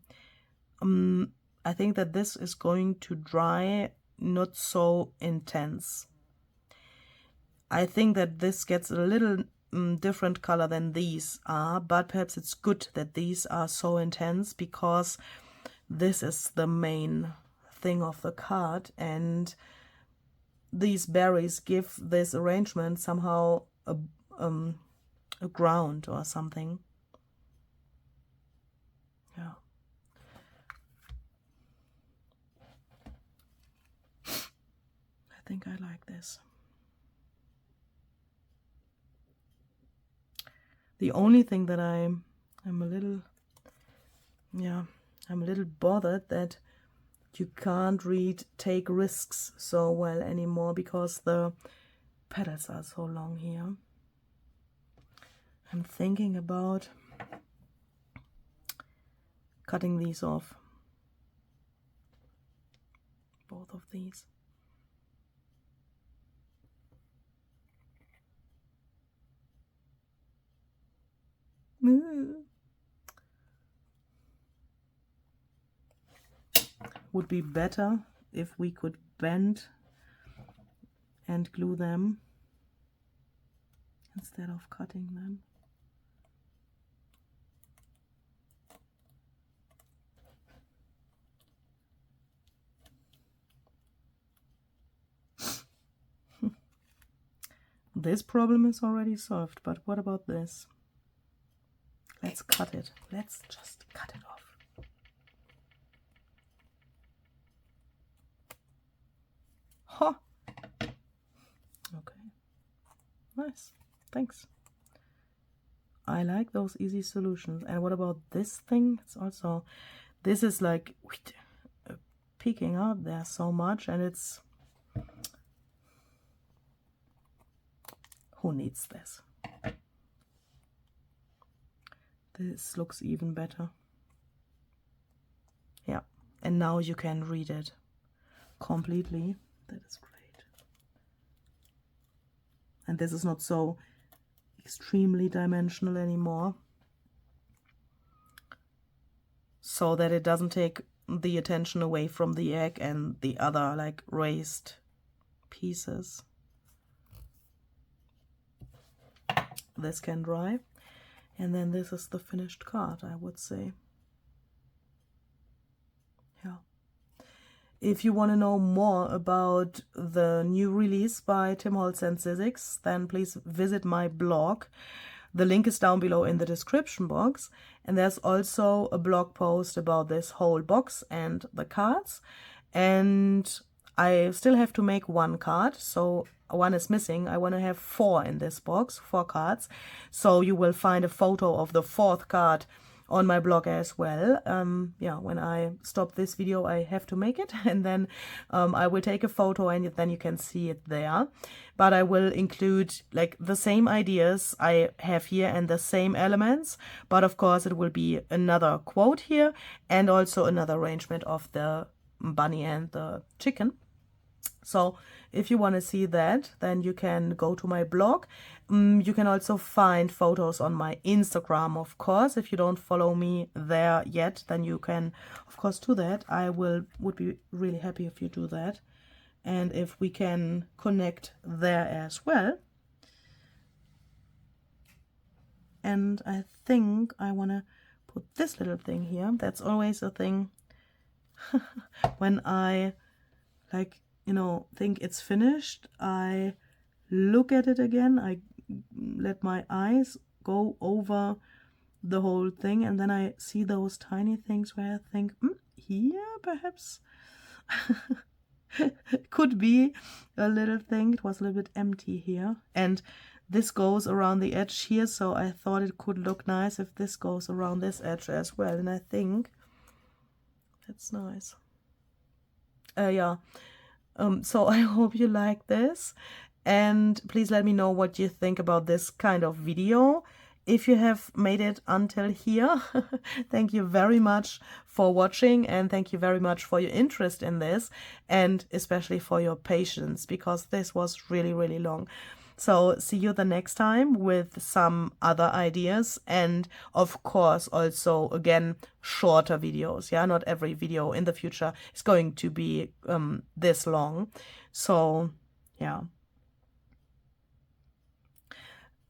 I think that this is going to dry not so intense. I think that this gets a little different color than these are, but perhaps it's good that these are so intense, because this is the main thing of the card, and these berries give this arrangement somehow a ground or something. Yeah. I think I like this. The only thing that I'm a little, yeah, I'm a little bothered that you can't read take risks so well anymore, because the petals are so long here. I'm thinking about cutting these off, both of these. Would be better if we could bend and glue them instead of cutting them. This problem is already solved, but what about this? Let's cut it. Let's just cut it off. Ha! Okay. Nice. Thanks. I like those easy solutions. And what about this thing? It's also, this is like peeking out there so much, and it's, who needs this? This looks even better. And now you can read it completely. That is great. And this is not so extremely dimensional anymore, so that it doesn't take the attention away from the egg and the other like raised pieces. This can dry, and then this is the finished card, I would say. Yeah. If you want to know more about the new release by Tim Holtz and Sizzix, then please visit my blog. The link is down below in the description box. And there's also a blog post about this whole box and the cards. And I still have to make one card, so one is missing. I want to have 4 in this box, 4 cards. So you will find a photo of the 4th card on my blog as well. Yeah, when I stop this video, I have to make it, and then I will take a photo, and then you can see it there. But I will include like the same ideas I have here and the same elements, but of course it will be another quote here and also another arrangement of the bunny and the chicken. So if you want to see that, then you can go to my blog. You can also find photos on my Instagram, of course. If you don't follow me there yet, then you can, of course, do that. I would be really happy if you do that. And if we can connect there as well. And I think I want to put this little thing here. That's always a thing when I, like, you know, think it's finished. I look at it again. I let my eyes go over the whole thing, and then I see those tiny things where I think, here perhaps could be a little thing. It was a little bit empty here, and this goes around the edge here, so I thought it could look nice if this goes around this edge as well, and I think that's nice. Yeah. So I hope you like this, and please let me know what you think about this kind of video. If you have made it until here, thank you very much for watching, and thank you very much for your interest in this, and especially for your patience, because this was really, really long. So see you the next time with some other ideas, and of course also again shorter videos. Yeah, not every video in the future is going to be this long. So yeah.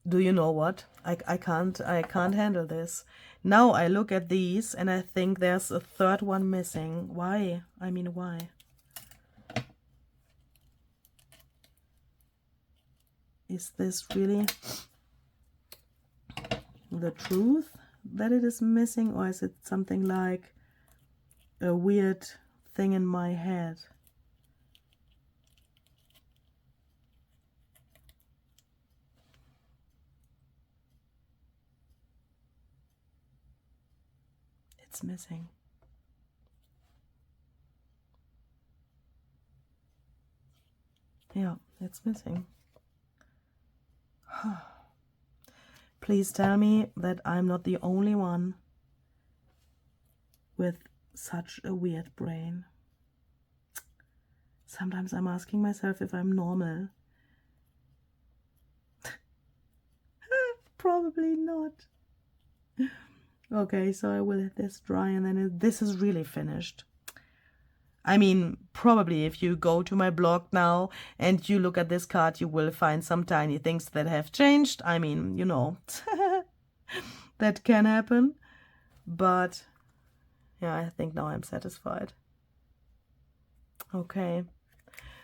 Do you know what? I can't handle this. Now I look at these and I think there's a 3rd one missing. Why? I mean, why? Is this really the truth that it is missing, or is it something like a weird thing in my head? It's missing. Yeah, it's missing. Please tell me that I'm not the only one with such a weird brain. Sometimes I'm asking myself if I'm normal. Probably not. Okay, so I will let this dry, and then this is really finished. I mean, probably if you go to my blog now and you look at this card, you will find some tiny things that have changed. I mean, you know, that can happen. But yeah, I think now I'm satisfied. Okay,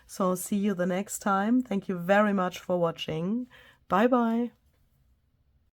so see you the next time. Thank you very much for watching. Bye-bye.